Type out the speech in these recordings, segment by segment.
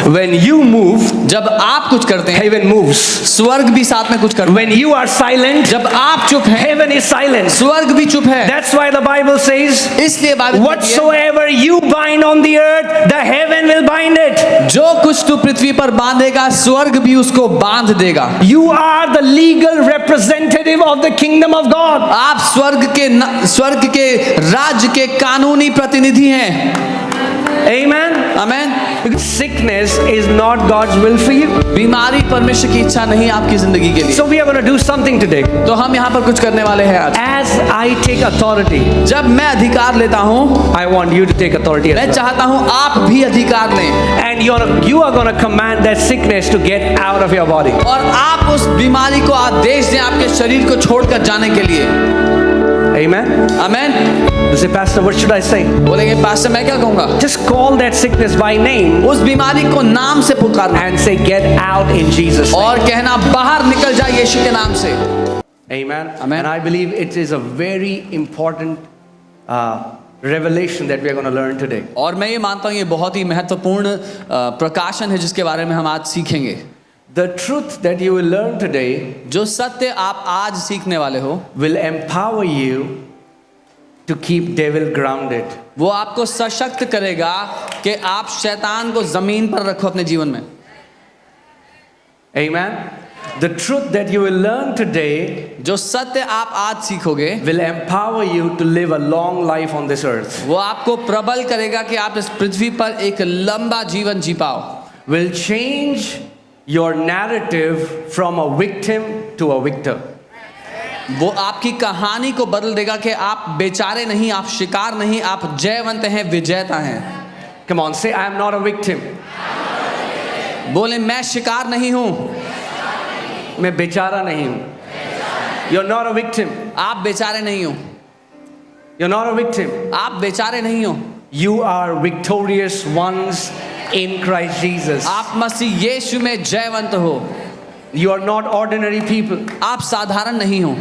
When you move, जब आप कुछ करते हैं heaven moves. स्वर्ग भी साथ में कुछ करता है। When you are silent, जब आप चुप हैं heaven is silent. स्वर्ग भी चुप है। That's why the Bible says, इसलिए बाइबल कहती है, whatsoever you bind on the earth, the heaven will bind it. जो कुछ तू पृथ्वी पर बांधेगा स्वर्ग भी उसको बांध देगा। You are the legal representative of the kingdom of God. आप स्वर्ग के राज्य के कानूनी प्रतिनिधि हैं। Amen. Amen. Because sickness is not God's will for you. बीमारी परमेश्वर की इच्छा नहीं आपकी जिंदगी के लिए। So we are going to do something today. तो हम यहाँ पर कुछ करने वाले हैं आज। As I take authority, जब मैं अधिकार लेता हूँ I want you to take authority as मैं well. चाहता हूँ आप भी अधिकार लें And you are going to command that sickness to get out of your body. और आप उस बीमारी को आदेश दें आपके शरीर को छोड़कर जाने के लिए। Amen. Amen. You say, Pastor, what should I say? बोलेंगे पास्टर मैं क्या कहूँगा? Just call that sickness by name उस बीमारी को नाम से पुकारना and say, get out in Jesus' name. और कहना बाहर निकल जा यीशु के नाम से। Amen. Amen. And I believe it is a very important revelation that we are going to learn today. और मैं ये मानता हूँ ये बहुत ही महत्वपूर्ण प्रकाशन है जिसके बारे में हम आज सीखेंगे। The truth that you will learn today जो सत्य आप आज सीखने वाले हो will empower you to keep devil grounded. वो आपको सशक्त करेगा कि आप शैतान को जमीन पर रखो अपने जीवन में। Amen. The truth that you will learn today जो सत्य आप आज सीखोगे will empower you to live a long life on this earth. वो आपको प्रबल करेगा कि आप इस पृथ्वी पर एक लंबा जीवन जी पाओ। Will change your narrative from a victim to a victor. वो आपकी कहानी को बदल देगा कि आप बेचारे नहीं, आप शिकार नहीं, आप जयवंत हैं, विजेता हैं। Come on, say, I am not a victim. बोले मैं शिकार नहीं हूं। मैं बेचारा नहीं हूं। You're not a victim. आप बेचारे नहीं हो। You're not a victim. आप बेचारे नहीं हो। You are victorious ones in Christ Jesus. आप मसीह यीशु में जयवंत हो। You are not ordinary people. आप साधारण नहीं हो।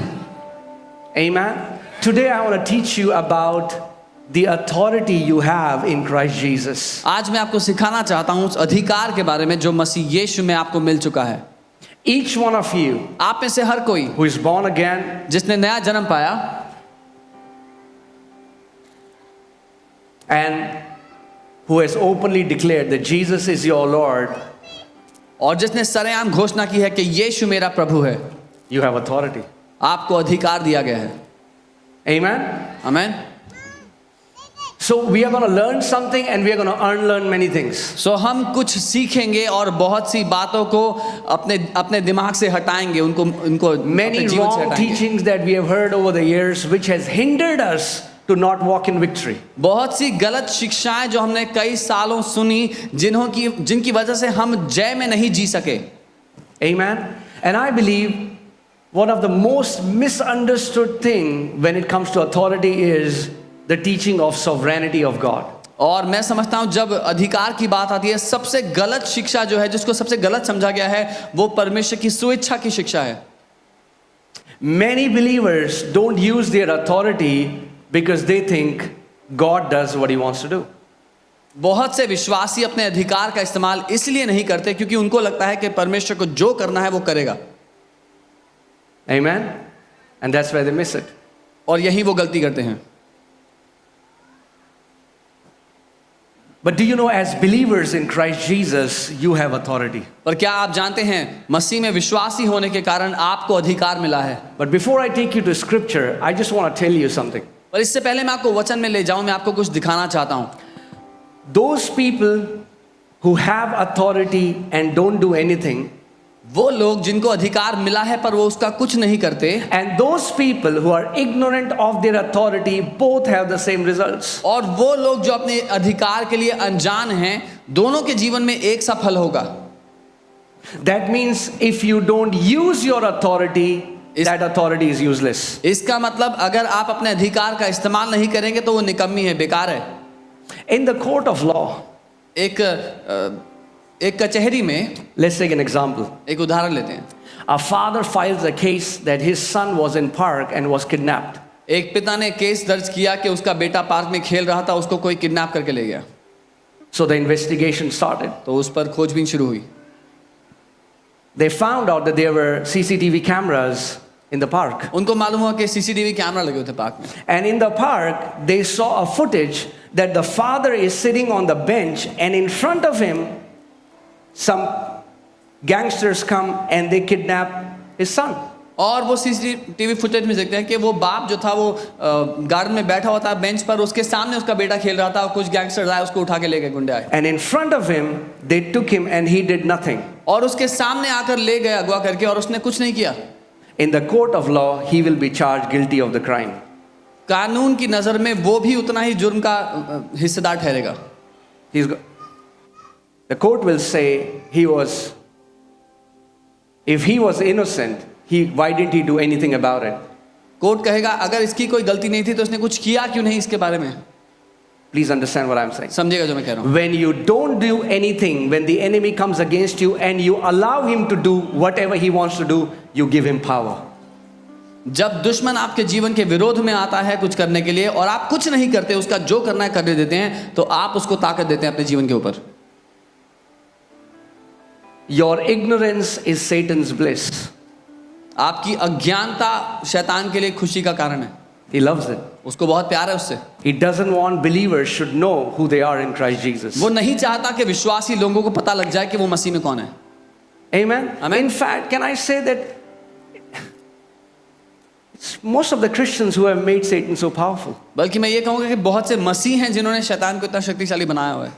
Amen. Today I want to teach you about the authority you have in Christ Jesus. आज मैं आपको सिखाना चाहता हूं उस अधिकार के बारे में जो मसीह यीशु में आपको मिल चुका है। Each one of you आप में से हर कोई who is born again, जिसने नया जन्म पाया and who has openly declared that Jesus is your Lord, और जिसने सरेआम घोषणा की है कि यीशु मेरा प्रभु है, you have authority. आपको अधिकार दिया गया है। Amen. Amen. So we are going to learn something and we are going to unlearn many things. सो हम कुछ सीखेंगे और बहुत सी बातों को अपने दिमाग से हटाएंगे, उनको Many अपने जीवन से wrong हटाएंगे। teachings that we have heard over the years which has hindered us to not walk in victory. बहुत सी गलत शिक्षाएं जो हमने कई सालों सुनी जिनकी वजह से हम जय में नहीं जी सके। Amen. And I believe one of the most misunderstood thing when it comes to authority is the teaching of sovereignty of God. और मैं समझता हूं जब अधिकार की बात आती है सबसे गलत शिक्षा जो है जिसको सबसे गलत समझा गया है वो परमेश्वर की स्वेच्छा की शिक्षा है। Many believers don't use their authority because they think God does what he wants to do. बहुत से विश्वासी अपने अधिकार का इस्तेमाल इसलिए नहीं करते क्योंकि उनको लगता है कि परमेश्वर को जो करना है वो करेगा। Amen. And that's where they miss it. और यही वो गलती करते हैं। But do you know, as believers in Christ Jesus, you have authority. पर क्या आप जानते हैं मसीह में विश्वासी होने के कारण आपको अधिकार मिला है। But before I take you to scripture, I just want to tell you something. पर इससे पहले मैं आपको वचन में ले जाऊं, मैं आपको कुछ दिखाना चाहता हूं। Those people who have authority and don't do anything, वो लोग जिनको अधिकार मिला है पर वो उसका कुछ नहीं करते, and those people who are ignorant of their authority, both have the same results. और वो लोग जो अपने अधिकार के लिए अनजान हैं, दोनों के जीवन में एक सा फल होगा। That means if you don't use your authority, that authority is useless. इसका मतलब अगर आप अपने अधिकार का इस्तेमाल नहीं करेंगे तो वो निकम्मी है, बेकार है। In the court of law, एक कचहरी में, let's take an example. एक उदाहरण लेते हैं। A father files a case that his son was in park and was kidnapped. एक पिता ने केस दर्ज किया कि उसका बेटा पार्क में खेल रहा था, उसको कोई किडनैप करके ले गया। So the investigation started. तो उस पर खोजबीन शुरू हुई। They found out that there were CCTV cameras in the park. उनको मालूम हुआ कि सीसीटीवी कैमरा लगे हुए थे पार्क में। And in the park, they saw a footage that the father is sitting on the bench, and in front of him, some gangsters come and they kidnap his son. और वो CCTV footage में देखते हैं कि वो बाप जो था वो गार्डन में बैठा हुआ था बेंच पर, उसके सामने उसका बेटा खेल रहा था और कुछ गैंगस्टर्स आए उसको उठा के ले गए, गुंडे आए। And in front of him, they took him and he did nothing. और उसके सामने आकर ले गए अगवा करके और उसने कुछ नहीं किया। In the court of law, he will be charged guilty of the crime. कानून की नजर में वो भी उतना ही जुर्म का हिस्सेदार ठहरेगा। The court will say if he was innocent, why didn't he do anything about it? Court कहेगा अगर इसकी कोई गलती नहीं थी तो उसने कुछ किया क्यों नहीं इसके बारे में। Please understand what I'm saying. समझेगा जो मैं कह रहा हूँ। When you don't do anything, when the enemy comes against you and you allow him to do whatever he wants to do, you give him power. जब दुश्मन आपके जीवन के विरोध में आता है कुछ करने के लिए और आप कुछ नहीं करते, उसका जो करना है करने देते हैं, तो आप उसको ताकत देते हैं अपने जीवन के ऊपर। Your ignorance is Satan's bliss. आपकी अज्ञानता शैतान के लिए खुशी का कारण है। He loves it. उसको बहुत प्यार है उससे। He doesn't want believers should know who they are in Christ Jesus. वो नहीं चाहता कि विश्वासी लोगों को पता लग जाए कि वो मसीह में कौन है। Amen. Amen. In fact, can I say that most of the Christians who have made Satan so powerful. बल्कि मैं ये कहूँगा कि बहुत से मसीह हैं जिन्होंने शैतान को इतना शक्तिशाली बनाया हुआ है।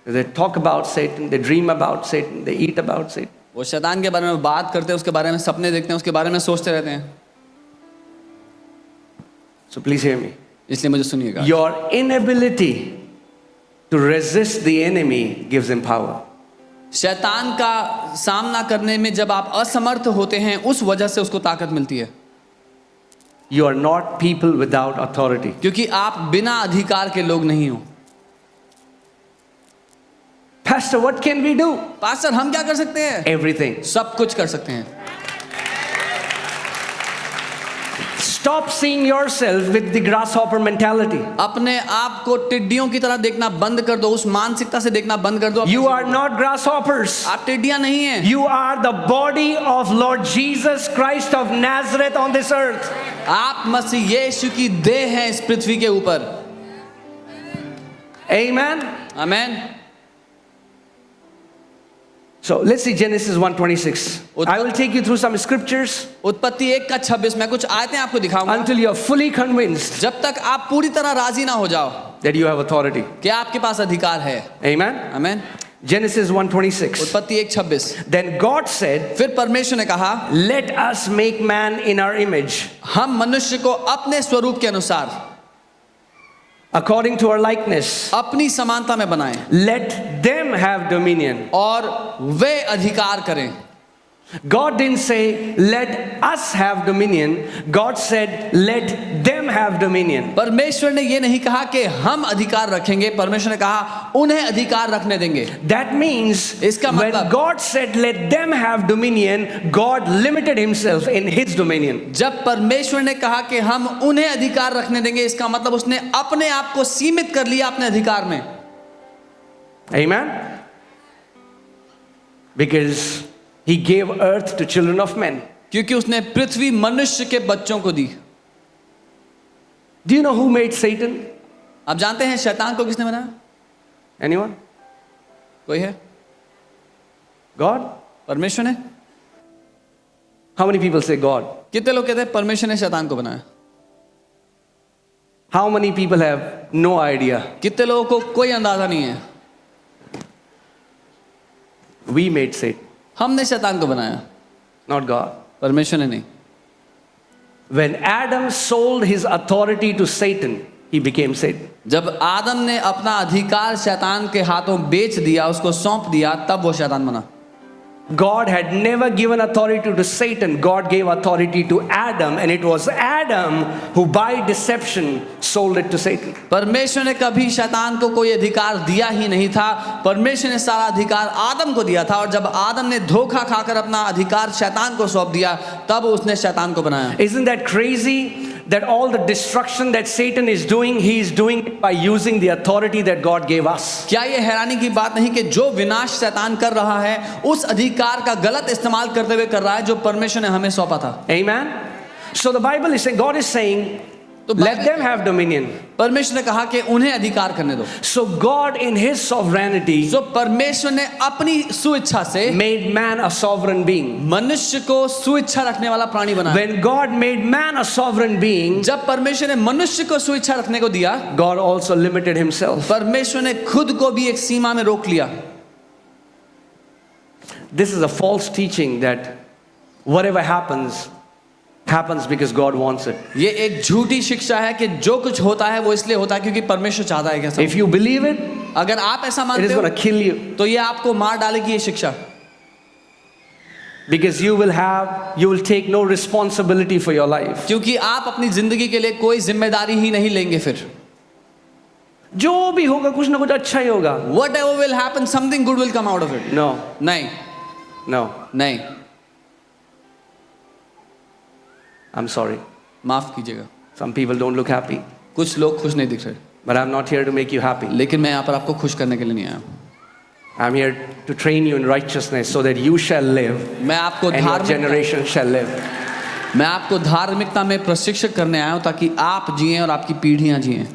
They talk about Satan, they dream about Satan, they eat about Satan. वो शैतान के बारे में बात करते हैं, उसके बारे में सपने देखते हैं, उसके बारे में सोचते रहते हैं। So please hear me. इसलिए मुझे सुनिएगा। Your inability to resist the enemy gives him power. शैतान का सामना करने में जब आप असमर्थ होते हैं उस वजह से उसको ताकत मिलती है। You are not people without authority. क्योंकि आप बिना अधिकार के लोग नहीं हो। Pastor, what can we do? Pastor हम क्या कर सकते हैं? Everything. सब कुछ कर सकते हैं। Stop seeing yourself with the grasshopper mentality. अपने आप को टिड्डियों की तरह देखना बंद कर दो, उस मानसिकता से देखना बंद कर दो। You are not grasshoppers. आप टिड्डियां नहीं हैं। You are the body of Lord Jesus Christ of Nazareth on this earth. आप मसीह यीशु की देह हैं इस पृथ्वी के ऊपर। Amen. Amen. So let's see Genesis 1:26. I will take you through some scriptures उत्पत्ति 1:26 मैं कुछ आयतें आपको दिखाऊंगा until you are fully convinced जब तक आप पूरी तरह राजी ना हो जाओ that you have authority. कि आपके पास अधिकार है। Amen. आमेन। Genesis 1:26. उत्पत्ति 1:26। Then God said, फिर परमेश्वर ने कहा, "Let us make man in our image, हम मनुष्य को अपने स्वरूप के अनुसार according to our likeness. अपनी समानता में बनाएं Let them have dominion." और वे अधिकार करें। God didn't say, "Let us have dominion." God said, "Let them have dominion." परमेश्वर ने ये नहीं कहा कि हम अधिकार रखेंगे, परमेश्वर ने कहा उन्हें अधिकार रखने देंगे। That means इसका when मतलब God said, "Let them have dominion," God limited himself in his dominion. जब परमेश्वर ने कहा कि हम उन्हें अधिकार रखने देंगे, इसका मतलब उसने अपने आप को सीमित कर लिया अपने अधिकार में। Amen. Because he gave earth to children of men. क्योंकि उसने पृथ्वी मनुष्य के बच्चों को दी। Do you know who made Satan? आप जानते हैं शैतान को किसने बनाया? Anyone? कोई है? God? परमेश्वर ने। How many people say God? कितने लोग कहते हैं परमेश्वर ने शैतान को बनाया? How many people have no idea? कितने लोगों को कोई अंदाजा नहीं है? We made Satan, हमने शैतान को बनाया, not God. परमेश्वर ने नहीं। When Adam sold his authority to Satan, he became Satan. जब आदम ने अपना अधिकार शैतान के हाथों बेच दिया, उसको सौंप दिया, तब वो शैतान बना। God had never given authority to Satan. God gave authority to Adam, and it was Adam who by deception sold it to Satan. परमेश्वर ने कभी शैतान को कोई अधिकार दिया ही नहीं था, परमेश्वर ने सारा अधिकार आदम को दिया था, और जब आदम ने धोखा खाकर अपना अधिकार शैतान को सौंप दिया, तब उसने शैतान को बनाया। Isn't that crazy that all the destruction that Satan is doing, he is doing it by using the authority that God gave us. क्या ये हैरानी की बात नहीं कि जो विनाश शैतान कर रहा है उस अधिकार का गलत इस्तेमाल करते हुए कर रहा है जो परमेश्वर ने हमें सौंपा था। Amen. So the Bible is saying, God is saying, तो let them have dominion. परमेश्वर ने कहा कि उन्हें अधिकार करने दो। So God in his sovereignty तो परमेश्वर ने अपनी सुइच्छा से made man a sovereign being. मनुष्य को सुइच्छा रखने वाला प्राणी बनाया। When God made man a sovereign being, जब परमेश्वर ने मनुष्य को सुइच्छा रखने को दिया, God also limited himself. परमेश्वर ने खुद को भी एक सीमा में रोक लिया। This is a false teaching that whatever happens because God wants it. ये एक झूठी शिक्षा है कि जो कुछ होता है वो इसलिए होता है क्योंकि परमेश्वर चाहता है। कैसा? If you believe it, अगर आप ऐसा it मानते is हो going to kill you. तो ये आपको मार डालेगी ये शिक्षा, Because you will take no responsibility for your life. क्योंकि आप अपनी जिंदगी के लिए कोई जिम्मेदारी ही नहीं लेंगे। फिर जो भी होगा कुछ ना कुछ अच्छा ही होगा. whatever will happen, something good will come out of it. No, नहीं no. नहीं, I'm sorry. माफ कीजिएगा, Some people don't look happy. कुछ लोग खुश नहीं दिख रहे, But I'm not here to make you happy. लेकिन मैं यहाँ पर आपको खुश करने के लिए नहीं आया। I'm here to train you in righteousness so that you shall live मैं आपको and your generation shall live. धार्मिकता में प्रशिक्षित करने आया हूँ ताकि आप जिएं और आपकी पीढ़ियां जिएं।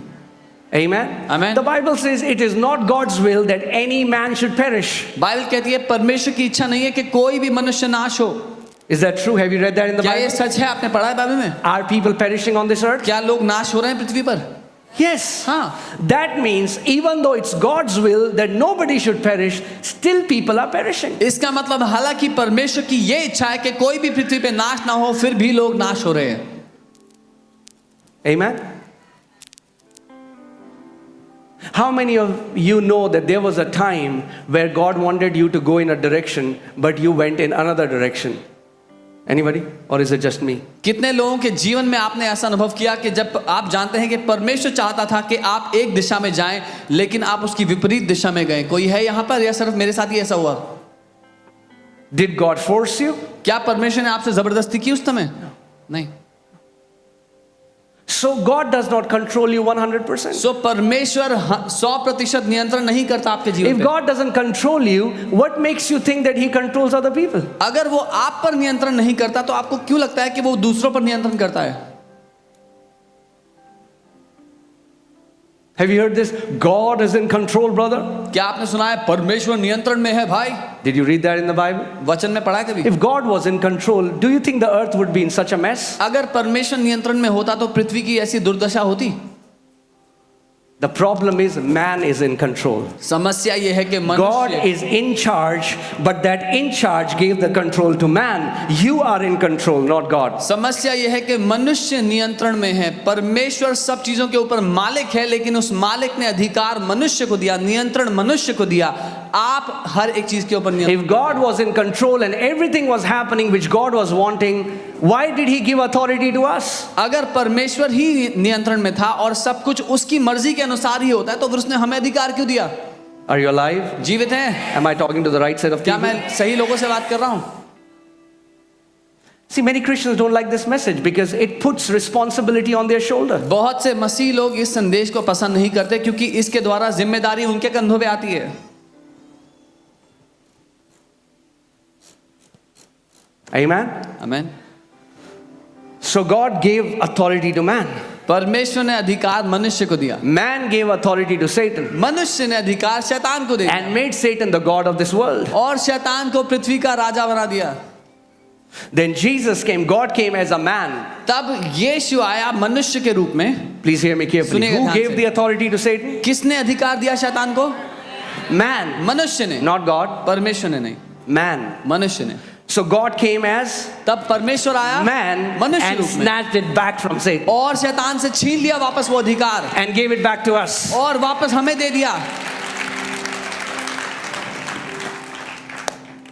Amen. Amen. The Bible says it is not God's will that any man should perish. Bible कहती है परमेश्वर की इच्छा नहीं है कि कोई भी मनुष्य नाश हो। Is that true? Have you read that in the क्या ये Bible? सच है? आपने पढ़ा है बाइबल में? Are people perishing on this earth? क्या लोग नाश हो रहे हैं पृथ्वी पर? Yes. हाँ। That means even though it's God's will that nobody should perish, still people are perishing. इसका मतलब हालांकि परमेश्वर की ये इच्छा है कि कोई भी पृथ्वी पे नाश ना हो, फिर भी लोग नाश हो रहे हैं। Amen. How many of you know that there was a time where God wanted you to go in a direction, but you went in another direction? Anybody? Or is it just me? कितने लोगों के जीवन में आपने ऐसा अनुभव किया कि जब आप जानते हैं कि परमेश्वर चाहता था कि आप एक दिशा में जाएं, लेकिन आप उसकी विपरीत दिशा में गए? कोई है यहाँ पर या सिर्फ मेरे साथ ही ऐसा हुआ? Did God force you? क्या परमेश्वर ने आपसे जबरदस्ती की उस समय? नहीं। So God does not control you 100%. सो परमेश्वर 100% नियंत्रण नहीं करता आपके जीवन If पे। God doesn't control you, what makes you think that He controls other people? अगर वो आप पर नियंत्रण नहीं करता तो आपको क्यों लगता है कि वो दूसरों पर नियंत्रण करता है? Have you heard this? God is in control, brother. क्या आपने सुना है परमेश्वर नियंत्रण में है भाई? Did you read that in the Bible? वचन में पढ़ा है कभी? If God was in control, do you think the earth would be in such a mess? अगर परमेश्वर नियंत्रण में होता तो पृथ्वी की ऐसी दुर्दशा होती? The problem is man is in control. समस्या ये है कि God मनुष्य is in charge, but that in charge gave the control to man. You are in control, not God. समस्या ये है कि मनुष्य नियंत्रण में है, परमेश्वर सब चीजों के ऊपर मालिक है, लेकिन उस मालिक ने अधिकार मनुष्य को दिया, नियंत्रण मनुष्य को दिया। आप हर एक चीज के ऊपर नियंत्रण। If God was in control and everything was happening which God was wanting, why did He give authority to us? अगर परमेश्वर ही नियंत्रण में था और सब कुछ उसकी मर्जी के अनुसार ही होता है तो फिर उसने हमें अधिकार क्यों दिया? Are you alive? जीवित हैं? Am I talking to the right side of क्या people? मैं सही लोगों से बात कर रहा हूँ? See, many Christians don't like this message because it puts responsibility on their shoulder. बहुत से मसीह लोग इस संदेश को पसंद नहीं करते क्योंकि इसके द्वारा जिम्मेदारी उनके कंधों पे आती है। Amen? आमीन। So God gave authority to man. परमेश्वर ने अधिकार मनुष्य को दिया, Man gave authority to Satan मनुष्य ने अधिकार शैतान को दिया and made Satan the God of this world. और शैतान को पृथ्वी का राजा बना दिया। Then Jesus came, God came as a man. तब यीशु आया मनुष्य के रूप में। Please hear me carefully. सुनिएगा Who ध्यान gave से। the authority to Satan? किसने अधिकार दिया शैतान को? Man, मनुष्य ने, not God. परमेश्वर ने नहीं, Man. मनुष्य ने। So God came as तब परमेश्वर आया man मनुष्य and रूप में snatched it back from Satan और शैतान से छीन लिया वापस वो अधिकार and gave it back to us. और वापस हमें दे दिया।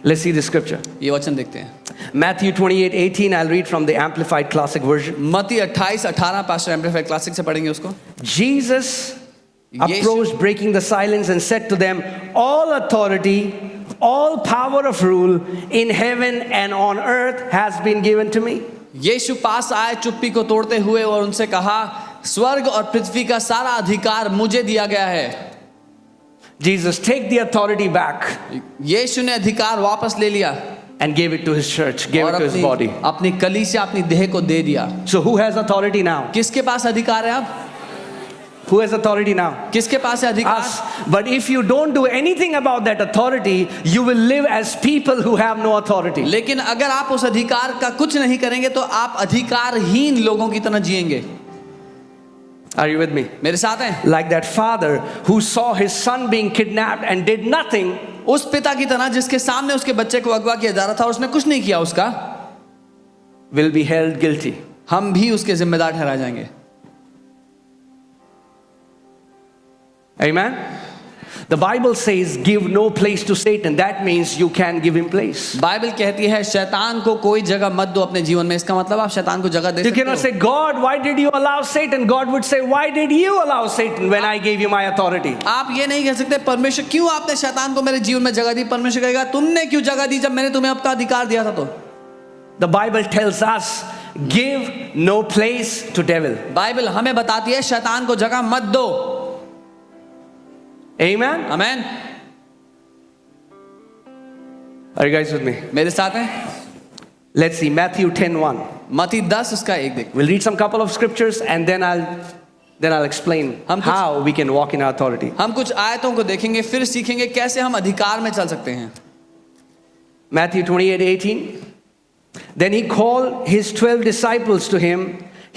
Let's see the scripture. ये वचन देखते हैं। Matthew 28:18. I'll read from the Amplified Classic Version. मत्ती 28:18 पास्टर एम्प्लीफाइड क्लासिक से पढ़ेंगे उसको। Jesus approached, breaking the silence, and said to them, all authority, all power of rule in heaven and on earth has been given to me. यीशु पास आए चुप्पी को तोड़ते हुए और उनसे कहा, स्वर्ग और पृथ्वी का सारा अधिकार मुझे दिया गया है। Jesus take the authority back यीशु ने अधिकार वापस ले लिया and gave it to his church, gave और it to his body. अपनी कलीसिया, अपनी देह को दे दिया। So who has authority now? किसके पास अधिकार है अब? Who has authority now? किसके पास है अधिकार? Us. But if you don't do anything about that authority, you will live as people who have no authority. लेकिन अगर आप उस अधिकार का कुछ नहीं करेंगे तो आप अधिकारहीन लोगों की तरह जिएंगे। Are you with me? मेरे साथ हैं? Like that father who saw his son being kidnapped and did nothing, उस पिता की तरह जिसके सामने उसके बच्चे को अगवा किया जा रहा था और उसने कुछ नहीं किया उसका, will be held guilty. हम भी उसके जिम्मेदार ठहराए जाएंगे। Amen? The Bible says give no place to Satan. That means you can give him place. Bible कहती है शैतान को कोई जगह मत दो अपने जीवन में। इसका मतलब आप शैतान को जगह दे You सकते cannot हो। say, God, why did you allow Satan? God would say, why did you allow Satan when I gave you my authority? आप ये नहीं कह सकते परमेश्वर क्यों आपने शैतान को मेरे जीवन में जगह दी। परमेश्वर कहेगा तुमने क्यों जगह दी जब मैंने तुम्हें आपका अधिकार दिया था। तो The Bible tells us, give no place to devil. Bible हमें बताती है शैतान को जगह मत दो। Amen? Amen. Are you guys with me? मेरे साथ हैं? Let's see, Matthew 10:1. मत्ती 10 उसका 1 देख। We'll read some couple of scriptures and then I'll explain हम कुछ- how we can walk in our authority. हम कुछ आयतों को देखेंगे फिर सीखेंगे कैसे हम अधिकार में चल सकते हैं। Matthew 28:18. Then he called his 12 disciples to him.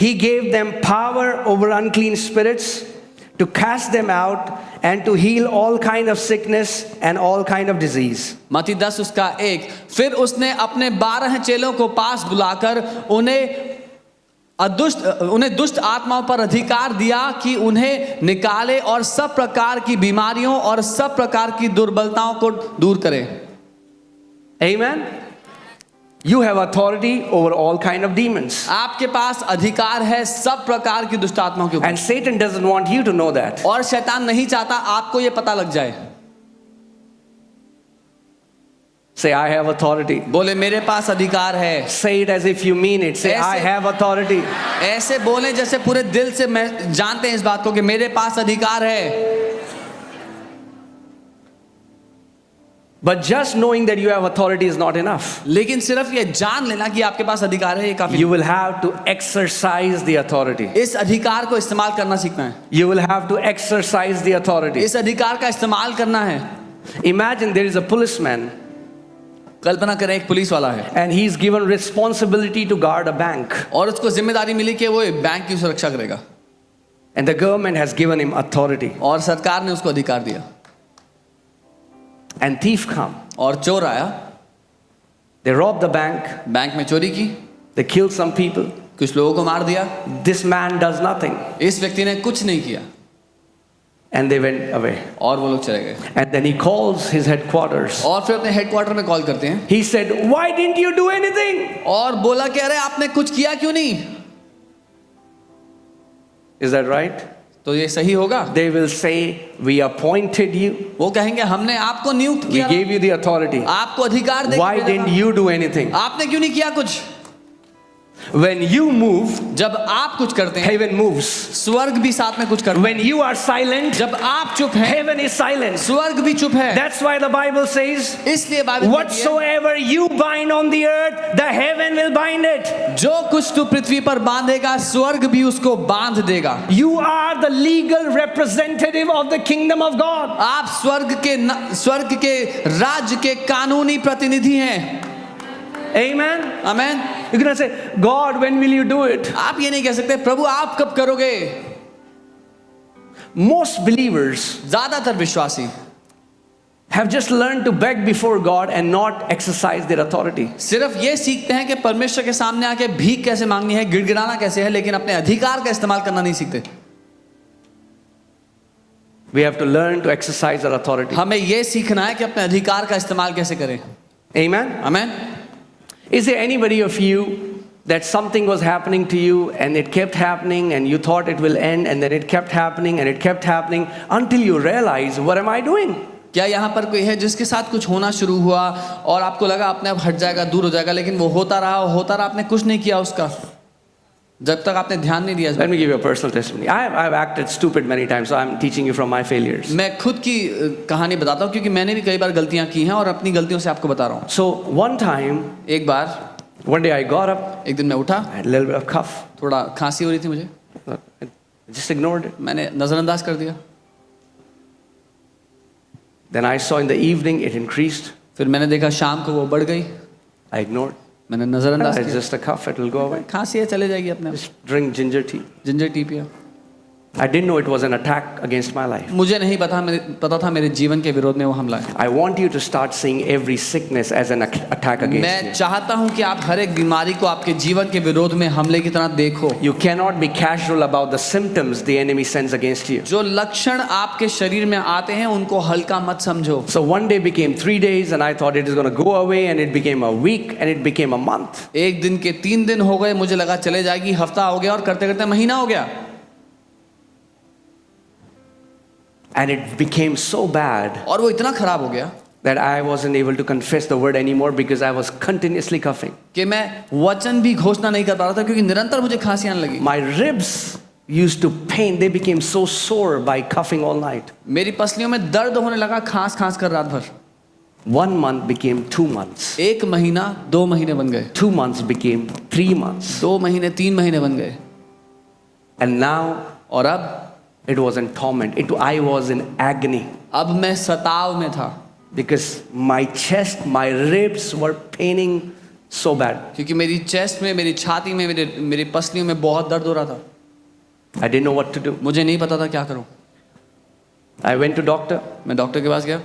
He gave them power over unclean spirits to cast them out and to heal all kind of sickness and all kind of disease. मत्ती 10 उसका 1। फिर उसने अपने 12 चेलों को पास बुलाकर उन्हें दुष्ट आत्माओं पर अधिकार दिया कि उन्हें निकाले और सब प्रकार की बीमारियों और सब प्रकार की दुर्बलताओं को दूर करे। Amen? You have authority over all kind of demons. आपके पास अधिकार है सब प्रकार की दुष्ट आत्माओं के ऊपर। And Satan doesn't want you to know that. और शैतान नहीं चाहता आपको ये पता लग जाए। Say, I have authority. बोले मेरे पास अधिकार है। Say it as if you mean it. Say, I have authority. ऐसे बोले जैसे पूरे दिल से मैं जानते हैं इस बात को कि मेरे पास अधिकार है। But just knowing that you have authority is not enough. लेकिन सिर्फ ये जान लेना कि आपके पास अधिकार है ये काफी। You will have to exercise the authority. इस अधिकार को इस्तेमाल करना सीखना है। You will have to exercise the authority. इस अधिकार का इस्तेमाल करना है। Imagine there is a policeman कल्पना करें एक पुलिस वाला है and he is given responsibility to guard a bank. और उसको जिम्मेदारी मिली कि वो बैंक की सुरक्षा करेगा And the government has given him authority. और सरकार ने उसको अधिकार दिया। And thief come. और चोर आया, They robbed the bank. Bank में चोरी की, They killed some people. कुछ लोगों को मार दिया। This man does nothing. इस व्यक्ति ने कुछ नहीं किया And they went away. और वो लोग चले गए। And then he calls his headquarters. और फिर अपने हेडक्वार्टर में कॉल करते हैं He said, why didn't you do anything? और बोला कि अरे आपने कुछ किया क्यों नहीं। Is that right? तो ये सही होगा। They will say, we appointed you. वो कहेंगे हमने आपको नियुक्त We किया, gave you the authority. आपको अधिकार दे Why didn't you do anything? आपने क्यों नहीं किया कुछ। When you move, जब आप कुछ करते हैं heaven moves. स्वर्ग भी साथ में कुछ करता है। When you are silent, जब आप चुप हैं heaven is silent. स्वर्ग भी चुप है। That's why the Bible says, इसलिए बाइबल कहती है, whatsoever you bind on the earth, the heaven will bind it. जो कुछ तू पृथ्वी पर बांधेगा स्वर्ग भी उसको बांध देगा। You are the legal representative of the kingdom of God. आप स्वर्ग के राज्य के कानूनी प्रतिनिधि हैं। Amen. Amen. You cannot say, God, when will you do it? आप ये नहीं कह सकते प्रभु आप कब करोगे। Most believers ज्यादातर विश्वासी have just learned to beg before God and not exercise their authority. सिर्फ ये सीखते हैं कि परमेश्वर के सामने आके भीख कैसे मांगनी है, गिड़गिड़ाना कैसे है, लेकिन अपने अधिकार का इस्तेमाल करना नहीं सीखते। We have to learn to exercise our authority. हमें ये सीखना है कि अपने अधिकार का इस्तेमाल कैसे करें। Amen. Amen. Is there anybody of you that something was happening to you and it kept happening and you thought it will end and then it kept happening and it kept happening until you realize, what am I doing? क्या यहाँ पर कोई है जिसके साथ कुछ होना शुरू हुआ और आपको लगा अपने आप हट जाएगा, दूर हो जाएगा, लेकिन वो होता रहा, आपने कुछ नहीं किया उसका, जब तक आपने ध्यान नहीं दिया? Let me give you a personal testimony. I've acted stupid many times, so I'm teaching you from my failures. मैं खुद की कहानी बताता हूँ, क्योंकि मैंने भी कई बार गलतियाँ की हैं और अपनी गलतियों से आपको बता रहा हूँ। So one time, एक बार, one day I got up, एक दिन मैं उठा, I had a little bit of cough. थोड़ा खांसी हो रही थी मुझे, I just ignored it. मैंने नज़रअंदाज कर दिया। Then I saw in the evening it increased. फिर मैंने देखा शाम को वो बढ़ गई, I ignored. मैंने नज़रअंदाज It's किया। just a cough, it will go away. खांसी है, चले जाएगी अपने आप। Just drink ginger tea. Ginger tea पिया। I didn't know it was an attack against my life. मुझे नहीं पता था मेरे जीवन के विरोध में वो हमला है। I want you to start seeing every sickness as an attack against मैं you. चाहता हूं कि आप हर एक बीमारी को आपके जीवन के विरोध में हमले की तरह देखो। You cannot be casual about the symptoms the enemy sends against you. जो लक्षण आपके शरीर में आते हैं उनको हल्का मत समझो। So one day became 3 days and I thought it is going to go away, and it became a week and it became a month. एक दिन के 3 दिन हो गए, मुझे लगा चले जाएगी, हफ्ता हो गया और करते करते महीना हो गया। And it became so bad और वो इतना खराब हो गया that I wasn't able to confess the word anymore because I was continuously coughing. कि मैं वचन भी घोषणा नहीं कर पा रहा था, क्योंकि निरंतर मुझे खांसी आने लगी। My ribs used to pain, they became so sore by coughing all night. मेरी पसलियों में दर्द होने लगा खांस खांस कर रात भर। 1 month became 2 months. 1 महीना 2 महीने बन गए, 2 months became 3 months. 2 महीने 3 महीने बन गए, And now और अब it was in torment. I was in agony अब मैं सताव में था, because my chest, my ribs were paining so bad. क्योंकि मेरी चेस्ट में, मेरी छाती में, मेरी पसलियों में बहुत दर्द हो रहा था। I didn't know what to do. मुझे नहीं पता था क्या करूं। I went to doctor. मैं डॉक्टर के पास गया।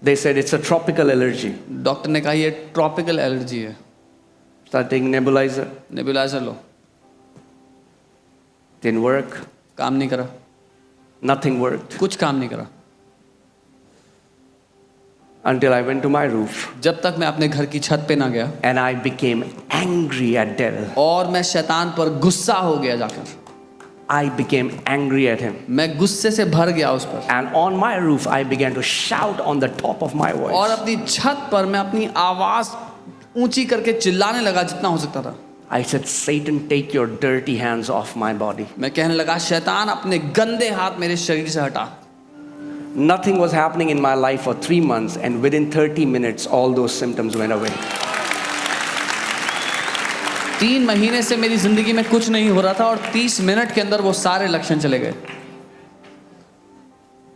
They said it's a tropical allergy. Doctor ने कहा ये ट्रॉपिकल एलर्जी है, Started taking nebulizer. Nebuliser low. Didn't work. काम नहीं करा, Nothing worked कुछ काम नहीं करा, until I went to my roof जब तक मैं अपने घर की छत पे ना गया and I became angry at devil. और मैं शैतान पर गुस्सा हो गया। जाकर I became angry at him. मैं गुस्से से भर गया उस पर, And on my roof, I began to shout on the top of my और voice. अपनी छत पर मैं अपनी आवाज ऊंची करके चिल्लाने लगा जितना हो सकता था। I said, Satan, take your dirty hands off my body. मैं कहने लगा, शैतान अपने गंदे हाथ मेरे शरीर से हटा। Nothing was happening in my life for 3 months, and within 30 minutes, all those symptoms went away. 3 महीने से मेरी जिंदगी में कुछ नहीं हो रहा था और 30 मिनट के अंदर वो सारे लक्षण चले गए।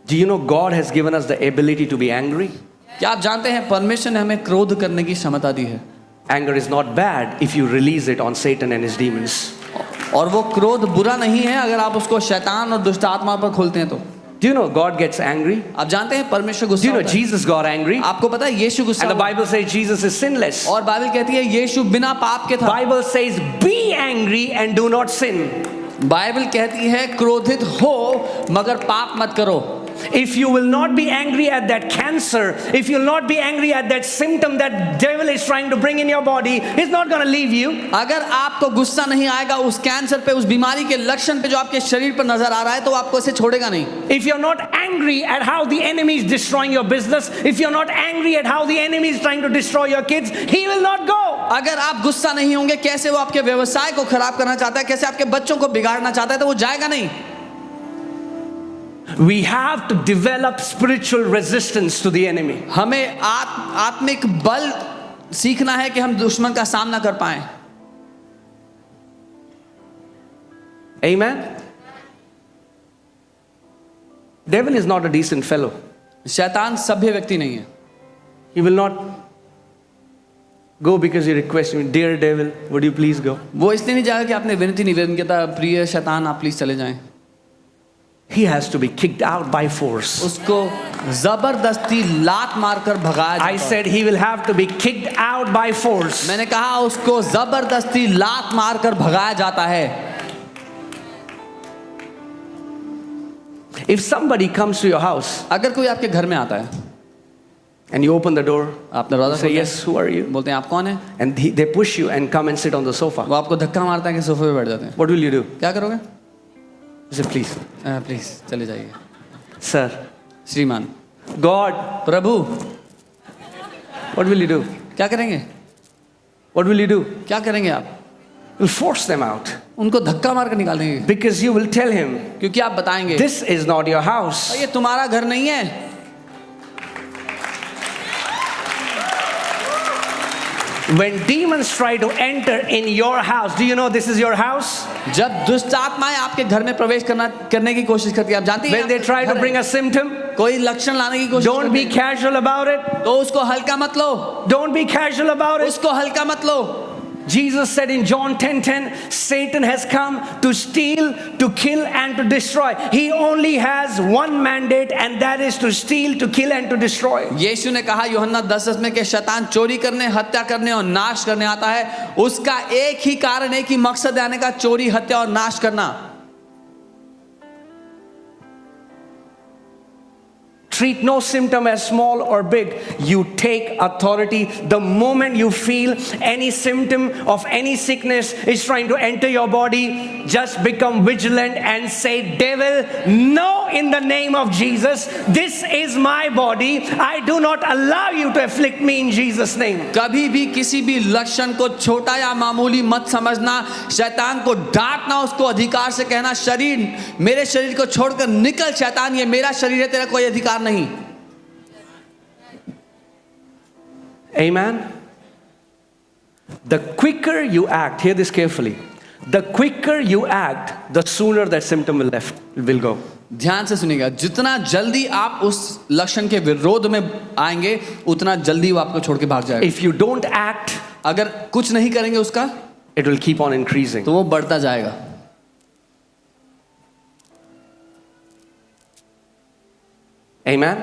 Do you know God has given us the ability to be angry? क्या आप जानते हैं परमेश्वर ने हमें क्रोध करने की क्षमता दी है। Anger is not bad if you release it on Satan and his demons. और वो क्रोध बुरा नहीं है अगर आप उसको शैतान और दुष्ट आत्मा पर खोलते हैं तो। Do you know God gets angry? आप जानते हैं परमेश्वर Do गुस्सा you know होता है। Jesus got angry? आपको पता है यीशु गुस्सा And the हुआ। Bible says Jesus is sinless. और बाइबल कहती है यीशु बिना पाप के था। Bible says be angry and do not sin. Bible कहती है क्रोधित हो मगर पाप मत करो। If you will not be angry at that cancer, if you'll not be angry at that symptom that devil is trying to bring in your body, it's not going to leave you. अगर आपको गुस्सा नहीं आएगा उस cancer पे, उस बीमारी के लक्षण पे जो आपके शरीर पर नजर आ रहा है, तो आपको इसे छोड़ेगा नहीं। If you're not angry at how the enemy is destroying your business, if you're not angry at how the enemy is trying to destroy your kids, he will not go. अगर आप गुस्सा नहीं होंगे कैसे वो आपके व्यवसाय को खराब करना चाहता है, कैसे आपके बच्चों को बिगाड़ना चाहता है, तो वो जाएगा नहीं। We have to develop spiritual resistance to the enemy. हमें आत्मिक बल सीखना है कि हम दुश्मन का सामना कर पाएं। Amen. Devil is not a decent fellow. शैतान सभ्य व्यक्ति नहीं है। He will not go because you request him, dear devil, would you please go? वो इसलिए नहीं जाएगा कि आपने विनती निवेदन किया था, प्रिय शैतान आप प्लीज चले जाएं। He has to be kicked out by force. उसको जबरदस्ती लात मारकर भगाया I जाता है। said he will have to be kicked out by force. मैंने कहा उसको जबरदस्ती लात मारकर भगाया जाता है। If somebody comes to your house अगर कोई आपके घर में आता है, and you open the door, आप दरवाजा say, खोलते हैं, yes, who are you? बोलते हैं आप कौन है, And they push you and come and sit on the sofa. वो आपको धक्का मारता है कि सोफे पे बैठ जाते हैं। What will you do? क्या करोगे? I said, please, प्लीज चले जाइए। sir, श्रीमान God, Prabhu what will you do? क्या करेंगे? What will you do? क्या करेंगे आप? You'll force them out. उनको धक्का मार कर निकाल देंगे, Because you will tell him, क्योंकि आप बताएंगे this is not your house. ये तुम्हारा घर नहीं है. When demons try to enter in your house, do you know this is your house? जब दुष्ट आत्माएं आपके घर में प्रवेश करने की कोशिश करती है, आप जानती हैं, When they try to bring a symptom, कोई लक्षण लाने की कोशिश don't be करती casual about it. है, तो उसको हल्का मत लो, Don't be casual about it. उसको हल्का मत लो. Jesus said in John 10:10, Satan has come to steal, to kill, and to destroy. He only has one mandate, and that is to steal, to kill, and to destroy. यीशु ने कहा यूहन्ना 10:10 में कि शैतान चोरी करने, हत्या करने और नाश करने आता है. उसका एक ही कारण, एक ही मकसद है आने का, चोरी, हत्या और नाश करना. Treat no symptom as small or big. You take authority. The moment you feel any symptom of any sickness is trying to enter your body, just become vigilant and say, devil, no, in the name of Jesus. This is my body. I do not allow you to afflict me in Jesus' name. कभी भी किसी भी लक्षण को छोटा या मामूली मत समझना. शैतान को डांटना, उसको अधिकार से कहना, शरीर, मेरे शरीर को छोड़कर निकल शैतान, ये मेरा शरीर है, तेरा कोई अधिकार नहीं. Amen. The quicker you act, hear this carefully. The quicker you act, the sooner that symptom will go. ध्यान से सुनिएगा, जितना जल्दी आप उस लक्षण के विरोध में आएंगे, उतना जल्दी वो आपको छोड़ के भाग जाएगा. If you don't act, अगर कुछ नहीं करेंगे उसका, it will keep on increasing. तो वो बढ़ता जाएगा. Amen.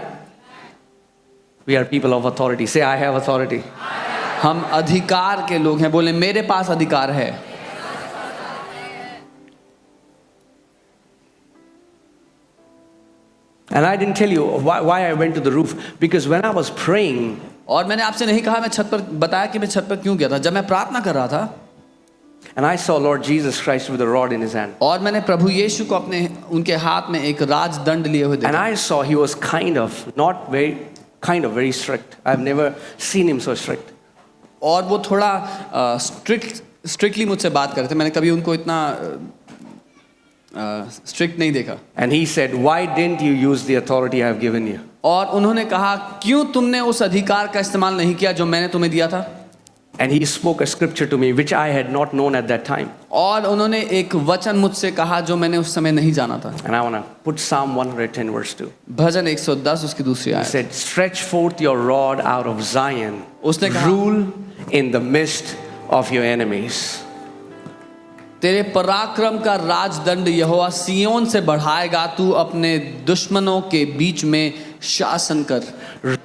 We are people of authority. Say, I have authority. हम अधिकार के लोग हैं. बोले, मेरे पास अधिकार है. And I didn't tell you why I went to the roof. Because when I was praying, और मैंने आपसे नहीं कहा मैं छत पर, बताया कि मैं छत पर क्यों गया था. जब मैं प्रार्थना कर रहा था, and I saw Lord Jesus Christ with a rod in his hand. और मैंने प्रभु यीशु को अपने उनके हाथ में एक राजदंड लिए हुए And देखा. I saw he was very strict. I've never seen him so strict. और वो थोड़ा स्ट्रिक्टली मुझसे बात कर रहे थे. मैंने कभी उनको इतना स्ट्रिक्ट नहीं देखा. And he said, why didn't you use the authority I have given you? और उन्होंने कहा, क्यों तुमने उस अधिकार का इस्तेमाल नहीं किया जो मैंने तुम्हें दिया था. And he spoke a scripture to me which I had not known at that time. और उन्होंने एक वचन मुझसे कहा जो मैंने उस समय नहीं जाना था. And I want to put Psalm 110 verse 2. भजन 110 उसकी दूसरी He आयत. said, stretch forth your rod out of Zion. उसने कहा, Rule in the midst of your enemies. तेरे पराक्रम का राजदंड यहोवा सियोन से बढ़ाएगा. तू अपने दुश्मनों के बीच में शासन कर.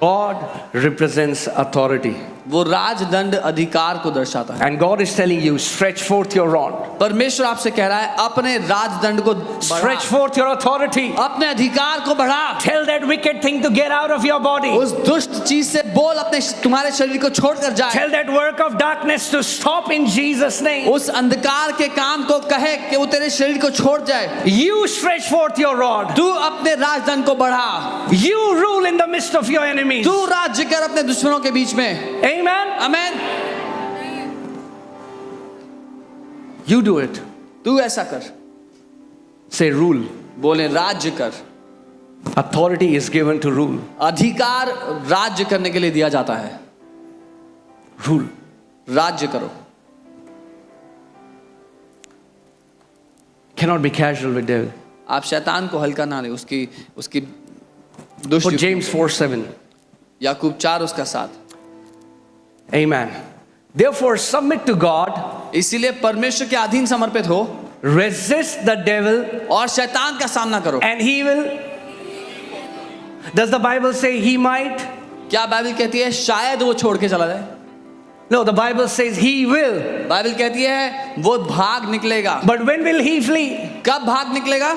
Rod represents authority. वो राजदंड अधिकार को दर्शाता है. And God is telling you, stretch forth your rod. परमेश्वर आपसे कह रहा है, अपने राजदंड को Stretch बढ़ा, forth your authority. अपने अधिकार को बढ़ा. Tell that wicked thing to get out of your body. उस दुष्ट चीज से बोल, अपने तुम्हारे शरीर को छोड़कर जाए. Tell that work of darkness to stop in Jesus' name. उस अंधकार के काम को कहे कि वो तेरे शरीर को छोड़ जाए. You stretch forth your rod. तू अपने राजदंड को बढ़ा. You rule in the midst of your enemies. तू राज्य कर अपने दुश्मनों के बीच में. Amen. Amen. You do it. तू ऐसा कर. Say rule. बोले राज्य कर. Authority is given to rule. अधिकार राज्य करने के लिए दिया जाता है. Rule. राज्य करो. Cannot be casual with devil. आप शैतान को हल्का ना ले. उसकी Put दुष्ट. James 4:7. याकूब 4 उसका 7. Amen. Therefore submit to God. इसीलिए परमेश्वर के अधीन समर्पित हो Resist the devil और शैतान का सामना करो. and he will. Does the Bible say he might? क्या बाइबल कहती है शायद वो छोड़ के चला जाए? No, the Bible says he will. Bible कहती है वो भाग निकलेगा. But when will he flee? कब भाग निकलेगा?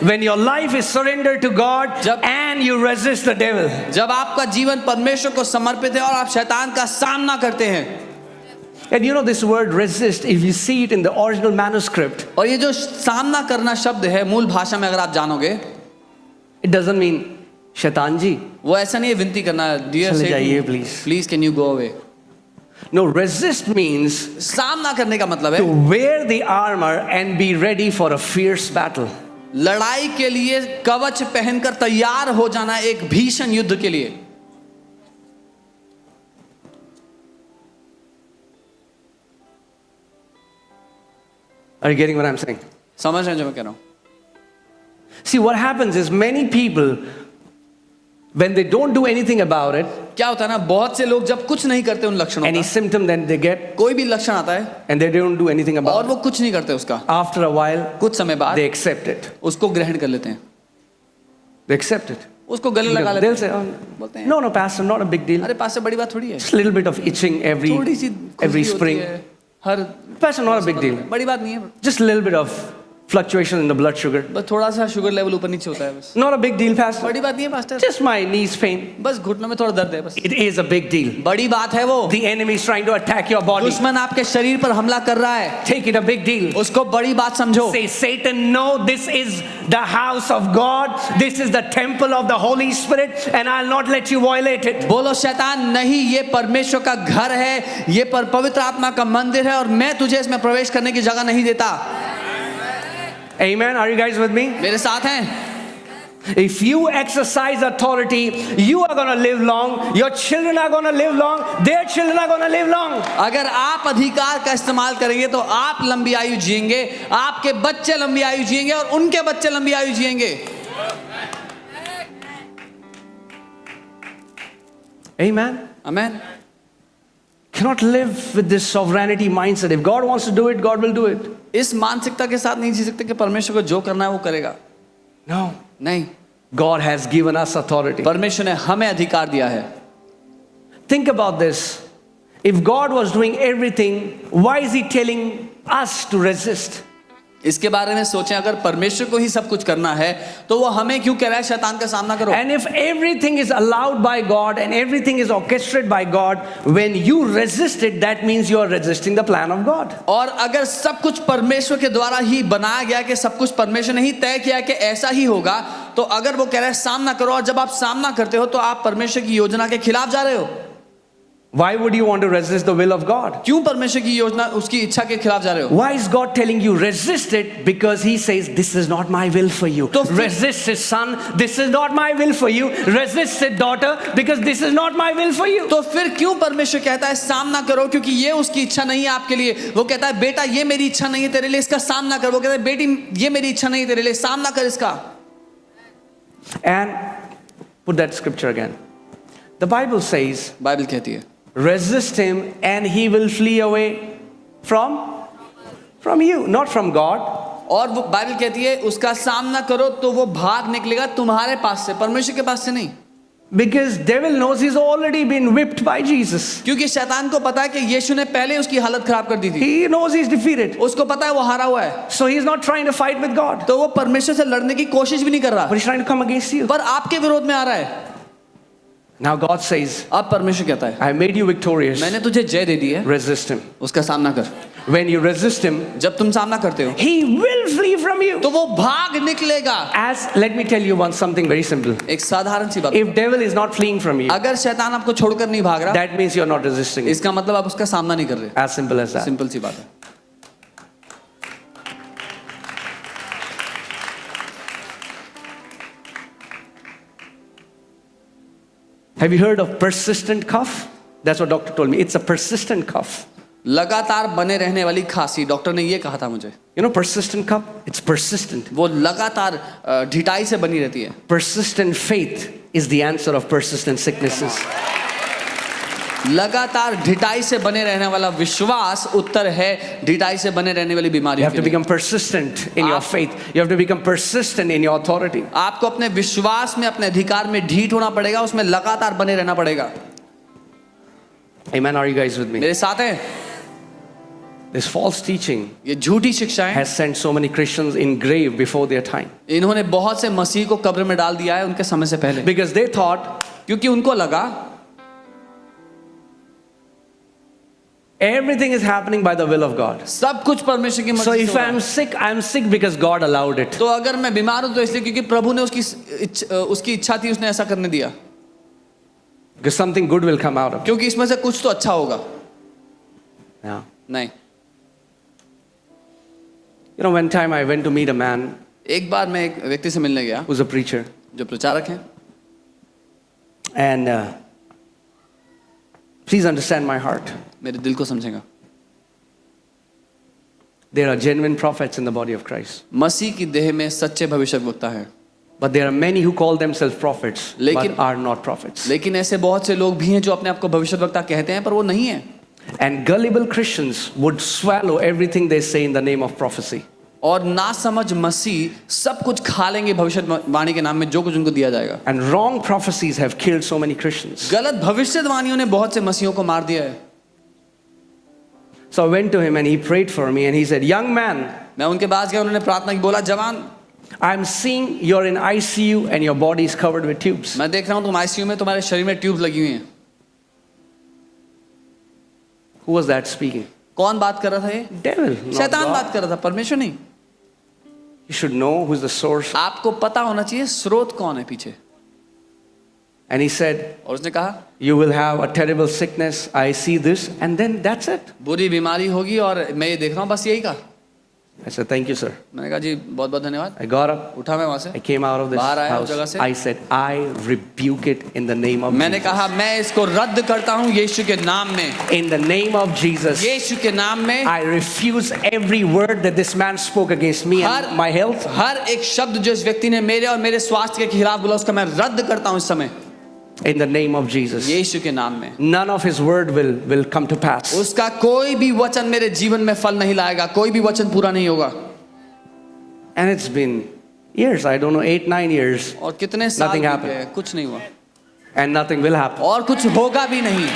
When your life is surrendered to God जब- and you resist the devil. जब आपका जीवन परमेश्वर को समर्पित है और आप शैतान का सामना करते हैं. And you know this word resist, if you see it in the original manuscript, और ये जो सामना करना शब्द है मूल भाषा में अगर आप जानोगे, it doesn't mean शैतान जी, वो ऐसा नहीं है विनती करना, डियर चले जाइए, सेटन please. Please can you go away. No, resist means सामना करने का मतलब to है wear the armor and be ready for a fierce battle. लड़ाई के लिए कवच पहनकर तैयार हो जाना एक भीषण युद्ध के लिए। Are you getting what I'm saying? समझ रहे हैं जो मैं कह रहा हूं? See, what happens is many people, when they don't do anything about it, क्या होता है ना, बहुत से लोग जब कुछ नहीं करते उन लक्षणों any का, symptom then they get, कोई भी लक्षण आता है and they don't do anything और about वो कुछ नहीं करते उसका, it, after a while, कुछ समय बाद they accept it. उसको ग्रहण कर लेते हैं, They accept it. उसको गले लगा लेते They'll हैं, say, oh, बोलते हैं no, no, Pastor, not a big deal. अरे पास से बड़ी बात थोड़ी है, Just a little bit of itching थोड़ी सी every खुजली होती spring. है, हर Pastor, not a big deal. बड़ी बात नहीं है, Just a little bit of fluctuation in the blood sugar. बस थोड़ा सा शुगर लेवल ऊपर नीचे होता है, बस Not a big deal, Pastor. बड़ी बात नहीं है pastor, Just my knees pain. बस घुटनों में थोड़ा दर्द है, बस It is a big deal. बड़ी बात है वो। The enemy is trying to attack your body. दुश्मन आपके शरीर पर हमला कर रहा है, Take it a big deal. उसको बड़ी बात समझो। Say, Satan, no, this is the house of God. This is the temple of the Holy Spirit, and I'll not let you violate it. बोलो शैतान नहीं, ये परमेश्वर का घर है, ये पवित्र आत्मा का मंदिर है और मैं तुझे इसमें प्रवेश करने की जगह नहीं देता। Amen. Are you guys with me? मेरे साथ हैं? If you exercise authority, you are going to live long. Your children are going to live long. Their children are going to live long. अगर आप अधिकार का इस्तेमाल करेंगे तो आप लंबी आयु जिएंगे, आपके बच्चे लंबी आयु जिएंगे और उनके बच्चे लंबी आयु जिएंगे। Amen. Amen. Cannot live with this sovereignty mindset. If God wants to do it, God will do it. इस मानसिकता के साथ नहीं जी सकते कि परमेश्वर को जो करना है वो करेगा। No. नहीं, God has given us authority. परमेश्वर ने हमें अधिकार दिया है। Think about this. If God was doing everything, why is He telling us to resist? इसके बारे में सोचें, अगर परमेश्वर को ही सब कुछ करना है तो वो हमें क्यों कह रहा है शैतान का सामना करो? And if everything is allowed by God and everything is orchestrated by God, when you resist it, that means you are resisting the plan of God. और अगर सब कुछ परमेश्वर के द्वारा ही बनाया गया कि सब कुछ परमेश्वर ने ही तय किया कि ऐसा ही होगा, तो अगर वो कह रहा है सामना करो और जब आप सामना करते हो तो आप परमेश्वर की योजना के खिलाफ जा रहे हो। Why would you want to resist the will of God? क्यों परमेश्वर की योजना, उसकी इच्छा के खिलाफ जा रहे हो? Why is God telling you resist it? Because He says this is not my will for you. तो Resist it, son. This is not my will for you. Resist it, daughter, because this is not my will for you. तो फिर क्यों परमेश्वर कहता है सामना करो, क्योंकि ये उसकी इच्छा नहीं है आपके लिए। वो कहता है बेटा ये मेरी इच्छा नहीं है तेरे लिए, इसका सामना कर। वो कहता है बेटी ये मेरी इच्छा नहीं है तेरे लिए, सामना कर इसका। And put that scripture again. The Bible says, Bible कहती है resist him and he will flee away from you, not from God. और वो बाइबल कहती है उसका सामना करो तो वो भाग निकलेगा तुम्हारे पास से, परमेश्वर के पास से नहीं। Because devil knows he's already been whipped by Jesus. क्योंकि शैतान को पता है कि यीशु ने पहले उसकी हालत खराब कर दी थी, He knows he's defeated. उसको पता है वो हारा हुआ है, So he's not trying to fight with God, तो वो परमेश्वर से लड़ने की कोशिश भी नहीं कर रहा, but he's trying to come against you. पर आपके विरोध में आ रहा है। Now God says, अब परमेश्वर कहता है I made you victorious. मैंने तुझे जय दे दी है, Resist him. उसका सामना कर। When you resist him, जब तुम सामना करते हो he will flee from you. तो वो भाग निकलेगा। As let me tell you something very simple. एक साधारण सी बात, If devil is not fleeing from you, अगर शैतान आपको छोड़कर नहीं भाग रहा, that means you're not resisting it. इसका मतलब आप उसका सामना नहीं कर रहे। As simple as that. Simple सी बात है। Have you heard of persistent cough? That's what doctor told me. It's a persistent cough. लगातार बने रहने वाली खांसी, डॉक्टर ने ये कहा था मुझे। You know persistent cough? It's persistent. वो लगातार ढिठाई से बनी रहती है। Persistent faith is the answer of persistent sicknesses. लगातार ढिठाई से बने रहने वाला विश्वास उत्तर है ढिठाई से बने रहने वाली You बीमारियों have के to लिए। become persistent in your faith. You have to become persistent in your authority. आपको अपने विश्वास में, अपने अधिकार में ढीठ होना पड़ेगा, उसमें लगातार बने रहना पड़ेगा। Amen. Are you guys with me? मेरे साथ हैं? This false teaching ये झूठी शिक्षाएं has sent so many Christians in grave before their time. इन्होंने बहुत से मसीह को कब्र में डाल दिया है उनके समय से पहले, Because they thought क्योंकि उनको लगा Everything is happening by the will of God. सब कुछ परमेश्वर की So मर्जी से if हो रहा है। I'm sick because God allowed it. तो अगर मैं बीमार हूं तो इसलिए क्योंकि प्रभु ने उसकी इच्छा थी, उसने ऐसा करने दिया, Because something good will come out of it. क्योंकि इसमें से कुछ तो अच्छा होगा। Yeah. नहीं, You know, one time I went to meet a man एक बार मैं एक व्यक्ति से मिलने गया who's a preacher. जो प्रचारक हैं, And please understand my heart. मेरे दिल को समझेगा। There are genuine prophets in the body of Christ. मसीह की देह में सच्चे भविष्यवक्ता हैं, But there are many who call themselves prophets लेकिन- but are not prophets. लेकिन ऐसे बहुत से लोग भी हैं जो अपने आप को भविष्यवक्ता कहते हैं पर वो नहीं है। And gullible Christians would swallow everything they say in the name of prophecy. और ना समझ मसीह सब कुछ खा लेंगे भविष्यवाणी के नाम में, जो कुछ उनको दिया जाएगा। And wrong prophecies have killed so many Christians. गलत भविष्यवाणियों ने बहुत से मसीहों को मार दिया है। So I went to him and he prayed for me and he said, "Young man, मैं उनके पास गया, उन्होंने प्रार्थना की, बोला जवान, I'm seeing you're in ICU and your body is covered with tubes." मैं देख रहा हूँ तुम आईसीयू में, तुम्हारे शरीर में ट्यूब लगी हुई हैं। Who was that speaking? कौन बात कर रहा था? ये Devil. Not शैतान God. बात कर रहा था, परमेश्वर नहीं। You should know who's the source. आपको पता होना चाहिए स्रोत कौन है पीछे। And he said, और उसने कहा "You will have a terrible sickness. I see this." And then that's it. बुरी बीमारी होगी और मैं ये देख रहा हूँ, बस यही कहा। I said, "Thank you, sir." मैंने कहा जी बहुत बहुत धन्यवाद। I got up. उठा मैं वहां से, I came out of this बाहर आया उस house. जगह से। I said, "I rebuke it in the name of मैंने Jesus." कहा मैं इसको रद्द करता हूँ यीशु के नाम में, In the name of Jesus, यीशु के नाम में। I refuse every word that this man spoke against me and my health. हर एक शब्द जो इस व्यक्ति ने मेरे और मेरे स्वास्थ्य के खिलाफ बोला, उसका मैं रद्द करता हूँ इस समय, In the name of Jesus. यीशु के नाम में। None of his word will come to pass. उसका कोई भी वचन मेरे जीवन में फल नहीं लाएगा, कोई भी वचन पूरा नहीं होगा। And it's been years, I don't know, 8-9 years, और कितने साल Nothing बीत happened. गए, कुछ नहीं हुआ and nothing will happen. और कुछ होगा भी नहीं।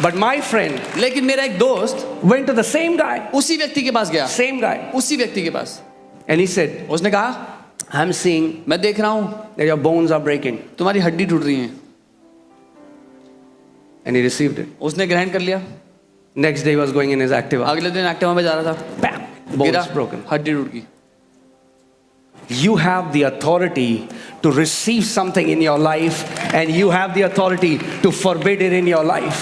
But my friend लेकिन मेरा एक दोस्त went to the same guy, उसी व्यक्ति के पास गया, same guy, उसी व्यक्ति के पास, and he said, उसने कहा "I'm seeing मैं देख रहा हूँ that your bones are breaking." तुम्हारी हड्डी टूट रही है। And he received it. उसने ग्रहण कर लिया। Next day he was going in his Activa. अगले दिन एक्टिवा में जा रहा था, Bam! Bones गिरा, broken. हड्डी टूट गई। You have the authority to receive something in your life, and you have the authority to forbid it in your life.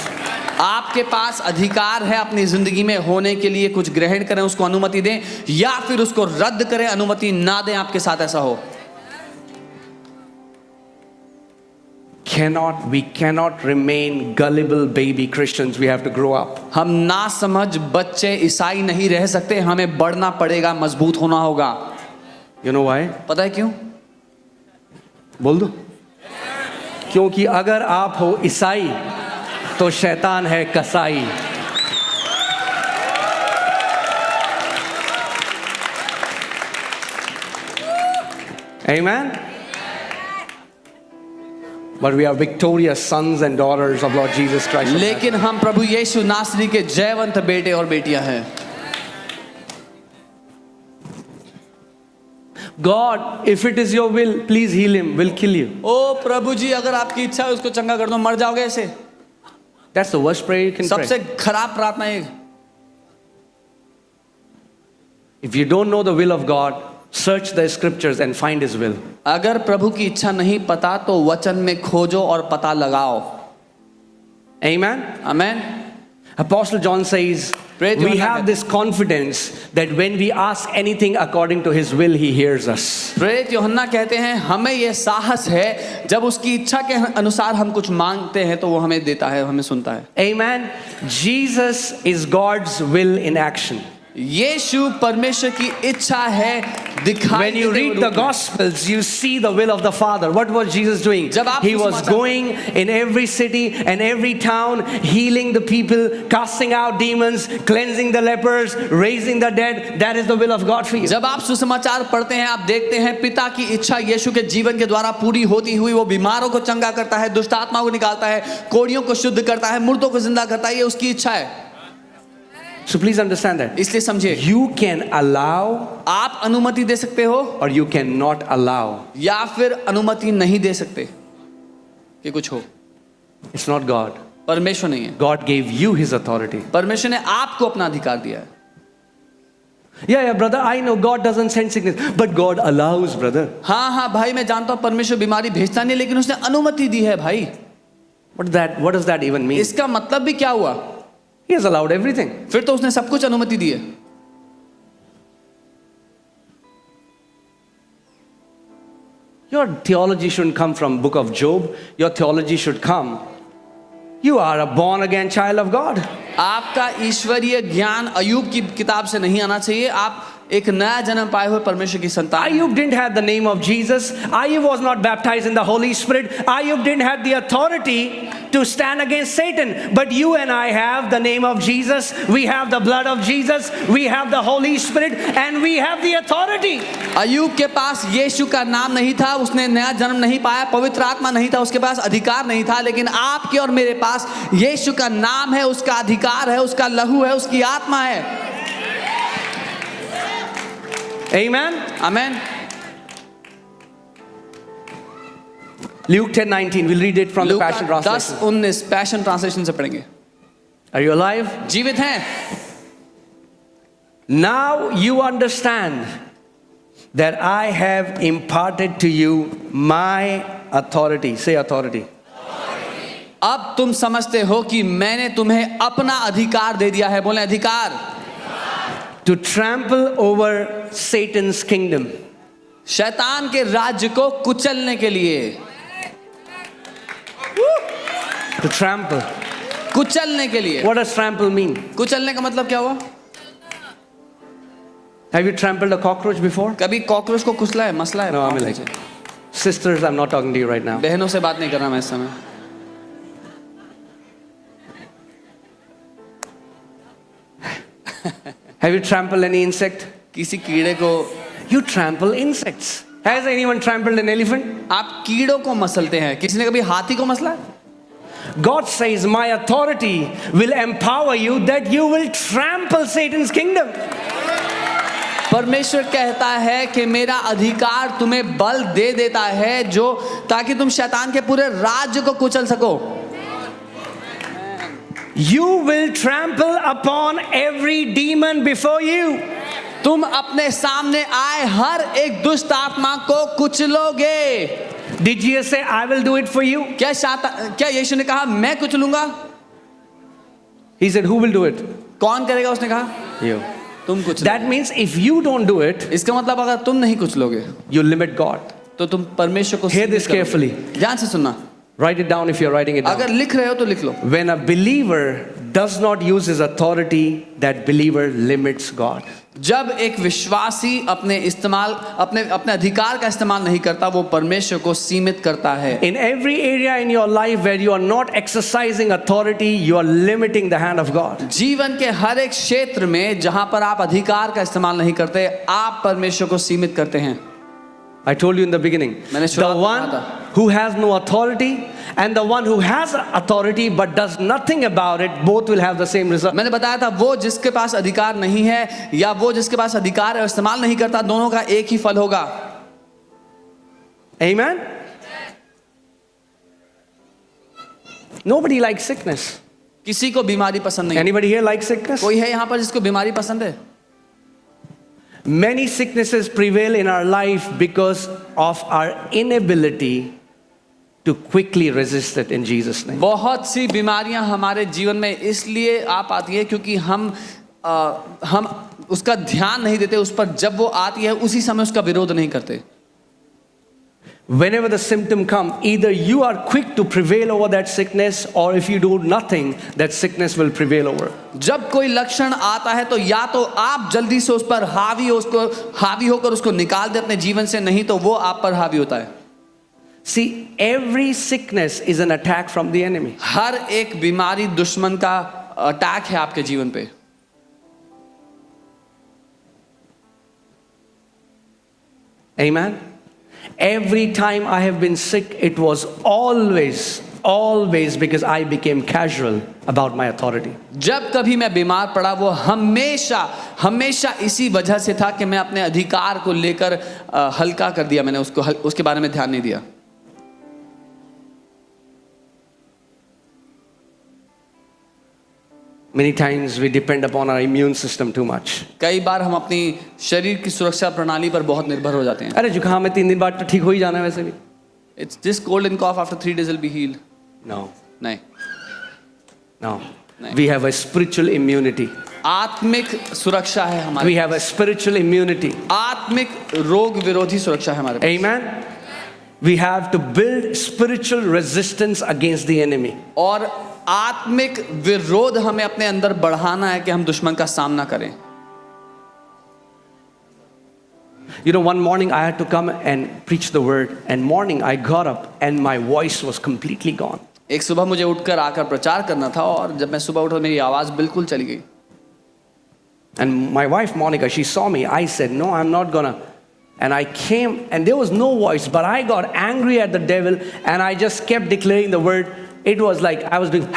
आपके पास अधिकार है अपनी जिंदगी में होने के लिए, कुछ ग्रहण करें, उसको अनुमति दें या फिर उसको रद्द करें, अनुमति ना दें, आपके साथ ऐसा हो। We cannot remain gullible baby Christians. We have to grow up. हम ना समझ बच्चे ईसाई नहीं रह सकते, हमें बढ़ना पड़ेगा, मजबूत होना होगा। You know why? पता है क्यों? बोल दो। क्योंकि अगर आप हो ईसाई तो शैतान है कसाई। Amen. But we are victorious sons and daughters of Lord Jesus Christ. लेकिन हम प्रभु यीशु नासरी के जयवंत बेटे और बेटियां हैं। God, if it is your will, please heal him. We'll kill you. ओ प्रभु जी, अगर आपकी इच्छा है उसको चंगा कर दो, मर जाओगे ऐसे। That's the worst prayer you can सबसे pray. खराब प्रार्थना है। If you don't know the will of God, search the scriptures and find his will. अगर प्रभु की इच्छा नहीं पता तो वचन में खोजो और पता लगाओ। Amen. Amen. Apostle John says, Praise we John. have this confidence that when we ask anything according to his will, he hears us. प्रेरित यूहन्ना कहते हैं हमें यह साहस है, जब उसकी इच्छा के अनुसार हम कुछ मांगते हैं तो वो हमें देता है, हमें सुनता है। Amen. Jesus is God's will in action. यीशु परमेश्वर की इच्छा है दिखाई When you देते हुए read the रूप में। Gospels, you see the will of the Father. What was Jesus doing? जब आप He was सुसमाचार- going in every city and every town, healing the people, casting out demons, cleansing the lepers, raising the dead. That is the will of God for you. जब आप सुसमाचार पढ़ते हैं, आप देखते हैं पिता की इच्छा यीशु के जीवन के द्वारा पूरी होती हुई वो बीमारों को चंगा करता है, दुष्ट आत्मा को निकालता है, कोढ़ियों को शुद्ध करता है, मुर्दों को जिंदा करता है, ये उसकी इच्छा है। So please understand that. इसलिए समझिए, You can allow आप अनुमति दे सकते हो or you cannot allow. या फिर अनुमति नहीं दे सकते कि कुछ हो। It's not God. परमेश्वर नहीं है। God gave you His authority. परमेश्वर ने आपको अपना अधिकार दिया है। Yeah, brother, I know God doesn't send sickness, but God allows, brother. हाँ भाई, मैं जानता हूँ परमेश्वर बीमारी भेजता नहीं, लेकिन उसने अनुमति दी है भाई। What does that even mean? इसका मतलब भी क्या हुआ? He has allowed everything. फिर तो उसने सब कुछ अनुमति दी है। Your theology shouldn't come from book of Job. Your theology should come. You are a born again child of God. आपका ईश्वरीय ज्ञान अय्यूब की किताब से नहीं आना चाहिए। आप एक नया जन्म पाए हुए परमेश्वर की संतान। Ayub didn't have the name of Jesus. Ayub was not baptized in the Holy Spirit. Ayub didn't have the authority to stand against Satan. But you and I have the name of Jesus. We have the blood of Jesus. We have the Holy Spirit, and we have the authority. अय्यूब के पास यीशु का नाम नहीं था, उसने नया जन्म नहीं पाया, पवित्र आत्मा नहीं था, उसके पास अधिकार नहीं था। लेकिन आपके और मेरे पास यीशु का नाम है, उसका अधिकार है, उसका लहू है, उसकी आत्मा है। Amen. Amen. Luke 10:19. We'll read it from the Passion Luka Translation. 10:19 passion translation से पढ़ेंगे। Are you alive? जीवित हैं? Now you understand that I have imparted to you my authority. Say authority. अब तुम समझते हो कि मैंने तुम्हें अपना अधिकार दे दिया है। बोले अधिकार। To trample over Satan's kingdom. शैतान के राज्य को कुचलने के लिए। To trample. कुचलने के लिए। What does trample mean? कुचलने का मतलब क्या हुआ? Have you trampled a cockroach before? कभी कॉकरोच को कुचला है, मसला है? No, I mean like sisters, I'm not talking to you right now. बहनों से बात नहीं कर रहा मैं इस समय। Have you trampled any insect? किसी कीड़े को You trample insects. Has anyone trampled an elephant? आप कीड़ों को मसलते हैं। किसी ने कभी हाथी को मसला है? God says, my authority will empower you that you will trample Satan's kingdom. परमेश्वर कहता है कि मेरा अधिकार तुम्हें बल दे देता है जो ताकि तुम शैतान के पूरे राज्य को कुचल सको। You will trample upon every demon before you. तुम अपने सामने आए हर एक दुष्ट आत्मा को कुचलोगे। Did Jesus say, I will do it for you? क्या यीशु ने कहा मैं कुचलूंगा? He said, who will do it? कौन करेगा? उसने कहा You. तुम कुचलो। That means if you don't do it, इसका मतलब अगर तुम नहीं कुचलोगे you limit God. तो तुम परमेश्वर को Hear this सीमित करोगे। carefully. ध्यान से सुनना। Write it down if you're writing it down. अगर लिख रहे हो तो लिख लो। When a believer does not use his authority, that believer limits God. जब एक विश्वासी अपने अधिकार का इस्तेमाल नहीं करता, वो परमेश्वर को सीमित करता है। In every area in your life where you are not exercising authority, you are limiting the hand of God. जीवन के हर एक क्षेत्र में जहां पर आप अधिकार का इस्तेमाल नहीं करते, आप परमेश्वर को सीमित करते हैं। I told you in the beginning, मैंने the शुरुआत में one कहा था। who has no authority and the one who has authority but does nothing about it, both will have the same result. मैंने बताया था वो जिसके पास अधिकार नहीं है या वो जिसके पास अधिकार है और इस्तेमाल नहीं करता, दोनों का एक ही फल होगा। Amen? Nobody likes sickness. किसी को बीमारी पसंद नहीं। Anybody here like sickness? कोई है यहाँ पर जिसको बीमारी पसंद है? Many sicknesses prevail in our life because of our inability to quickly resist it in Jesus' name. बहुत सी बीमारियां हमारे जीवन में इसलिए आ पाती है क्योंकि हम उसका ध्यान नहीं देते उस पर। जब वो आती है उसी समय उसका विरोध नहीं करते। Whenever the symptom come, either you are quick to prevail over that sickness, or if you do nothing, that sickness will prevail over. जब कोई लक्षण आता है तो या तो आप जल्दी से उस पर हावी होकर उसको निकाल दे अपने जीवन से, नहीं तो वो आप पर हावी होता है। See, every sickness is an attack from the enemy. हर एक बीमारी दुश्मन का अटैक है आपके जीवन पे। Amen. Every time I have been sick, it was always because I became casual about my authority. जब कभी मैं बीमार पड़ा वो हमेशा इसी वजह से था कि मैं अपने अधिकार को लेकर हल्का कर दिया। मैंने उसके बारे में ध्यान नहीं दिया। Many times we depend upon our immune system too much. कई बार हम अपनी शरीर की सुरक्षा प्रणाली पर बहुत निर्भर हो जाते हैं. अरे जुकाम में 3 दिन बाद तो ठीक हो ही जाना है वैसे भी. It's this cold and cough after 3 days will be healed. No, नहीं. no. नहीं. We have a spiritual immunity. आत्मिक सुरक्षा है हमारे. We have a spiritual immunity. आत्मिक रोग विरोधी सुरक्षा है हमारे. Amen. We have to build spiritual resistance against the enemy. और आत्मिक विरोध हमें अपने अंदर बढ़ाना है कि हम दुश्मन का सामना करें. You know, one morning I had to come and preach the word, and morning I got up and my voice was completely gone. एक सुबह मुझे उठकर आकर प्रचार करना था और जब मैं सुबह उठा मेरी आवाज बिल्कुल चली गई. And my wife Monica, she saw me. I said, no, I'm not gonna. And I came and there was no voice, but I got angry at the devil and I just kept declaring the word. It was like I was doing,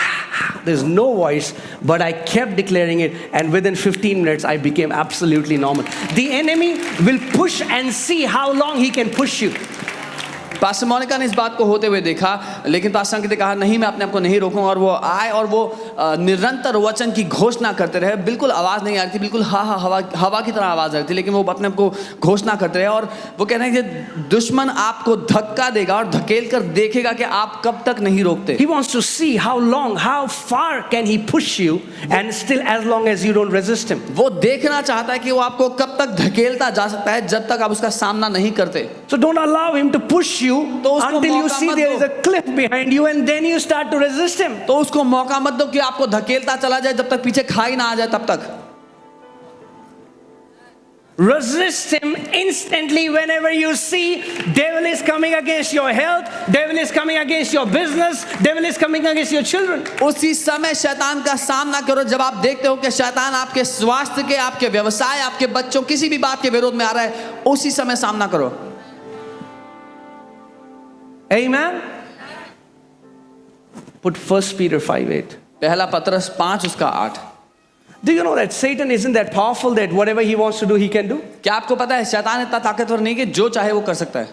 there's no voice, but I kept declaring it, and within 15 minutes I became absolutely normal. The enemy will push and see how long he can push you. Pastor Monica ने इस बात को होते हुए देखा, लेकिन pastor अंकित ने कहा नहीं, मैं अपने आप को नहीं रोकूंगा. और वो आए और वो निरंतर वचन की घोषणा करते रहे. बिल्कुल आवाज़ नहीं आ रही थी, बिल्कुल हवा की तरह आवाज़ आ रही थी, लेकिन वो अपने आप को घोषणा करते रहे. और वो कह रहे हैं कि दुश्मन आपको धक्का देगा और धकेल कर देखेगा कि आप कब तक नहीं रोकते. He wants to see how long, how far can he push you, and still as long as you don't resist him. वो देखना चाहता है कि वो आपको कब तक धकेलता जा सकता है जब तक आप उसका सामना नहीं करते. So don't allow him to push you until you see there is a cliff behind you, and then you start to resist him. तो उसको मौका मत दो कि आपको धकेलता चला जाए जब तक पीछे खाई ना आ जाए तब तक. Resist him instantly whenever you see devil is coming against your health, devil is coming against your business, devil is coming against your children. उसी समय शैतान का सामना करो जब आप देखते हो कि शैतान आपके स्वास्थ्य के, आपके व्यवसाय, आपके बच्चों, किसी भी बात के विरोध में आ रहा है. उसी समय सामना करो. Amen. Put 1 Peter 5:8. पहला पतरस 5 उसका 8. Do you know that Satan isn't that powerful that whatever he wants to do, he can do? क्या आपको पता है शैतान इतना ताकतवर नहीं कि जो चाहे वो कर सकता है.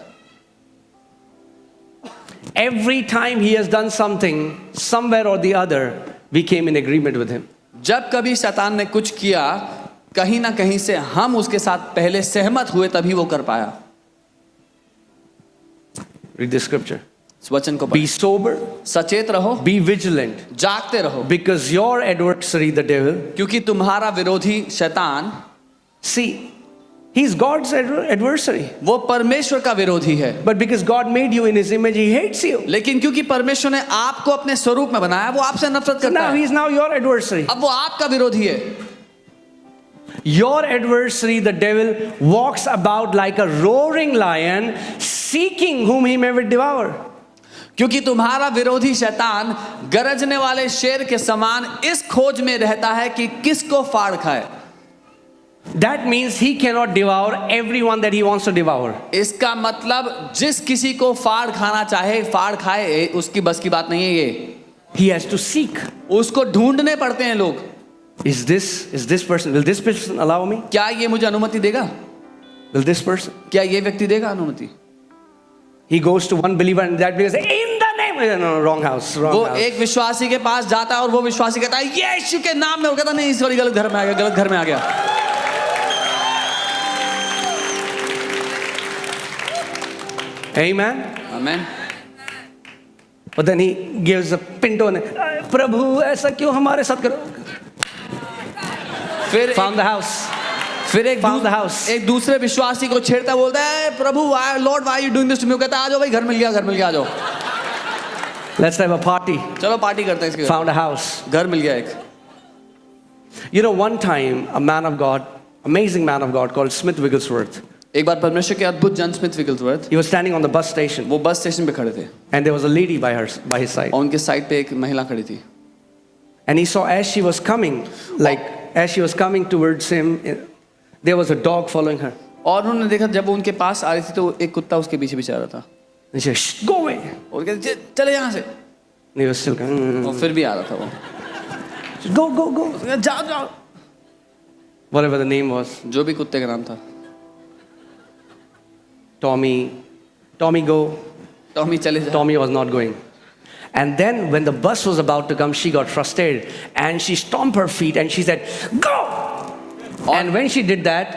Every time he has done something, somewhere or the other, we came in agreement with him. जब कभी शैतान ने कुछ किया, कहीं ना कहीं से हम उसके साथ पहले सहमत हुए, तभी वो कर पाया. Read the scripture. इस वचन को Be sober, सचेत रहो, be vigilant, जागते रहो, because your adversary, the devil, क्योंकि तुम्हारा विरोधी शैतान, see, he's God's adversary. वो परमेश्वर का विरोधी है. But because God made you in his image, he hates you. लेकिन क्योंकि परमेश्वर ने आपको अपने स्वरूप में बनाया, वो आपसे नफरत So करता now है. he's now your adversary. अब वो आपका विरोधी है. Your adversary, the devil, walks about like a roaring lion, seeking whom he may devour. क्योंकि तुम्हारा विरोधी शैतान गरजने वाले शेर के समान इस खोज में रहता है कि किसको फाड़ खाए. That means he cannot devour everyone that he wants to devour. इसका मतलब जिस किसी को फाड़ खाना चाहे फाड़ खाए, उसकी बस की बात नहीं है ये. He has to seek. उसको ढूंढने पड़ते हैं लोग. Is this person, will this person allow me? क्या ये मुझे अनुमति देगा? Will this person? क्या ये व्यक्ति देगा अनुमति? He goes to one believer and that believer says, in the name, no, wrong house, wrong वो house. एक विश्वासी के पास जाता है और वो विश्वासी कहता है यीशु के नाम में. वो कहता नहीं, सॉरी, गलत घर में आ गया, गलत घर में आ गया. Amen. Amen. But then he gives a pinto and प्रभु ऐसा क्यों हमारे साथ करो? Found the house. फिर Found the house. एक दूसरे विश्वासी को छेड़ता बोलता है प्रभु Lord why you doing this to me. वो कहता है आ जाओ भाई, घर मिल गया, घर मिल गया, आ जाओ. Let's have a party. चलो पार्टी करते हैं इसके. Found a house. घर मिल गया एक. You know, one time a man of God, amazing man of God called Smith Wigglesworth, एक बार परमेश्वर के अद्भुत जन Smith विगलसवर्थ, he was standing on the bus station वो बस स्टेशन पे खड़े थे and there was a lady by his side. और उनके साइड पे एक महिला खड़ी थी. And he saw as she was coming, as she was coming towards him, there was a dog following her. और उन्होंने देखा जब वो उनके पास आ रही थी तो एक कुत्ता उसके पीछे पीछे आ रहा था. And she said, shh, go away. और कहते चले यहाँ से. And he was still going, और फिर भी आ रहा था वो. She said, go. जाओ जाओ. Whatever the name was, जो भी कुत्ते का नाम था. Tommy go. टॉमी चले जाओ. Tommy was not going. And then when the bus was about to come, she got frustrated and she stomped her feet and she said, "Go!" And when she did that,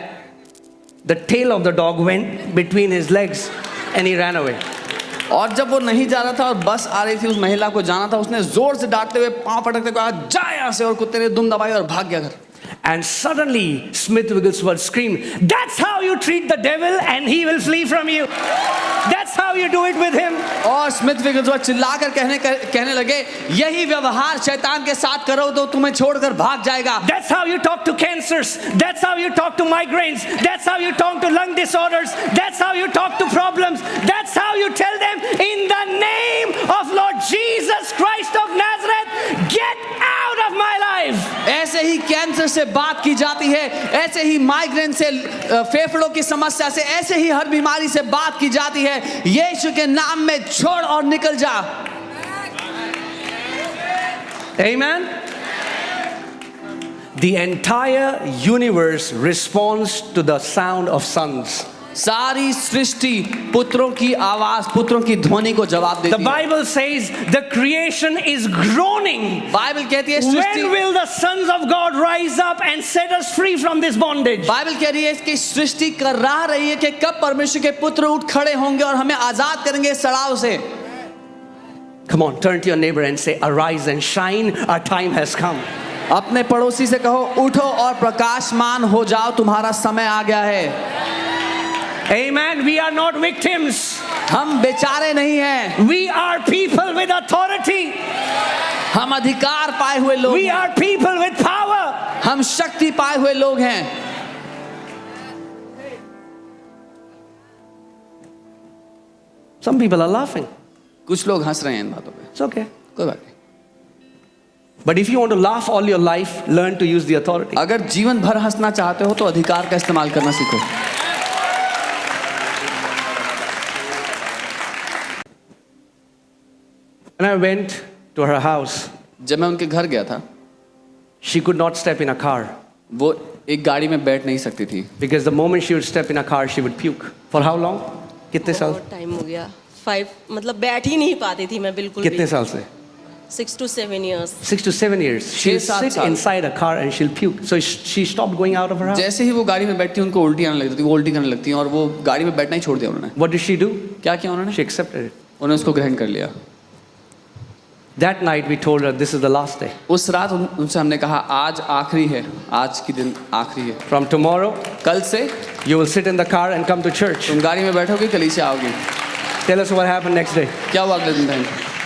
the tail of the dog went between his legs and he ran away. और जब वो नहीं जा रहा था और बस आ रही थी, उस महिला को जाना था, उसने जोर से डांटते हुए पांव पटकते कहा, जा यहाँ से, और कुत्ते ने दुम दबाई और भाग गया घर. And suddenly Smith Wigglesworth screamed, "That's how you treat the devil and he will flee from you. That's how you do it with him." और स्मिथ विगल्सवर्थ चिल्लाकर कहने लगे, यही व्यवहार शैतान के साथ करो तो तुम्हें छोड़कर भाग जाएगा. That's how you talk to cancers. That's how you talk to migraines. That's how you talk to lung disorders. That's how you talk to problems. That's how you tell them, in the name of Lord Jesus Christ of Nazareth, get out of my life. ऐसे ही cancer से बात की जाती है, ऐसे ही migraine से, फेफड़ों की समस्या से, ऐसे ही हर बीमारी से बात की जाती है. यीशु के नाम में छोड़ और निकल जा. Amen. The entire universe responds to the sound of sons. सारी सृष्टि पुत्रों की आवाज, पुत्रों की ध्वनि को जवाब The देती है. Bible says the creation is groaning. Bible कहती है सृष्टि, When will the sons of God rise up and set us free from this bondage? Bible कह रही है कि सृष्टि कर रही है कि कब परमेश्वर के पुत्र उठ खड़े होंगे और हमें आजाद करेंगे इस सड़ाव से. Come on, turn to your neighbor and say, "Arise and shine, our time has come." अपने पड़ोसी से कहो, उठो और प्रकाशमान हो जाओ, तुम्हारा समय आ गया है. Amen. We are not victims. हम बेचारे नहीं हैं, We are people with authority. हम अधिकार पाए हुए लोग We हैं. are people with power. हम शक्ति पाए हुए लोग हैं. Some people are laughing. कुछ लोग हंस रहे हैं इन बातों पे, It's okay. कोई बात नहीं. But if you want to laugh all your life, learn to use the authority. अगर जीवन भर हंसना चाहते हो तो अधिकार का इस्तेमाल करना सीखो. When I went to her house, जब मैं उनके घर गया था, she could not step in a car वो एक गाड़ी में बैठ नहीं सकती थी, because the moment she would step in a car, she would puke. For how long? कितने साल? बहुत टाइम हो गया. 5 मतलब बैठ ही नहीं पाती थी मैं बिल्कुल कितने भी. साल से? 6 to 7 years. 6 to 7 years. She'll 6-7 sit साल. inside a car and she'll puke. So she stopped going out of her house. जैसे ही वो गाड़ी में बैठती उनको उल्टी आने लगती थी, वो उल्टी करने लगती हैं और वो गाड़ी में बैठना ही छोड़ दिया उन्होंने. What did she do? क्या किया उन्होंने? She accepted it. उन्होंने उसको ग्रहण कर लिया. That night we told her this is the last day. उस रात उनसे हमने कहा, आज आखिरी है, आज की दिन आखिरी है. From tomorrow, कल से you will sit in the car and come to church. तुम गाड़ी में बैठोगे, कलीसिया आओगे. Tell us what happened next day. क्या हुआ अगले दिन बहन?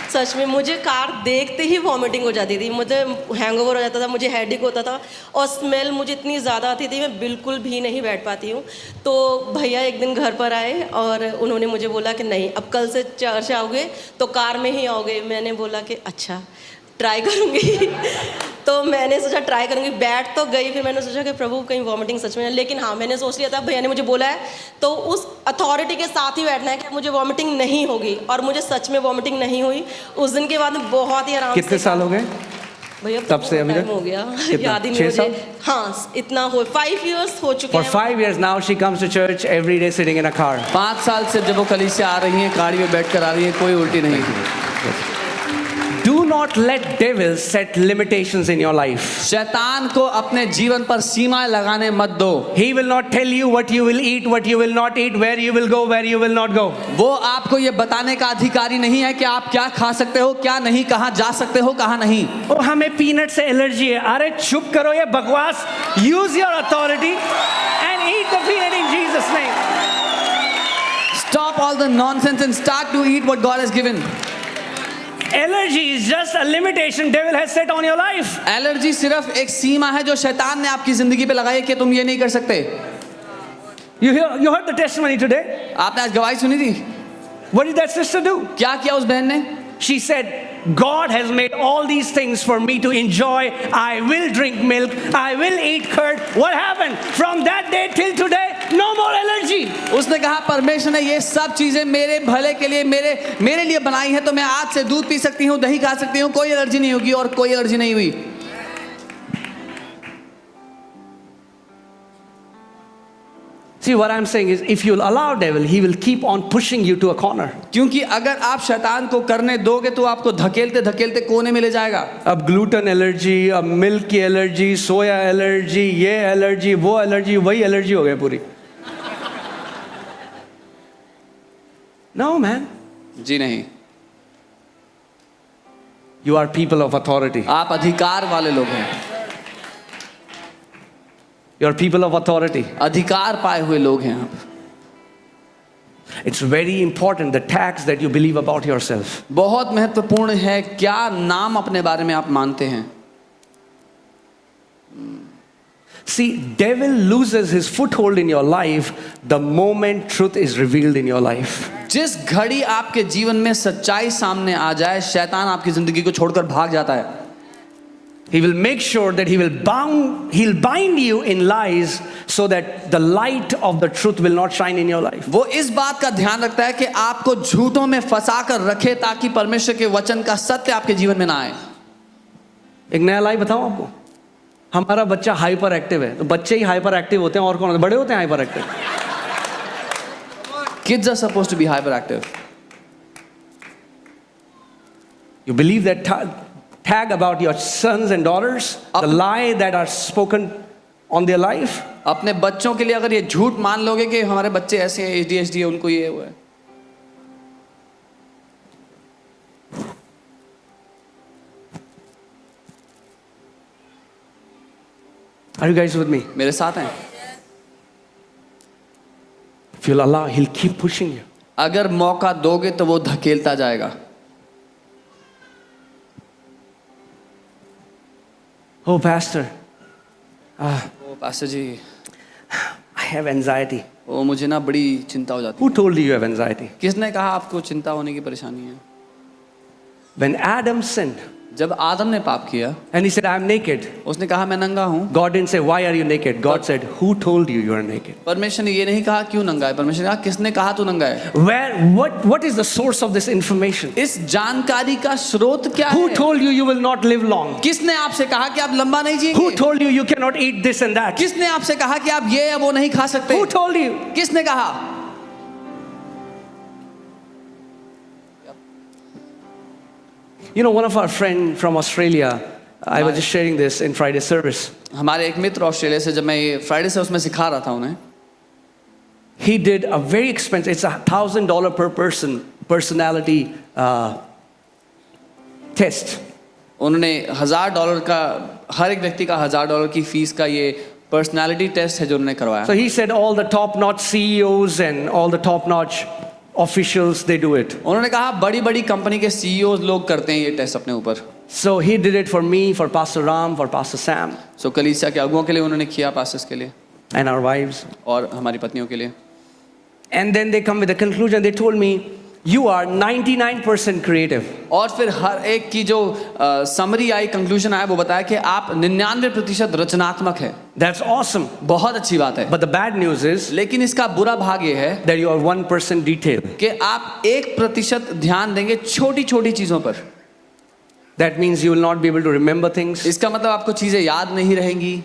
सच में मुझे कार देखते ही वॉमिटिंग हो जाती थी, मुझे हैंगओवर हो जाता था, मुझे हेडेक होता था और स्मेल मुझे इतनी ज़्यादा आती थी, मैं बिल्कुल भी नहीं बैठ पाती हूँ. तो भैया एक दिन घर पर आए और उन्होंने मुझे बोला कि नहीं, अब कल से चर्च आओगे तो कार में ही आओगे. मैंने बोला कि अच्छा ट्राई करूँगी. तो मैंने सोचा ट्राई करूँगी, बैठ तो गई. फिर मैंने सोचा कि प्रभु कहीं वॉमिटिंग सच में, लेकिन हाँ मैंने सोच लिया था भैया ने मुझे बोला है तो उस अथॉरिटी के साथ ही बैठना है कि मुझे वॉमिटिंग नहीं होगी. और मुझे सच में वॉमिटिंग नहीं हुई. उस दिन के बाद में बहुत ही आराम से. कितने साल हो गए? भैया तब से अभी तक? हो गया, कितना? याद ही 6 नहीं साल? मुझे. हाँ इतना हो, 5 years हो चुके For हैं. 5 years now, she comes to church every day sitting in a car. 5 साल से जब वो कलीसिया आ रही हैं, गाड़ी में बैठ कर आ रही है, कोई उल्टी नहीं. Do not let devils set limitations in your life. शैतान को अपने जीवन पर सीमाएं लगाने मत दो. He will not tell you what you will eat, what you will not eat, where you will go, where you will not go. वो आपको ये बताने का अधिकारी नहीं है कि आप क्या खा सकते हो, क्या नहीं, कहाँ जा सकते हो, कहाँ नहीं. Oh, हमें पीनट से एलर्जी है. अरे चुप करो ये बकवास. Use your authority and eat the peanut in Jesus' name. Stop all the nonsense and start to eat what God has given. Allergy is just a limitation devil has set on your life. Allergy सिर्फ एक सीमा है जो शैतान ने आपकी जिंदगी पे लगाई है कि तुम ये नहीं कर सकते. You heard the testimony today. आपने आज गवाही सुनी थी. What did that sister do? क्या किया उस बहन ने? She said, God has made all these things for me to enjoy. I will drink milk. I will eat curd. What happened? From that day till today, no more allergy. उसने कहा परमेश्वर ने ये सब चीजें मेरे भले के लिए, मेरे लिए बनाई है, तो मैं आज से दूध पी सकती हूँ, दही खा सकती हूँ, कोई एलर्जी नहीं होगी. और कोई एलर्जी नहीं हुई. See, what I'm saying is, if you'll allow devil, he will keep on pushing you to a corner. क्योंकि अगर आप शैतान को करने दोगे तो आपको धकेलते धकेलते कोने में ले जाएगा. अब ग्लूटेन एलर्जी, अब मिल्क की एलर्जी, सोया एलर्जी, ये एलर्जी, वो एलर्जी, वही एलर्जी हो गई पूरी. No, man. जी नहीं. You are people of authority. आप अधिकार वाले लोग हैं. You are people of authority. अधिकार पाए हुए लोग हैं आप. It's very important the tags that you believe about yourself. बहुत महत्वपूर्ण है क्या नाम अपने बारे में आप मानते हैं. See, devil loses his foothold in your life the moment truth is revealed in your life. जिस घड़ी आपके जीवन में सच्चाई सामने आ जाए शैतान आपकी जिंदगी को छोड़कर भाग जाता है. He will make sure that he'll bind you in lies so that the light of the truth will not shine in your life. वो इस बात का ध्यान रखता है कि आपको झूठों में फंसा कर रखे ताकि परमेश्वर के वचन का सत्य आपके जीवन में ना आए. एक नया लाई बताऊं आपको. हमारा बच्चा हाइपर एक्टिव है, तो बच्चे ही हाइपर एक्टिव होते हैं और कौन होते हैं? बड़े होते हैं hyper active. Kids are supposed to be hyperactive. You believe that tag about your sons and daughters, the lie that are spoken on their life. अपने बच्चों के लिए अगर ये झूठ मान लोगे कि हमारे बच्चे ऐसे हैं, ADHD है, उनको ये हुआ है. Are you guys with me? मेरे साथ हैं. If you'll allow, he'll keep pushing you. अगर मौका दोगे तो वो धकेलता जाएगा. Oh, pastor, oh pastor ji, I have anxiety. वो मुझे ना बड़ी चिंता हो जाती Who है. told you you have anxiety? किसने कहा आपको चिंता होने की परेशानी है. When Adam sinned जब आदम ने पाप किया and he said, I'm naked, उसने कहा मैं नंगा हूँ. God didn't say, why are you naked? God said, who told you you are naked? परमेश्वर ने ये नहीं कहा क्यों नंगा है. परमेश्वर ने कहा किसने कहा तू नंगा है. What is the source of this information? इस जानकारी का स्रोत क्या Who है. told you you will not live long? किसने आपसे कहा कि आप लंबा नहीं Who जिएंगे. told you you cannot eat this and that? किसने आपसे कहा कि आप ये या वो नहीं खा सकते. Who told you? किसने कहा. You know, one of our friends from Australia, I was just sharing this in Friday service. हमारे एक मित्र ऑस्ट्रेलिया से जब मैं ये फ्राइडे से उसमें सिखा रहा था उन्हें. He did a very expensive, it's $1,000 per person, personality test. उन्होंने $1,000 का हर एक व्यक्ति का $1,000 की फीस का ये पर्सनालिटी टेस्ट है जो उन्होंने करवाया. So he said all the top-notch CEOs and all the top-notch officials, they do it. उन्होंने कहा बड़ी बड़ी कंपनी के सीईओ लोग करते हैं ये टेस्ट अपने ऊपर. So he did it for me, for Pastor Ram, for Pastor Sam, सो कलीसिया के अगुओं के लिए उन्होंने किया, पास्टर्स के लिए and our wives. और हमारी पत्नियों के लिए. And then they come with a conclusion. They told me, you are 99% creative. और फिर हर एक की जो समरी आई, कंक्लूजन आया, वो बताया कि आप 99% रचनात्मक है. That's awesome. बहुत अच्छी बात है. But the bad news is लेकिन इसका बुरा भाग ये है that you are 1% detail. कि आप 1% ध्यान देंगे छोटी छोटी चीजों पर. That means you will not be able to remember things. इसका मतलब आपको चीजें याद नहीं रहेंगी.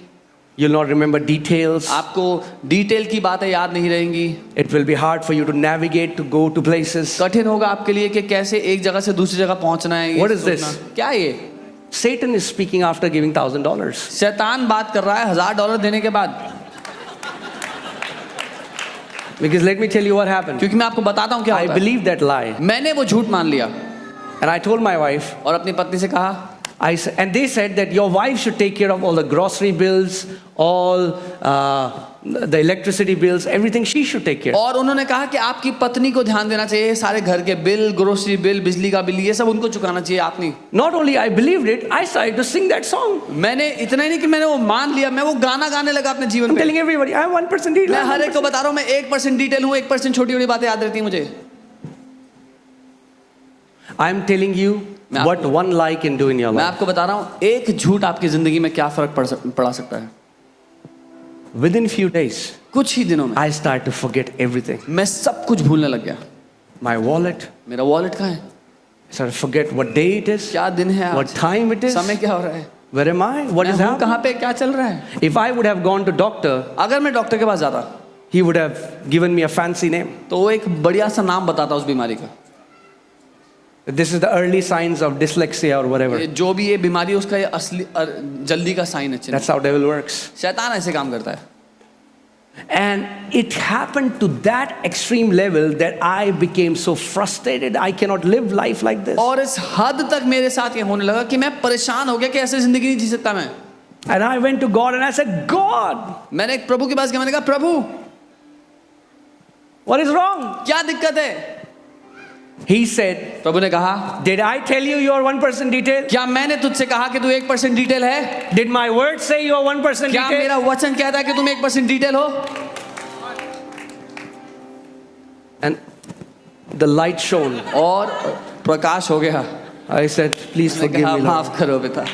You'll not remember details. आपको डिटेल की बातें याद नहीं रहेंगी. It will be hard for you to navigate, to go to places. कठिन होगा आपके लिए कि कैसे एक जगह से दूसरी जगह पहुंचना है. What is this? क्या है ये. Satan is speaking after giving $1,000. शैतान बात कर रहा है $1,000 देने के बाद. Because let me tell you what happened. क्योंकि मैं आपको बताता हूँ क्या I होता है. believed that lie. मैंने वो झूठ मान लिया And I told my wife, और अपनी पत्नी से कहा. and they said that your wife should take care of all the grocery bills, all the electricity bills, everything she should take care. और उन्होंने कहा कि आपकी पत्नी को ध्यान देना चाहिए. सारे घर के बिल, ग्रोसरी बिल, बिजली का बिल, ये सब उनको चुकाना चाहिए. आप नहीं. Not only I believed it, I started to sing that song. मैंने इतना ही नहीं कि मैंने वो मान लिया, मैं वो गाना गाने लगा अपने जीवन I'm में. telling everybody, I have 1% detail. मैं हर एक को बता रहा हूँ मैं 1% डिटेल हूँ. 1% छोटी छोटी बातें याद रहती हैं मुझे. I'm telling you what one lie can do in your मैं life. आपको बता रहा हूँ एक झूठ आपकी जिंदगी में क्या फर्क पड़ा सकता है. Within few days, कुछ ही दिनों में I started to forget everything. मैं सब कुछ भूलने लग गया. My wallet, मेरा वॉलेट कहाँ है. I started to forget what day it is, क्या दिन है what आज, time it is, समय क्या हो रहा है, where am I, what मैं is हूँ happening. कहाँ पे, क्या चल रहा है. If I would have gone to doctor, अगर मैं डॉक्टर के पास जाता he would have given me a fancy name. तो वो एक बढ़िया सा नाम बताता उस बीमारी का। This is the early signs of dyslexia or whatever. ये जो भी ये बीमारी है उसका ये असली जल्दी का साइन है, चिन्ह। That's how devil works. शैतान ऐसे काम करता है। And it happened to that extreme level that I became so frustrated. I cannot live life like this. और इस हद तक मेरे साथ ये होने लगा कि मैं परेशान हो गया कि ऐसे जिंदगी नहीं जी सकता मैं। And I went to God and I said, God, मैंने एक प्रभु के पास गया, मैंने कहा प्रभु what is wrong? क्या दिक्कत है? He said, प्रभु ने कहा, did I tell you you are 1% detail? क्या मैंने तुझसे कहा कि तू 1% डिटेल है? Did my word say you are 1% क्या detail? मेरा वचन कहता है कि तुम 1% डिटेल हो? And the light shone. और प्रकाश हो गया। I said, please मैंने forgive कहा me, Lord. माफ करो पिता,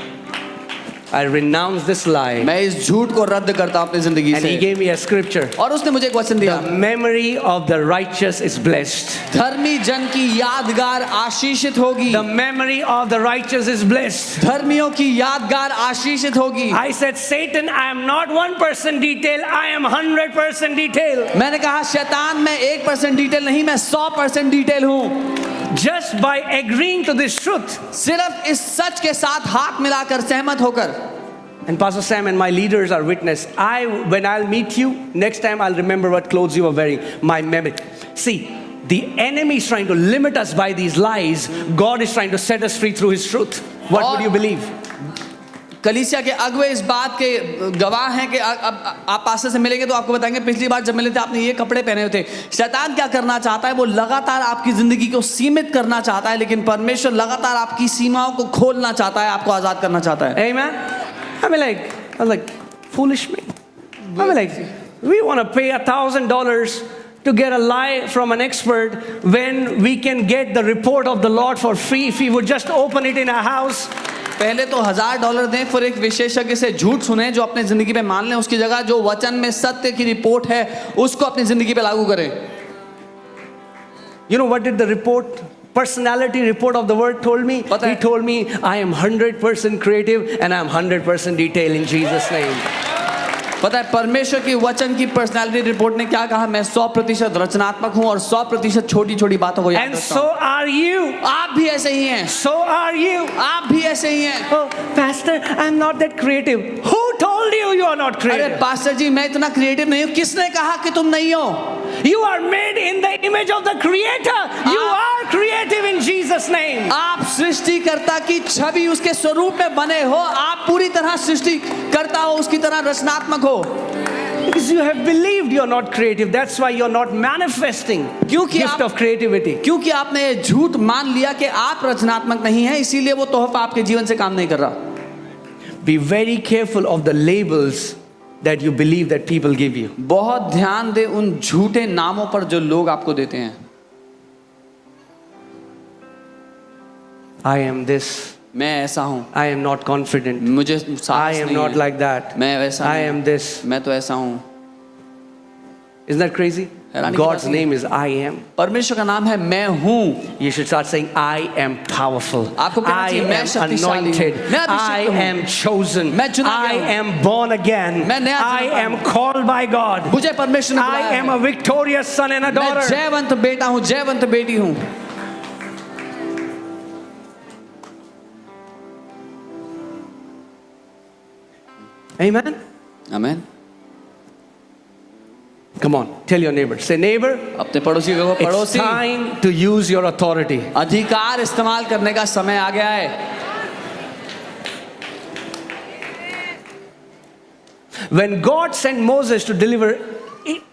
I renounced this lie. मैं इस झूठ को रद्द करता हूं अपनी जिंदगी And he से। gave me a scripture. और उसने मुझे एक वचन दिया, The memory of the righteous is blessed. धर्मी जन की यादगार आशीषित होगी। The memory of the righteous is blessed. धर्मियों की यादगार आशीषित होगी। I said, Satan, I am not 1% detail, I am 100% detail. मैंने कहा शैतान मैं 1% डिटेल नहीं, मैं 100% डिटेल हूँ। Just by agreeing to this truth. सिर्फ इस सच के साथ हाथ मिलाकर सहमत होकर। And Pastor Sam and my leaders are witness. When I'll meet you, next time I'll remember what clothes you were wearing. My memory. See, the enemy is trying to limit us by these lies. God is trying to set us free through His truth. What would you believe? कलीसिया के अगुवे इस बात के गवाह हैं कि अब आप पास्टर से मिलेंगे तो आपको बताएंगे पिछली बार जब मिले थे आपने ये कपड़े पहने हुए थे। शैतान क्या करना चाहता है? वो लगातार आपकी जिंदगी को सीमित करना चाहता है, लेकिन परमेश्वर लगातार आपकी सीमाओं को खोलना चाहता है, आपको आजाद करना चाहता है। Amen. I was like, foolish me. I mean, like, we want to pay $1,000 to get a lie from an expert when we can get the report of the Lord for free if we would just open it in our house. पहले तो $1000 दें फिर एक विशेषज्ञ से झूठ सुने जो अपने जिंदगी पे मान लें, उसकी जगह जो वचन में सत्य की रिपोर्ट है उसको अपनी जिंदगी पे लागू करें। You know what did the report, personality report of the word told me? पता है? He told me, I am 100% creative and I am 100% detail in Jesus' name. पता है परमेश्वर की वचन की पर्सनालिटी रिपोर्ट ने क्या कहा? मैं 100% रचनात्मक हूँ और 100% छोटी छोटी बातों को याद And रखता so हूँ। are you. आप भी ऐसे ही हैं। So are you. आप भी ऐसे ही हैं। Oh, Pastor, I'm not that creative. Who told you you are not अरे creative? पास्टर जी मैं इतना क्रिएटिव नहीं हूँ, किसने कहा कि तुम नहीं हो? You are made in the image of the Creator. You are creative in Jesus' name. आप सृष्टिकर्ता की छवि उसके स्वरूप में बने हो, आप पूरी तरह सृष्टि करता हो, उसकी तरह रचनात्मक हो। Because you have believed you are not creative. That's why you are not manifesting क्योंकि gift of creativity. क्योंकि आपने ये झूठ मान लिया कि आप रचनात्मक नहीं हैं, इसीलिए वो तोहफा आपके जीवन से काम नहीं कर रहा। Be very careful of the labels that you believe that people give you. बहुत ध्यान दे उन झूठे नामों पर जो लोग आपको देते हैं। I am this. मैं ऐसा हूँ, I am not confident. मुझे I साहस am नहीं not है, like that. मैं वैसा I नहीं am हूँ, this. मैं तो ऐसा हूँ। Isn't that crazy? हैरानी की God's बात नहीं। name is I am. परमेश्वर का नाम है मैं हूँ। You should start saying, I am powerful. आपको कहना I चाहिए, मैं am शक्तिशाली हूँ, anointed. मैं अभिषिक्त I हूँ, am chosen. मैं चुना I गया हूँ, am born again. मैं नया I जन्मा am हूँ, called by God. मुझे परमेश्वर ने I बुलाया am है, a victorious son and a मैं daughter. जयवंत बेटा हूँ, जयवंत बेटी हूँ। Amen? आमीन। Come on, tell your neighbor. Say, neighbor, अपने पड़ोसी को it's पड़ोसी time to use your authority. अधिकार इस्तेमाल करने का समय आ गया है। When God sent Moses to deliver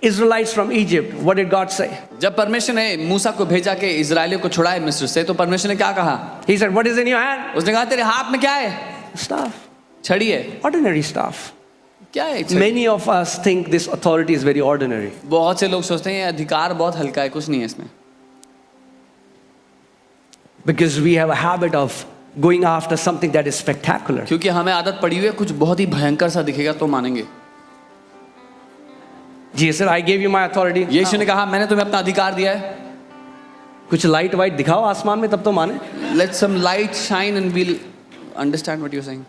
Israelites from Egypt, what did God say? जब परमेश्वर ने मूसा को भेजा के इजरायलियों को छुड़ाए मिस्र से, तो परमेश्वर ने क्या कहा? He said, what is in your hand? उसने कहा तेरे हाथ में क्या है? Staff. छड़ी है। Ordinary staff. क्या है छड़ी? Many of us think this authority is very ordinary. बहुत से लोग सोचते हैं ये अधिकार बहुत हल्का है, कुछ नहीं है इसमें। Because we have a habit of going after something that is spectacular. क्योंकि हमें आदत पड़ी हुई है कुछ बहुत ही भयंकर सा दिखेगा तो मानेंगे। Jesus said, I gave you my authority. यीशु ने कहा मैंने तुम्हें अपना अधिकार दिया है। कुछ लाइट वाइट दिखाओ आसमान में तब तो माने. Let some light shine and we'll understand what you're saying.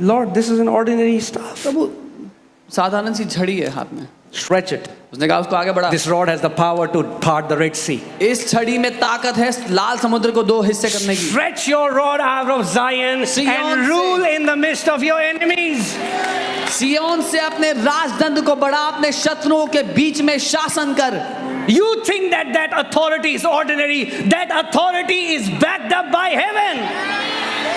Lord, this is an ordinary staff. प्रभु साधारण सी छड़ी है हाथ में। Stretch it. उसने कहा उसको आगे बढ़ा। This rod has the power to part the Red Sea. इस छड़ी में ताकत है लाल समुद्र को दो हिस्से करने की। Stretch your rod out of Zion Zion and से- rule in the midst of your enemies. सियोन से अपने राजदंड को बढ़ा, अपने शत्रुओं के बीच में शासन कर। You think that that authority is ordinary. That authority is backed up by heaven.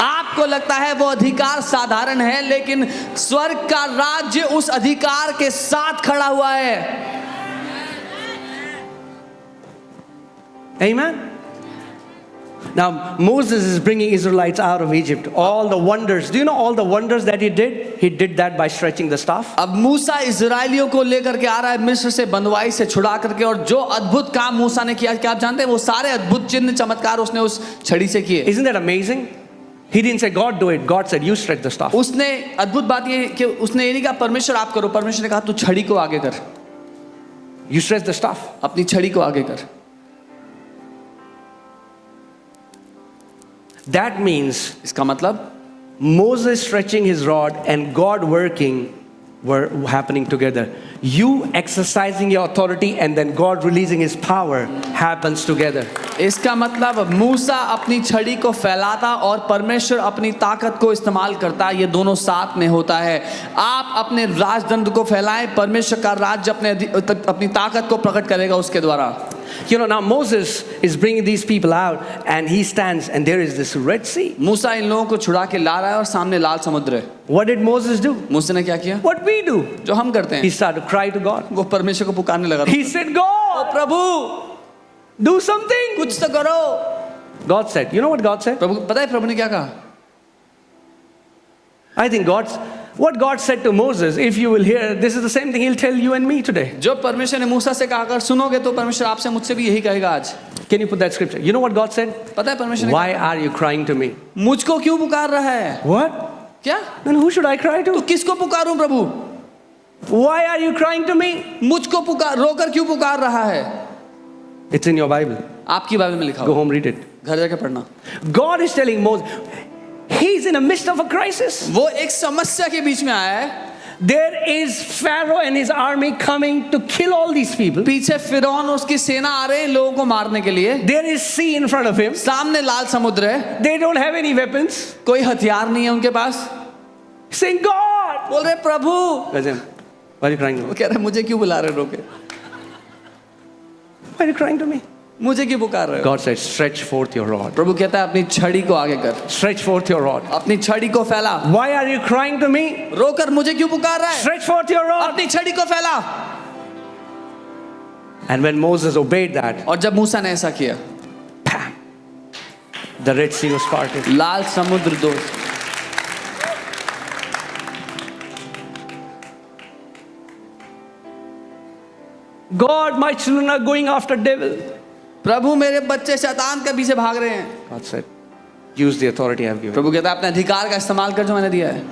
आपको लगता है वो अधिकार साधारण है, लेकिन स्वर्ग का राज्य उस अधिकार के साथ खड़ा हुआ है। Amen. Now Moses is bringing Israelites out of Egypt. All the wonders. Do you know all the wonders that he did? He did that by stretching the staff. अब मूसा इजरायलियों को लेकर के आ रहा है मिस्र से, बंधुआई से छुड़ा करके, और जो अद्भुत काम मूसा ने किया, क्या आप जानते हैं? वो सारे अद्भुत चिन्ह चमत्कार उसने उस छड़ी से किए। Isn't that amazing? He didn't say God do it. God said you stretch the staff. उसने अद्भुत बात ये कि उसने ये नहीं कहा परमेश्वर आप करो, परमेश्वर ने कहा तू छड़ी को आगे कर, You stretch the staff. अपनी छड़ी को आगे कर। That means इसका मतलब Moses stretching his rod and God working were happening together. You exercising your authority and then God releasing his power happens together. इसका मतलब मूसा अपनी छड़ी को फैलाता और परमेश्वर अपनी ताकत को इस्तेमाल करता, ये दोनों साथ में होता है। आप अपने राजदंड को फैलाएं, परमेश्वर का राज्य अपनी ताकत को प्रकट करेगा उसके द्वारा। You know, now Moses is bringing these people out and he stands and there is this Red Sea. मूसा इन लोगों को छुड़ा के ला रहा है और सामने लाल समुद्र है। What did Moses do? मूसा ने क्या किया? What we do? जो हम करते He हैं, started to cry to God. वो परमेश्वर को पुकारने लगा। He said, God, Prabhu do something. कुछ तो करो। God said, you know what God said? प्रभु पता है प्रभु ने क्या कहा? I think what God said to Moses, if you will hear, this is the same thing he'll tell you and me today. जो परमेश्वर ने मूसा से कहा अगर सुनोगे तो परमेश्वर आपसे मुझसे भी यही कहेगा आज। Can you put that scripture? You know what God said? पता है परमेश्वर ने Why are you crying to me? मुझको क्यों पुकार रहा है? What? क्या? Then who should I cry तो to? किसको पुकारूं प्रभु? Why are you crying to me? मुझको पुकार रोकर क्यों पुकार रहा है? It's in your Bible. आपकी बाइबल में लिखा Go हुआ, home, read it. घर जाके पढ़ना। God is telling Moses, he's in the midst of a crisis. वो एक समस्या के बीच में आया है। There is Pharaoh and his army coming to kill all these people. पीछे फिरौन और उसकी सेना आ रहे हैं लोगों को मारने के लिए। There is sea in front of him. सामने लाल समुद्र है, They don't have any weapons. कोई हथियार नहीं है उनके पास। Saying, God! बोल रहे प्रभु, Why are you crying to वो me? कह रहे मुझे क्यों बुला रहे रोके? Why are you crying to me? मुझे क्यों पुकार रहे हो? God said, stretch forth your rod. प्रभु कहता है अपनी छड़ी को आगे कर, Stretch forth your rod. अपनी छड़ी को फैला। Why are you crying to me? रोकर मुझे क्यों पुकार रहा है? Stretch forth your rod. अपनी छड़ी को फैला। And when Moses obeyed that, और जब मूसा ने ऐसा किया, bam, the Red Sea was parted. लाल समुद्र दो। God, my children are going after devil. प्रभु मेरे बच्चे शैतान के पीछे भाग रहे हैं। God said, use the authority I have given. प्रभु कहता है अपने अधिकार का इस्तेमाल कर जो मैंने दिया है।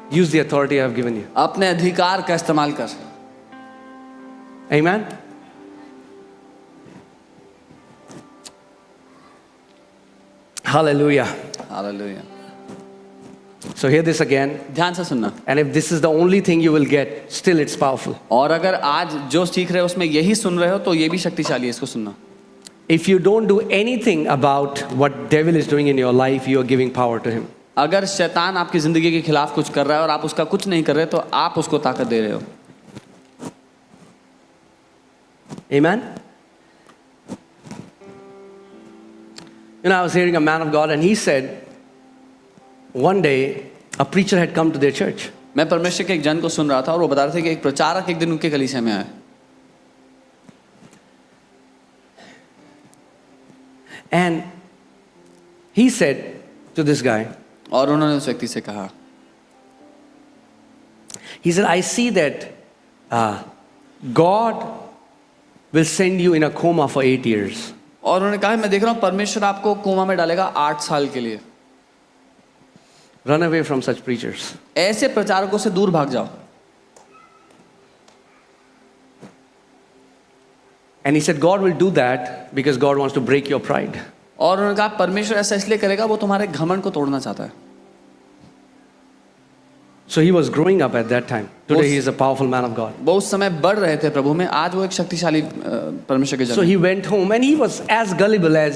Use the authority I have given you. अपने अधिकार का इस्तेमाल कर। Amen. Hallelujah. Hallelujah. So hear this again. ध्यान से सुनना। And if this is the only thing you will get, still it's powerful. और अगर आज जो सीख रहे हो उसमें यही सुन रहे हो तो ये भी शक्तिशाली है, इसको सुनना। If you don't do anything about what devil is doing in your life, you are giving power to him. अगर शैतान आपकी जिंदगी के खिलाफ कुछ कर रहा है और आप उसका कुछ नहीं कर रहे तो आप उसको ताकत दे रहे हो। Amen. You know, I was hearing a man of God and he said, one day a preacher had come to their church. मैं परमेश्वर के एक जन को सुन रहा था और वो बता रहे थे कि एक प्रचारक एक दिन उनके कलीसिया में आया। And he said to this guy, और उन्होंने उस व्यक्ति से कहा, he said, I see that God will send you in a coma for 8 years. और उन्होंने कहा मैं देख रहा हूँ परमेश्वर आपको कोमा में डालेगा 8 साल के लिए। Run away from such preachers. ऐसे प्रचारकों से दूर भाग जाओ। And he said, God will do that because God wants to break your pride. और उन्होंने कहा परमेश्वर ऐसा इसलिए करेगा वो तुम्हारे घमंड को तोड़ना चाहता है। So he was growing up at that time. Today he is a powerful man of God. वो उस समय बढ़ रहे थे प्रभु में, आज वो एक शक्तिशाली परमेश्वर के So जन। he went home and he was as gullible as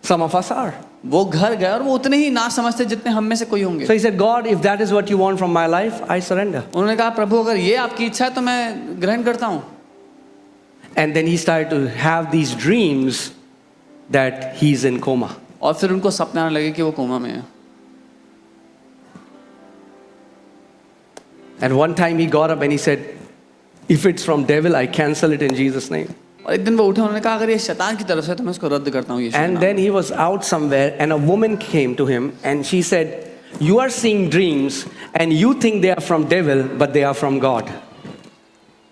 some of us are. वो घर गए और वो उतने ही ना समझते जितने हम में से कोई होंगे। So he said, God, if that is what you want from my life, I surrender. उन्होंने कहा प्रभु अगर ये आपकी इच्छा है तो मैं ग्रहण करता हूँ। And then he started to have these dreams that he's in coma. और फिर उनको सपने आने लगे कि वो कोमा में है। And one time he got up and he said, if it's from devil, I cancel it in Jesus' name. और एक दिन वो उठे, उन्होंने कहा अगर ये शैतान की तरफ से तो मैं इसको रद्द करता हूँ यीशु के And नाम। then he was out somewhere and a woman came to him and she said, you are seeing dreams and you think they are from devil, but they are from God.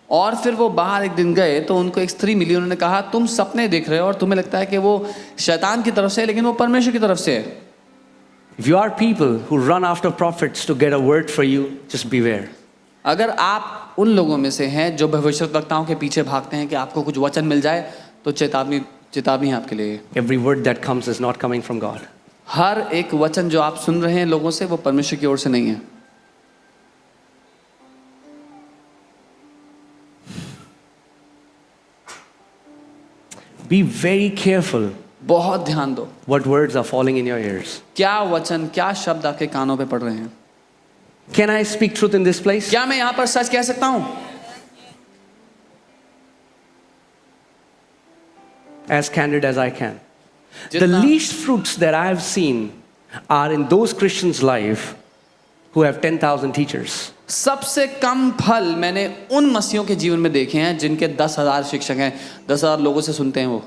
और फिर वो बाहर एक दिन गए तो उनको एक स्त्री मिली, उन्होंने कहा तुम सपने देख रहे हो और तुम्हें लगता है कि वो शैतान की तरफ से है, लेकिन वो परमेश्वर की तरफ से है। If you are people who run after prophets to get a word for you, just beware. अगर आप उन लोगों में से हैं जो भविष्यवक्ताओं के पीछे भागते हैं कि आपको कुछ वचन मिल जाए, तो चेतावनी है आपके लिए। Every word that comes is not coming from God. हर एक वचन जो आप सुन रहे हैं लोगों से, वो परमेश्वर की ओर से नहीं है। Be very careful बहुत ध्यान दो what words are falling in your ears. क्या वचन, क्या शब्द आपके कानों पे पड़ रहे हैं। Can I speak truth in this place? क्या मैं यहाँ पर सच कह सकता हूँ? As candid as I can. The जितना- least fruits that I have seen are in those Christians' life who have 10,000 teachers. सबसे कम फल मैंने उन मसीहों के जीवन में देखे हैं जिनके 10,000 शिक्षक हैं, 10,000 लोगों से सुनते हैं वो।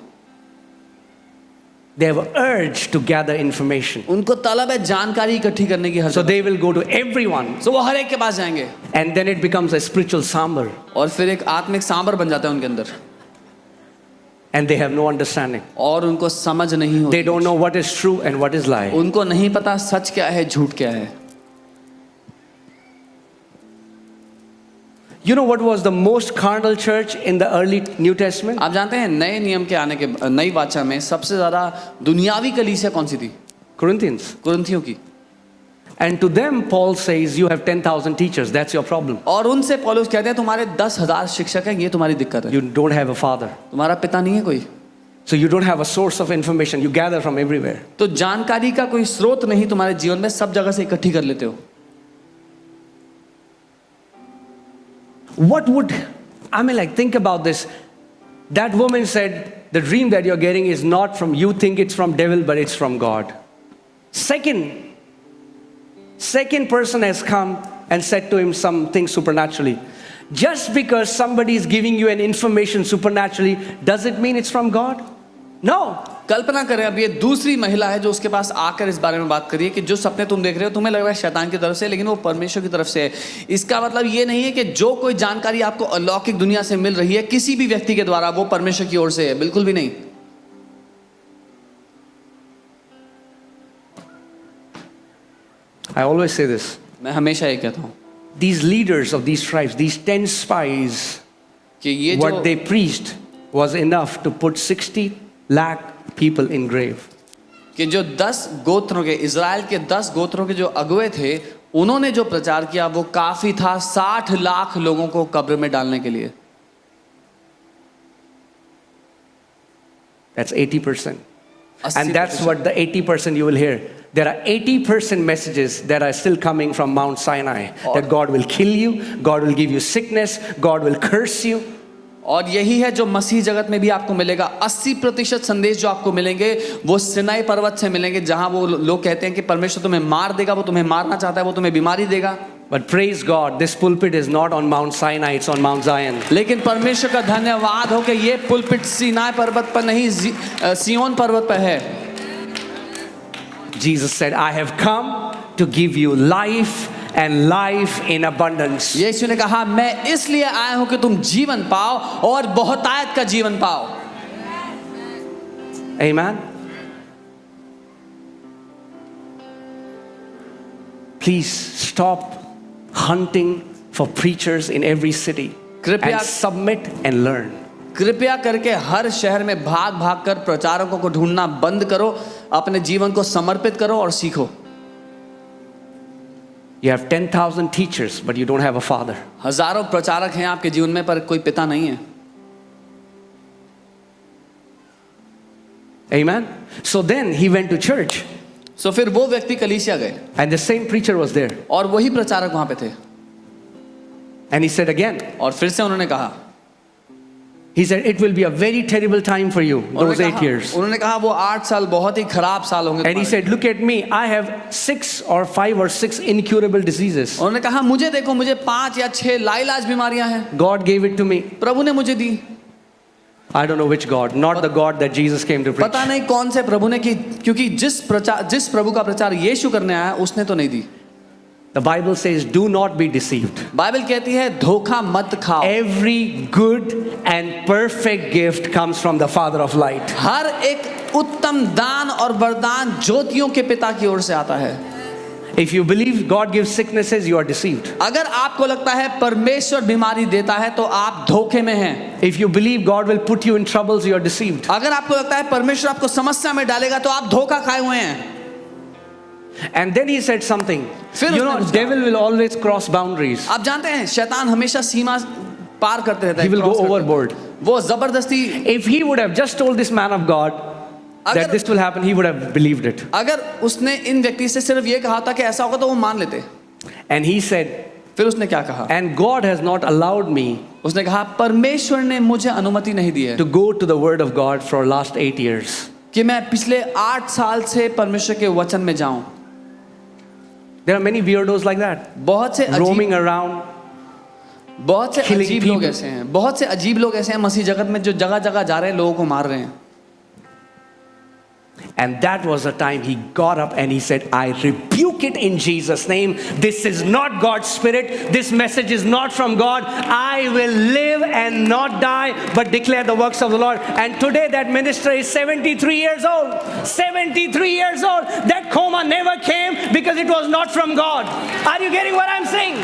They have urge to gather information. उनको तलब है जानकारी इकट्ठी करने की हर So जगह। they will go to everyone So वो हर एक के पास जाएंगे and then it becomes a spiritual sambar और फिर एक आत्मिक सांबर बन जाता है उनके अंदर, and they have no understanding. और उनको समझ नहीं होती। They don't know what is true and what is lie. उनको नहीं पता सच क्या है, झूठ क्या है। You know what was the most carnal church in the early New Testament? आप जानते हैं नए नियम के आने के नई वाचा में सबसे ज्यादा दुनियावी कलीसिया कौन सी थी? Corinthians. कुरिन्थियों की। And to them Paul says you have 10,000 teachers, that's your problem. और उनसे पौलुस कहते हैं तुम्हारे 10,000 शिक्षक हैं, ये तुम्हारी दिक्कत है। You don't have a father. तुम्हारा पिता नहीं है कोई, So you don't have a source of information, you gather from everywhere. तो जानकारी का कोई स्रोत नहीं तुम्हारे जीवन में, सब जगह से इकट्ठी कर लेते हो। What would, I mean, like, think about this. That woman said, the dream that you're getting is not from, you think it's from devil, but it's from God. Second person has come and said to him something supernaturally. Just because somebody is giving you an information supernaturally, does it mean it's from God? No. कल्पना करें अब ये दूसरी महिला है जो उसके पास आकर इस बारे में बात करिए कि जो सपने तुम देख रहे हो तुम्हें लग रहा है शैतान की तरफ से, लेकिन वो परमेश्वर की तरफ से है। इसका मतलब ये नहीं है कि जो कोई जानकारी आपको अलौकिक दुनिया से मिल रही है किसी भी व्यक्ति के द्वारा, वो परमेश्वर की ओर से है, बिल्कुल भी नहीं। I always say this. मैं हमेशा ये कहता हूँ These leaders of these tribes, these 10 spies, कि ये what जो they preached was enough to put 60 lakh people in grave. कि जो 10 गोत्रों के, इजराइल के 10 गोत्रों के जो अगुवे थे, उन्होंने जो प्रचार किया वो काफी था 60 लाख लोगों को कब्र में डालने के लिए। That's 80%. 80%। And that's what the 80% you will hear. There are 80% messages that are still coming from Mount Sinai. That God will kill you, God will give you sickness, God will curse you. और यही है जो मसीह जगत में भी आपको मिलेगा। 80% संदेश जो आपको मिलेंगे वो सिनाई पर्वत से मिलेंगे, जहां वो लोग कहते हैं कि परमेश्वर तुम्हें मार देगा, वो तुम्हें मारना चाहता है, वो तुम्हें बीमारी देगा। But praise God, this pulpit is not on Mount Sinai, it's on Mount Zion. लेकिन परमेश्वर का धन्यवाद हो कि ये पुलपिट सीनाई पर्वत पर नहीं, सियोन पर्वत पर है। Jesus said, I have come to give you life and life in abundance. यीशु ने कहा मैं इसलिए आया हूं कि तुम जीवन पाओ और बहुतायत का जीवन पाओ। Amen. Please stop hunting for preachers in every city कृपया- and submit and learn. कृपया करके हर शहर में भाग भाग कर प्रचारकों को ढूंढना बंद करो, अपने जीवन को समर्पित करो और सीखो। You have 10,000 teachers, but you don't have a father. हजारों प्रचारक हैं आपके जीवन में पर कोई पिता नहीं है. Amen. So then he went to church, सो फिर वो व्यक्ति कलीसिया गए and the same preacher was there. और वही प्रचारक वहां पे थे. And he said again, और फिर से उन्होंने कहा, he said, it will be a very terrible time for you, those 8 years. उन्होंने कहा वो 8 साल बहुत ही खराब साल होंगे And he तुम्हारे. said, look at me, I have 5 or 6 incurable diseases. उन्होंने कहा मुझे देखो, मुझे 5 या 6 लाइलाज बीमारियां हैं, God gave it to me. प्रभु ने मुझे दी. I don't know which God, not the God that Jesus came to preach. पता नहीं कौन से प्रभु ने की, क्योंकि जिस प्रभु का प्रचार यीशु करने आया उसने तो नहीं दी. The Bible says, do not be deceived. Bible कहती है धोखा मत खाओ. Every good and perfect gift comes from the Father of light. हर एक उत्तम दान और वरदान ज्योतियों के पिता की ओर से आता है. If you believe God gives sicknesses, you are deceived. अगर आपको लगता है परमेश्वर बीमारी देता है तो आप धोखे में हैं. If you believe God will put you in troubles, you are deceived. अगर आपको लगता है परमेश्वर आपको समस्या में डालेगा तो आप धोखा खाए हुए हैं. And then he said something. फिर You उसने know, कुछ कहा. devil will always cross boundaries. आप जानते हैं शैतान हमेशा सीमा पार करते रहता है. He will go क्रॉस करता है. overboard. वो जबरदस्ती, If he would have just told this man of God that अगर this will happen, he would have believed it. अगर उसने इन व्यक्ति से सिर्फ ये कहा था कि ऐसा होगा तो वो मान लेते. And he said, फिर उसने क्या कहा? and God has not allowed me उसने कहा परमेश्वर ने मुझे अनुमति नहीं दी है to go to the word of God for last 8 years. कि मैं पिछले 8 साल से परमेश्वर के वचन में जाऊं. There are many weirdos like that, बहुत से roaming around. बहुत से killing अजीब लोग people. ऐसे हैं, बहुत से अजीब लोग ऐसे हैं मसीह जगत में जो जगह जगह जा रहे हैं, लोगों को मार रहे हैं. And that was the time he got up and he said, I rebuke it in Jesus' name. This is not God's spirit. This message is not from God. I will live and not die, but declare the works of the Lord. And today that minister is 73 years old. 73 years old. That coma never came because it was not from God. Are you getting what I'm saying?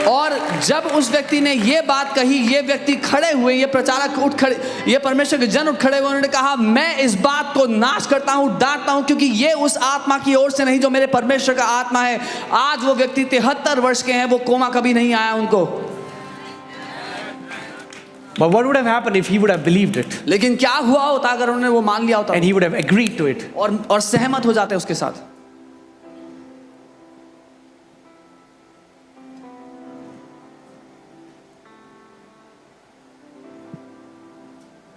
और जब उस व्यक्ति ने ये बात कही, ये व्यक्ति खड़े हुए, ये प्रचारक उठ खड़े, ये परमेश्वर के जन उठ खड़े हुए, उन्होंने कहा मैं इस बात को नाश करता हूँ, डांटता हूँ, क्योंकि ये उस आत्मा की ओर से नहीं जो मेरे परमेश्वर का आत्मा है. आज वो व्यक्ति 73 वर्ष के हैं, वो कोमा कभी नहीं आया उनको. But what would have happened if he would have believed it? लेकिन क्या हुआ होता अगर उन्होंने वो मान लिया होता And he would have agreed to it. और सहमत हो जाते उसके साथ.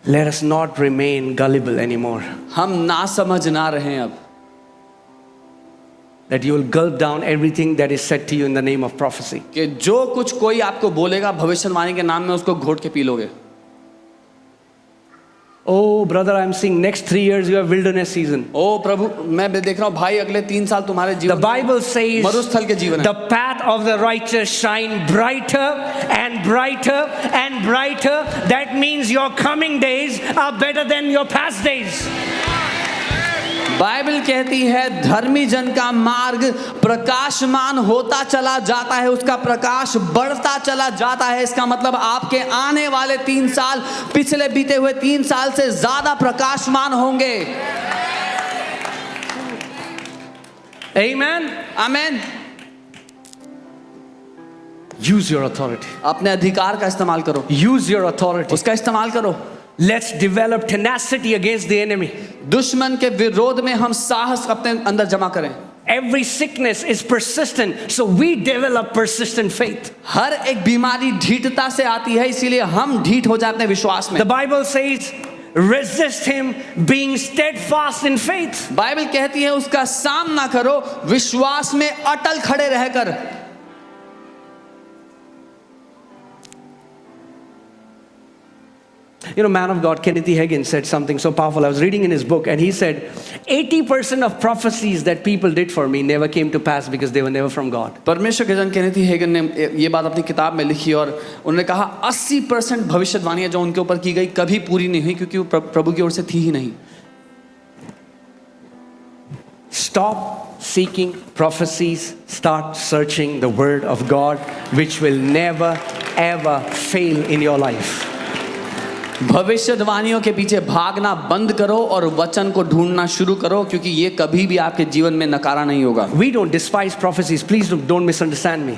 Let us not remain gullible anymore. हम ना समझ ना रहे अब. That you will gulp down everything that is said to you in the name of prophecy. कि जो कुछ कोई आपको बोलेगा भविष्यवाणी के नाम में उसको घोट के पी लोगे. Oh, brother, I'm seeing next 3 years you have wilderness season. ओ प्रभु, मैं देख रहा हूँ भाई अगले 3 साल तुम्हारे The जीवन Bible says मरुस्थल के जीवन है. the path of the righteous shine brighter and brighter and brighter. That means your coming days are better than your past days. Bible कहती है धर्मी जन का मार्ग प्रकाशमान होता चला जाता है, उसका प्रकाश बढ़ता चला जाता है. इसका मतलब आपके आने वाले 3 साल पिछले बीते हुए 3 साल से ज्यादा प्रकाशमान होंगे. Amen. Amen. Use your authority. अपने अधिकार का इस्तेमाल करो, Use your authority. उसका इस्तेमाल करो. Let's develop tenacity against the enemy. दुश्मन के विरोध में हम साहस अपने अंदर जमा करें. Every sickness is persistent, so we develop persistent faith. हर एक बीमारी ढीठता से आती है, इसीलिए हम ढीठ हो जाते हैं विश्वास में. The Bible says, resist him being steadfast in faith. Bible कहती है उसका सामना करो विश्वास में अटल खड़े रहकर. You know, man of God, Kenneth E. Hagin said something so powerful. I was reading in his book and he said, 80% of prophecies that people did for me never came to pass because they were never from God. परमेश्वर के जन Kenneth ई Hagin ने ये बात अपनी किताब में लिखी और उन्होंने कहा 80% भविष्यवाणियां जो उनके ऊपर की गई कभी पूरी नहीं हुई क्योंकि वो प्रभु की ओर से थी ही नहीं. Stop seeking prophecies. Start searching the word of God, which will never ever fail in your life. भविष्यवाणियों के पीछे भागना बंद करो और वचन को ढूंढना शुरू करो, क्योंकि ये कभी भी आपके जीवन में नकारा नहीं होगा। We don't despise prophecies. Please don't misunderstand me.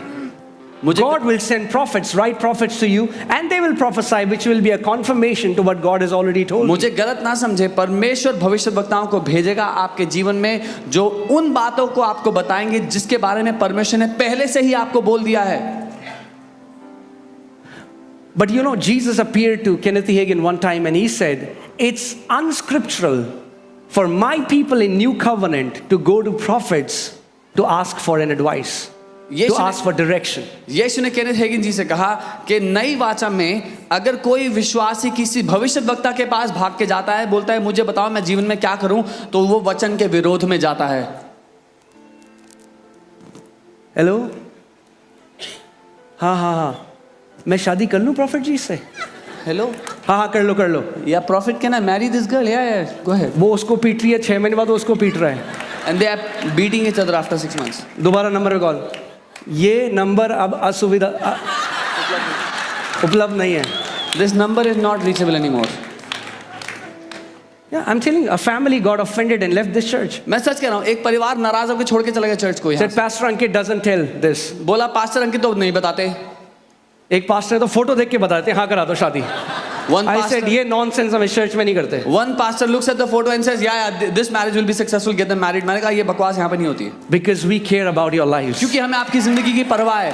God will send prophets, right prophets to you, and they will prophesy, which will be a confirmation to what God has already told you. मुझे गलत ना समझे, परमेश्वर भविष्यवक्ताओं को भेजेगा आपके जीवन में, जो उन बातों को आपको बताएंगे जिसके बारे में परमेश्वर ने पहले से ही आपको बोल दिया है। But you know, Jesus appeared to Kenneth Hagin one time and he said, it's unscriptural for my people in New Covenant to go to prophets to ask for an advice, to ask for direction. यीशु ने Kenneth हेगिन जी से कहा कि नई वाचा में अगर कोई विश्वासी किसी भविष्यवक्ता के पास भाग के जाता है, बोलता है मुझे बताओ मैं जीवन में क्या करूं, तो वो वचन के विरोध में जाता है। हेलो, हाँ, मैं शादी कर लूं प्रॉफिट जी से? हेलो, हाँ, कर लो। या profit can I marry this girl? या गो अहेड। वो उसको पीट रही है, 6 महीने बाद वो उसको पीट रहा है। And they are beating each other after 6 months। दोबारा नंबर पे कॉल। ये नंबर अब असुविधा उपलब्ध नहीं है। This number is not reachable anymore. Yeah, I'm telling you, a family got offended and left this church. मैं सच कह रहा हूँ, एक परिवार नाराज होकर छोड़ के चला गया चर्च को। Said Pastor Ankit doesn't tell this. बोला पास्टर अंकित तो नहीं बताते। एक पास्टर तो फोटो देख के बताते, हाँ करा दो शादी। I said ये नॉनसेंस हम इस चर्च में नहीं करते। One pastor looks at the photo and says, yeah, this marriage will be successful, get them married। मैंने कहा ये बकवास यहाँ पे नहीं होती है। Because we care about your lives. क्योंकि हमें आपकी जिंदगी की परवाह है।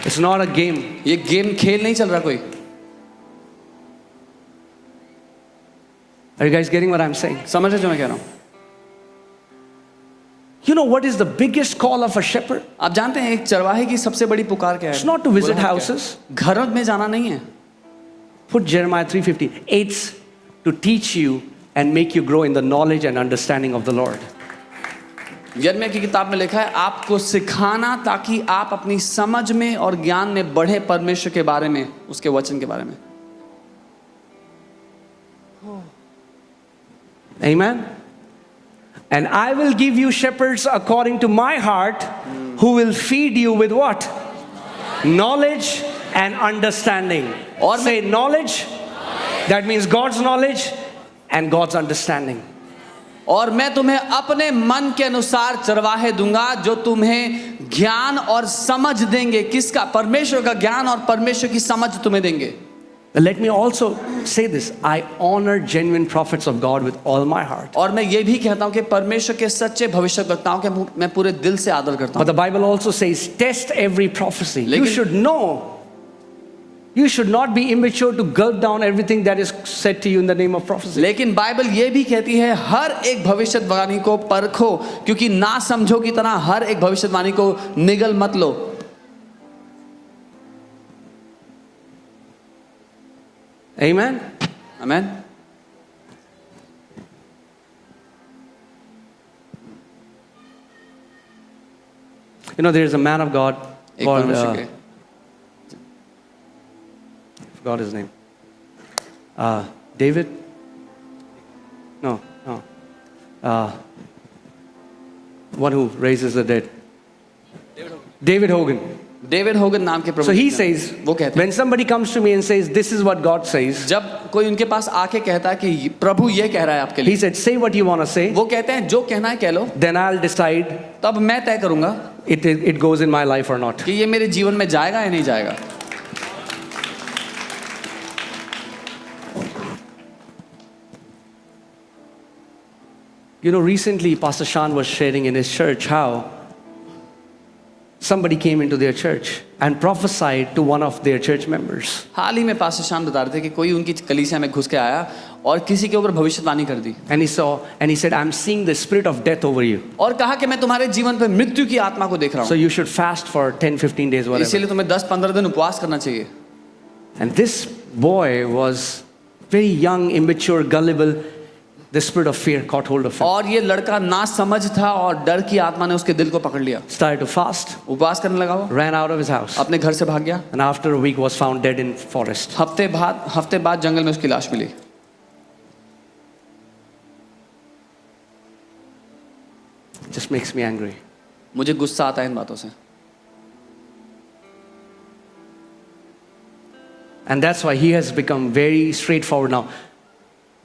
It's not a game. ये गेम खेल नहीं चल रहा कोई। Are you guys getting what I'm saying? समझ रहे जो मैं कह रहा हूँ? You know what is the biggest call of a shepherd? आप जानते हैं एक चरवाहे की सबसे बड़ी पुकार क्या है? It's not to visit houses. घरों में जाना नहीं है। Put Jeremiah 3:15. It's to teach you and make you grow in the knowledge and understanding of the Lord. यिर्मयाह की किताब में लिखा है आपको सिखाना ताकि आप अपनी समझ में और ज्ञान में बढ़े परमेश्वर के बारे में, उसके वचन के बारे में। Amen. And I will give you shepherds according to my heart, who will feed you with what? Knowledge and understanding. Or say knowledge. That means God's knowledge and God's understanding. और मैं तुम्हें अपने मन के अनुसार चरवाहे दूंगा जो तुम्हें ज्ञान और समझ देंगे। किसका? परमेश्वर का ज्ञान और परमेश्वर की समझ तुम्हें देंगे। Let me also say this. I honor genuine prophets of God with all my heart. और मैं ये भी कहता हूँ कि परमेश्वर के सच्चे भविष्यवक्ताओं के मैं पूरे दिल से आदर करता हूँ। But the Bible also says, test every prophecy. You should know. You should not be immature to gulp down everything that is said to you in the name of prophecy. लेकिन बाइबल ये भी कहती है हर एक भविष्यवाणी को परखो, क्योंकि ना समझो की तरह हर एक भविष्यवाणी को निगल मत लो। Amen. Amen. You know, there is a man of God called, I forgot his name. David? No. One who raises the dead. David Hogan. David Hogan नाम के प्रभु। So he says, वो कहते हैं, when somebody comes to me and says, this is what God says, जब कोई उनके पास आके कहता है कि प्रभु ये कह रहा है आपके लिए, he said, say what you want to say, वो कहते हैं जो कहना है कह लो, then I'll decide तब मैं तय करूंगा it goes in my life or not. कि ये मेरे जीवन में जाएगा या नहीं जाएगा। You know, recently Pastor Shan was sharing in his church how somebody came into their church and prophesied to one of their church members. हाल ही में पास्टर शान बता रहे थे कि कोई उनकी कलीसिया में घुस के आया और किसी के ऊपर भविष्यवाणी कर दी। And he said, I'm seeing the spirit of death over you. और कहा कि मैं तुम्हारे जीवन पे मृत्यु की आत्मा को देख रहा So हूँ, you should fast for 10-15 days, whatever. इसीलिए तुम्हें 10-15 दिन उपवास करना चाहिए। And this boy was very young, immature, gullible. The spirit of fear caught hold of him. और ये लड़का ना समझ था और डर की आत्मा ने उसके दिल को पकड़ लिया। Started to fast. उपवास करने लगा वो, Ran out of his house. अपने घर से भाग गया। And after a week was found dead in forest. हफ्ते बाद जंगल में उसकी लाश मिली। It just makes me angry. मुझे गुस्सा आता है इन बातों से। And that's why he has become very straightforward now.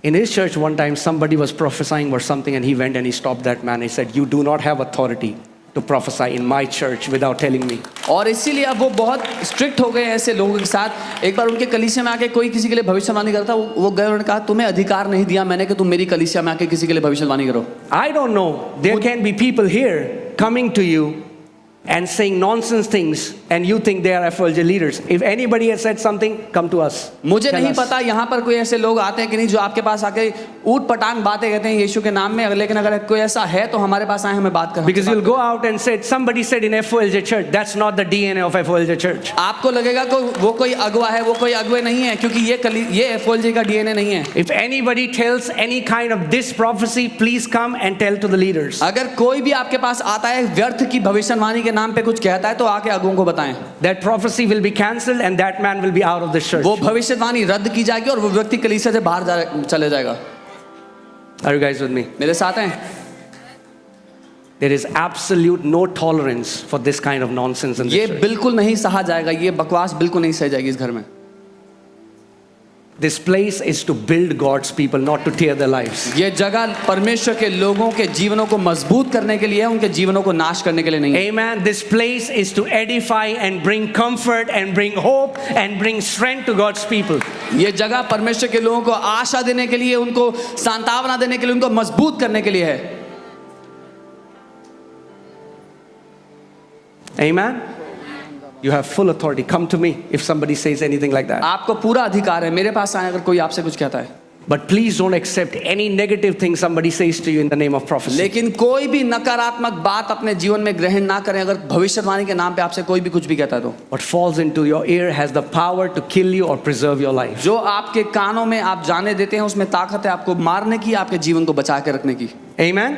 In his church, one time somebody was prophesying or something, and he went and he stopped that man. He said, "You do not have authority to prophesy in my church without telling me." और इसीलिए अब वो बहुत strict हो गए हैं ऐसे लोगों के साथ। एक बार उनके कलीसिया में आके कोई किसी के लिए भविष्यवाणी करता, वो गए, उन्होंने कहा तुम्हें अधिकार नहीं दिया मैंने कि तुम मेरी कलीसिया में आके किसी के लिए भविष्यवाणी करो। I don't know. There can be people here coming to you and saying nonsense things, and you think they are FOLJ leaders. If anybody has said something, come to us. मुझे Tell नहीं us. पता यहाँ पर कोई ऐसे लोग आते हैं कि नहीं जो आपके पास आके ऊट पटांग बातें कहते हैं यीशु के नाम में, लेकिन अगर कोई ऐसा है तो हमारे पास आए, हमें बात करें। Because you'll go out and say, somebody said in FOLJ church. That's not the DNA of FOLJ church. आपको लगेगा कि वो कोई अगुवा है, वो कोई अगुवे नहीं है, क्योंकि ये FOLJ का DNA नहीं है। If anybody tells any kind of this prophecy, please come and tell to the leaders. अगर कोई भी आपके पास आता है व्यर्थ की भविष्यवाणी के नाम पे कुछ कहता है तो आके अगुओं को बताएं। That prophecy will be cancelled and that man will be out of the church. वो भविष्यवाणी रद्द की जाएगी और वो व्यक्ति कलीसिया से बाहर चले जाएगा। Are you guys with me? मेरे साथ हैं? There is absolute no tolerance for this kind of nonsense in ये this church. बिल्कुल नहीं सहा जाएगा, ये बकवास बिल्कुल नहीं सही जाएगी इस घर में। This place is to build God's people, not to tear their lives. ये जगह परमेश्वर के लोगों के जीवनों को मजबूत करने के लिए है, उनके जीवनों को नाश करने के लिए नहीं है। Amen. This place is to edify and bring comfort and bring hope and bring strength to God's people. ये जगह परमेश्वर के लोगों को आशा देने के लिए, उनको सांत्वना देने के लिए, उनको मजबूत करने के लिए है। Amen. You have full authority. Come to me if somebody says anything like that. आपको पूरा अधिकार है, मेरे पास आए अगर कोई आपसे कुछ कहता है। But please don't accept any negative thing somebody says to you in the name of prophecy. लेकिन कोई भी नकारात्मक बात अपने जीवन में ग्रहण ना करें अगर भविष्यवाणी के नाम पे आपसे कोई भी कुछ भी कहता है तो। What falls into your ear has the power to kill you or preserve your life. जो आपके कानों में आप जाने देते हैं उसमें ताकत है आपको मारने की, आपके जीवन को बचा के रखने की। Amen.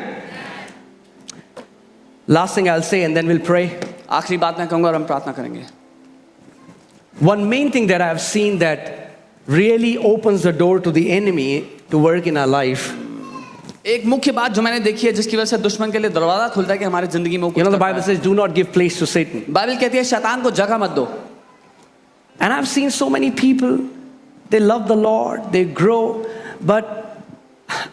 Last thing I'll say and then we'll pray. आखिरी बात मैं कहूँगा और हम प्रार्थना करेंगे। One main thing that I've seen that really opens the door to the enemy to work in our life. एक मुख्य बात जो मैंने देखी है जिसकी वजह से दुश्मन के लिए दरवाजा खुलता है कि हमारी जिंदगी में वो You know, कुछ the करता Bible है। says, do not give place to Satan. Bible कहती है शैतान को जगह मत दो। And I've seen so many people, they love the Lord, they grow, but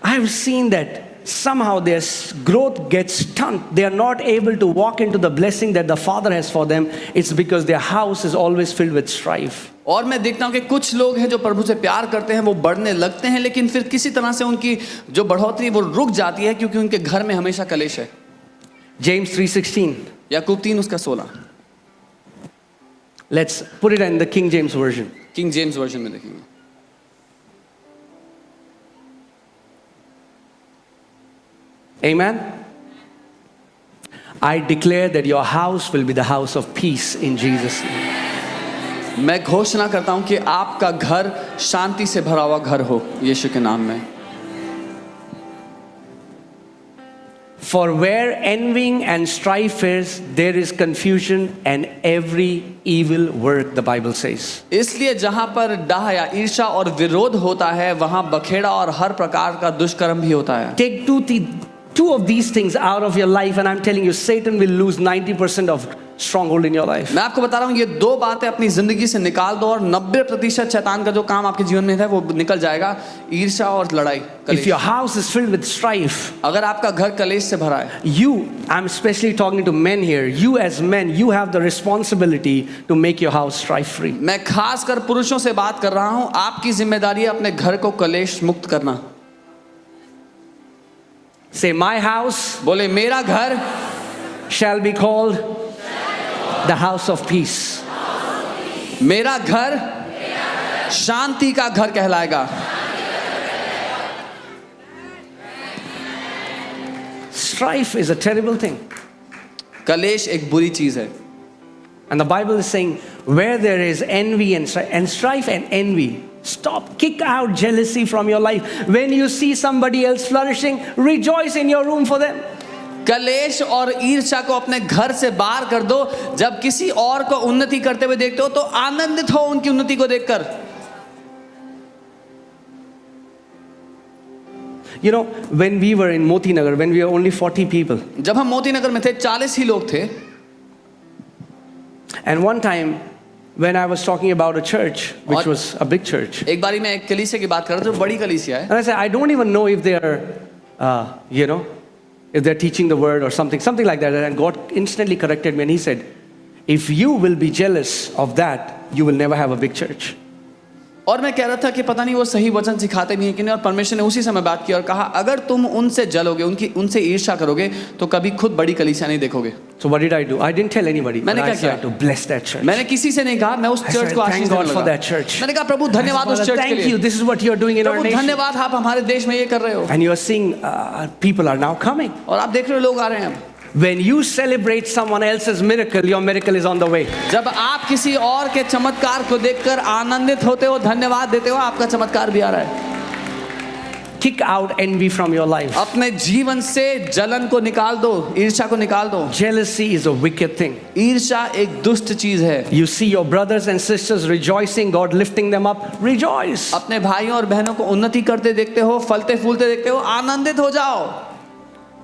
I've seen that somehow their growth gets stunted. They are not able to walk into the blessing that the Father has for them. It's because their house is always filled with strife. और मैं देखता हूँ कि कुछ लोग हैं जो प्रभु से प्यार करते हैं, वो बढ़ने लगते हैं, लेकिन फिर किसी तरह से उनकी जो बढ़ोतरी वो रुक जाती है क्योंकि उनके घर में हमेशा कलेश है। James 3:16. Yakub 3:16। Let's put it in the King James Version. King James version में देखेंगे। Amen. I declare that your house will be the house of peace in Jesus' name. मैं घोषणा करता हूं कि आपका घर शांति से भरा हुआ घर हो यीशु के नाम में। For where envying and strife is, there is confusion and every evil work, the Bible says. इसलिए जहां पर डाह या ईर्ष्या और विरोध होता है वहां बखेड़ा और हर प्रकार का दुष्कर्म भी होता है। Take two of these things out of your life and I'm telling you, Satan will lose 90% of stronghold in your life. मैं आपको बता रहा हूं ये दो बातें अपनी जिंदगी से निकाल दो और 90% शैतान का जो काम आपके जीवन में है वो निकल जाएगा, ईर्ष्या और लड़ाई। If your house is filled with strife, अगर आपका घर कलेश से भरा है, I'm especially talking to men here, you as men, you have the responsibility to make your house strife free. मैं खासकर पुरुषों से बात कर रहा हूं, आपकी जिम्मेदारी है अपने घर को कलेश मुक्त करना। Say, my house बोले मेरा घर shall be called the house of peace. मेरा घर शांति का घर कहलाएगा। Strife is a terrible thing. कलेश एक बुरी चीज है। And the Bible is saying, where there is envy and strife and envy, stop, kick out jealousy from your life. When you see somebody else flourishing, rejoice in your room for them. कलेश और ईर्ष्या को अपने घर से बाहर कर दो। जब किसी और को उन्नति करते हुए देखते हो तो आनंदित हो उनकी उन्नति को देखकर। You know, when we were in Moti Nagar, when we were only 40 people, जब हम मोती नगर में थे 40 ही लोग थे। and one time when I was talking about a church, which और- was a big church. एक बारी मैं एक कलीसिया की बात कर रहा था जो बड़ी कलीसिया है And I said, I don't even know if they are, if they're teaching the word or something like that. And God instantly corrected me and He said, if you will be jealous of that, you will never have a big church. और मैं कह रहा था कि पता नहीं वो सही वचन सिखाते नहीं है कि नहीं, और परमेश्वर ने उसी समय बात की और कहा अगर तुम उनसे जलोगे उनसे ईर्ष्या करोगे तो कभी खुद बड़ी कलीसिया नहीं देखोगे। So what did I do? I didn't tell anybody. मैंने But I क्या किया? said to bless that church. मैंने किसी से नहीं कहा, मैं उस I चर्च said, को आशीष thank देने God for लगा। that church. मैंने कहा प्रभु धन्यवाद उस चर्च के Thank you. लिए। This is what you are doing in our Prabhu nation. धन्यवाद आप हमारे देश में ये कर रहे हो। And you are seeing people are now coming. और आप देख रहे हो लोग आ रहे हैं। When you celebrate someone else's miracle, your miracle is on the way. जब आप किसी और के चमत्कार को देखकर आनंदित होते हो, धन्यवाद देते हो, आपका चमत्कार भी आ रहा है। Kick out envy from your life. अपने जीवन से जलन को निकाल दो, ईर्ष्या को निकाल दो। Jealousy is a wicked thing. ईर्ष्या एक दुष्ट चीज है। You see your brothers and sisters rejoicing, God lifting them up, rejoice. अपने भाइयों और बहनों को उन्नति करते देखते हो, फलते फूलते देखते हो, आनंदित हो जाओ।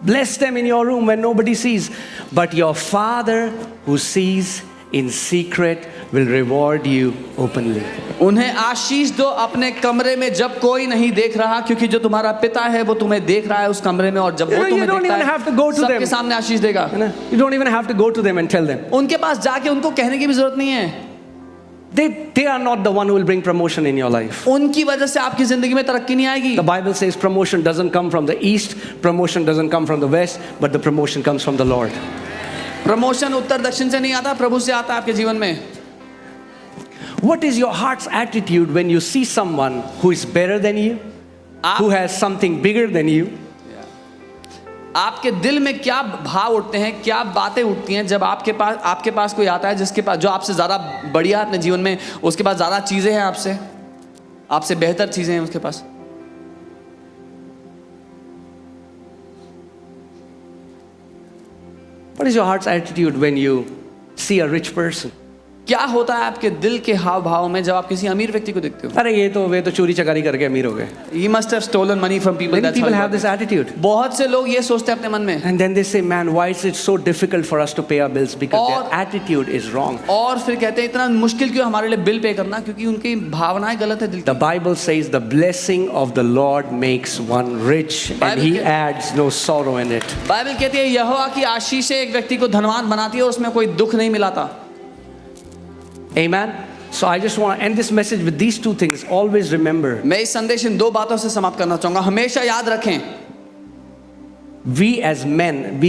Bless them in your room when nobody sees. But your Father who sees in secret will reward you openly. उन्हें आशीष दो अपने कमरे में जब कोई नहीं देख रहा, क्योंकि जो तुम्हारा पिता है वो तुम्हें देख रहा है उस कमरे में, और जब वो You तुम्हें don't देखता even have to go है to them. सबके सामने आशीष देगा। You don't even have to go to them and tell them. उनके पास जाके उनको कहने की भी जरूरत नहीं है। They are not the one who will bring promotion in your life. उनकी वजह से आपकी जिंदगी में तरक्की नहीं आएगी। The Bible says promotion doesn't come from the east, promotion doesn't come from the west, but the promotion comes from the Lord. Promotion उत्तर दक्षिण से नहीं आता, प्रभु से आता है आपके जीवन में। What is your heart's attitude when you see someone who is better than you, who has something bigger than you? आपके दिल में क्या भाव उठते हैं, क्या बातें उठती हैं जब आपके पास कोई आता है जिसके पास, जो आपसे ज़्यादा बढ़िया अपने जीवन में, उसके पास ज़्यादा चीज़ें हैं, आपसे बेहतर चीज़ें हैं उसके पास। What is your heart's attitude when you see a rich person? क्या होता है आपके दिल के हाव भाव में जब आप किसी अमीर व्यक्ति को देखते हो? अरे वे तो चोरी चकारी करके अमीर हो गए. He must have stolen money from people. Many That's how people he have got this it. attitude. बहुत से लोग ये सोचते हैं अपने मन में, And then they say, man, why is it so difficult for us to pay our bills? Because और- their attitude is wrong. और फिर कहते हैं इतना मुश्किल क्यों हमारे लिए बिल पे करना, क्योंकि उनकी भावनाएं गलत है दिल The की। Bible says the blessing of the Lord makes one rich and Bible He के- adds no sorrow in it. Bible कहती है यहोवा की आशीष से एक व्यक्ति को धनवान बनाती है और उसमें कोई दुख नहीं मिलाता। Amen. So I just want to end this message with these two things. Always remember, मैं इस संदेश इन दो बातों से समाप्त करना चाहूंगा। हमेशा याद रखें, we as men,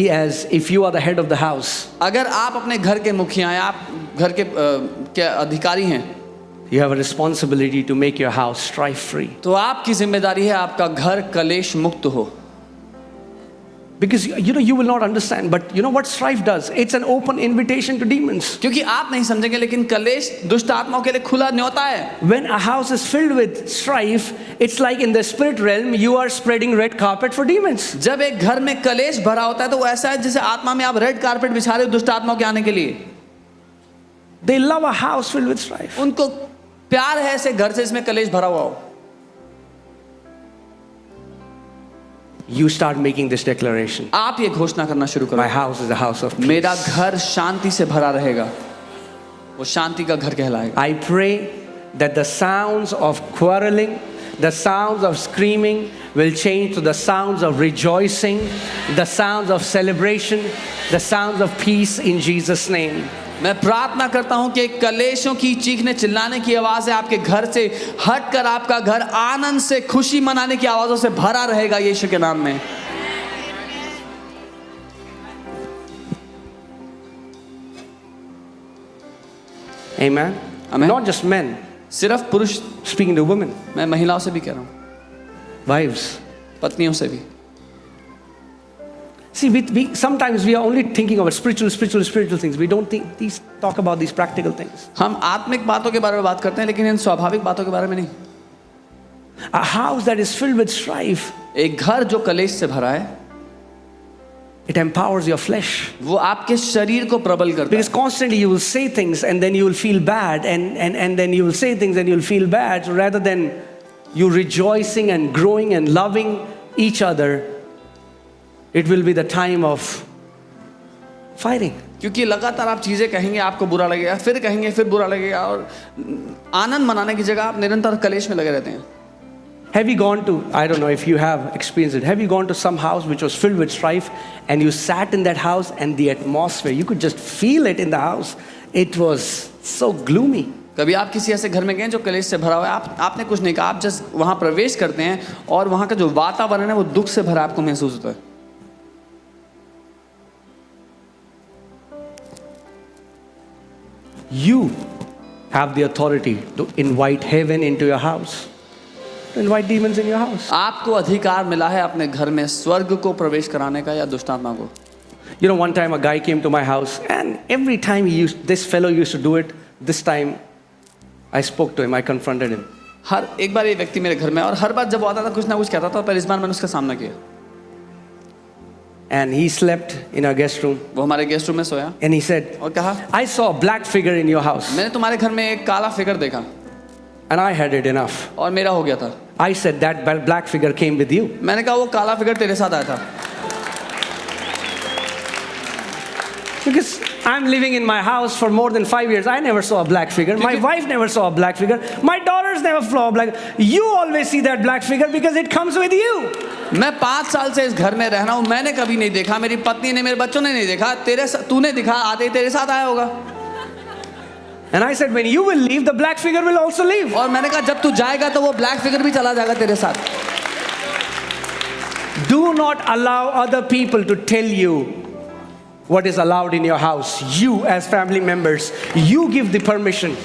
if you are the head of the house, अगर आप अपने घर के मुखिया हैं, आप घर के अधिकारी हैं, you have a responsibility to make your house strife free. तो आपकी जिम्मेदारी है आपका घर कलेश मुक्त हो। Because you will not understand, but you know what strife does? It's an open invitation to demons. क्योंकि आप नहीं समझेंगे, लेकिन कलेश दुष्ट आत्माओं के लिए खुला न्योता है। When a house is filled with strife, it's like in the spirit realm, you are spreading red carpet for demons. जब एक घर में कलेश भरा होता है तो वो ऐसा है जैसे आत्मा में आप रेड कारपेट बिछा रहे हो दुष्ट आत्माओं के आने के लिए। They love a house filled with strife. उनको प्यार है ऐसे घर से इसमें कलेश भरा हुआ हो। You start making this declaration. आप ये घोषणा करना शुरू My करो, house is a house of peace. मेरा घर शांति से भरा रहेगा, वो शांति का घर कहलाएगा। I pray that the sounds of quarreling, the sounds of screaming will change to the sounds of rejoicing, the sounds of celebration, the sounds of peace in Jesus' name. मैं प्रार्थना करता हूं कि कलेशों की चीखने चिल्लाने की आवाज है आपके घर से हटकर आपका घर आनंद से खुशी मनाने की आवाजों से भरा रहेगा यीशु के नाम में। Amen? Amen. Not just men, सिर्फ पुरुष, speaking to women, मैं महिलाओं से भी कह रहा हूं, wives. पत्नियों से भी। See, sometimes we are only thinking about spiritual things. We don't talk about these practical things. हम आत्मिक बातों के बारे में बात करते हैं लेकिन इन स्वाभाविक बातों के बारे में नहीं। A house that is filled with strife, एक घर जो कलेश से भरा है it empowers your flesh. वो आपके शरीर को प्रबल करता है। Because constantly you will say things and then you will feel bad and then you will say things and you will feel bad. So rather than you rejoicing and growing and loving each other, it will be the time of fighting. क्योंकि लगातार आप चीज़ें कहेंगे, आपको बुरा लगेगा, फिर कहेंगे, फिर बुरा लगेगा, और आनंद मनाने की जगह आप निरंतर कलेश में लगे रहते हैं। Have you gone to, I don't know if you have experienced it, have you gone to some house which was filled with strife and you sat in that house and the atmosphere, you could just feel it in the house. It was so gloomy. कभी आप किसी ऐसे घर में गए जो कलेश से भरा हुआ है, आपने कुछ नहीं कहा, आप जस्ट वहाँ प्रवेश करते हैं और वहाँ का जो वातावरण है वो दुख से भरा आपको महसूस होता है। You have the authority to invite heaven into your house, to invite demons in your house. आपको अधिकार मिला है अपने घर में स्वर्ग को प्रवेश कराने का या दुष्ट आत्मा को। You know, one time a guy came to my house and every time this fellow used to do it. This time I spoke to him, I confronted him. हर एक बार ये व्यक्ति मेरे घर में, और हर बार जब वो आता था कुछ ना कुछ कहता था, पर इस बार मैंने उसका सामना किया। And he slept in our guest room. वो हमारे गेस्ट रूम में सोया And he said, और कहा, I saw a black figure in your house. मैंने तुम्हारे घर में एक काला फिगर देखा And I had it enough. और मेरा हो गया था। I said, that black figure came with you. मैंने कहा वो काला फिगर तेरे साथ आया था। Because I'm living in my house for more than 5 years. I never saw a black figure. My wife never saw a black figure. My daughters never saw a black. You always see that black figure because it comes with you. मैं 5 साल से इस घर में रह रहा हूँ, मैंने कभी नहीं देखा, मेरी पत्नी ने, मेरे बच्चों ने नहीं देखा, तूने दिखा, आते ही तेरे साथ आया होगा। And I said, when you will leave, the black figure will also leave. और मैंने कहा जब तू जाएगा तो वो ब्लैक फिगर भी चला जाएगा तेरे साथ। Do not allow other people to tell you what is allowed in your house. You as family members, you give the permission.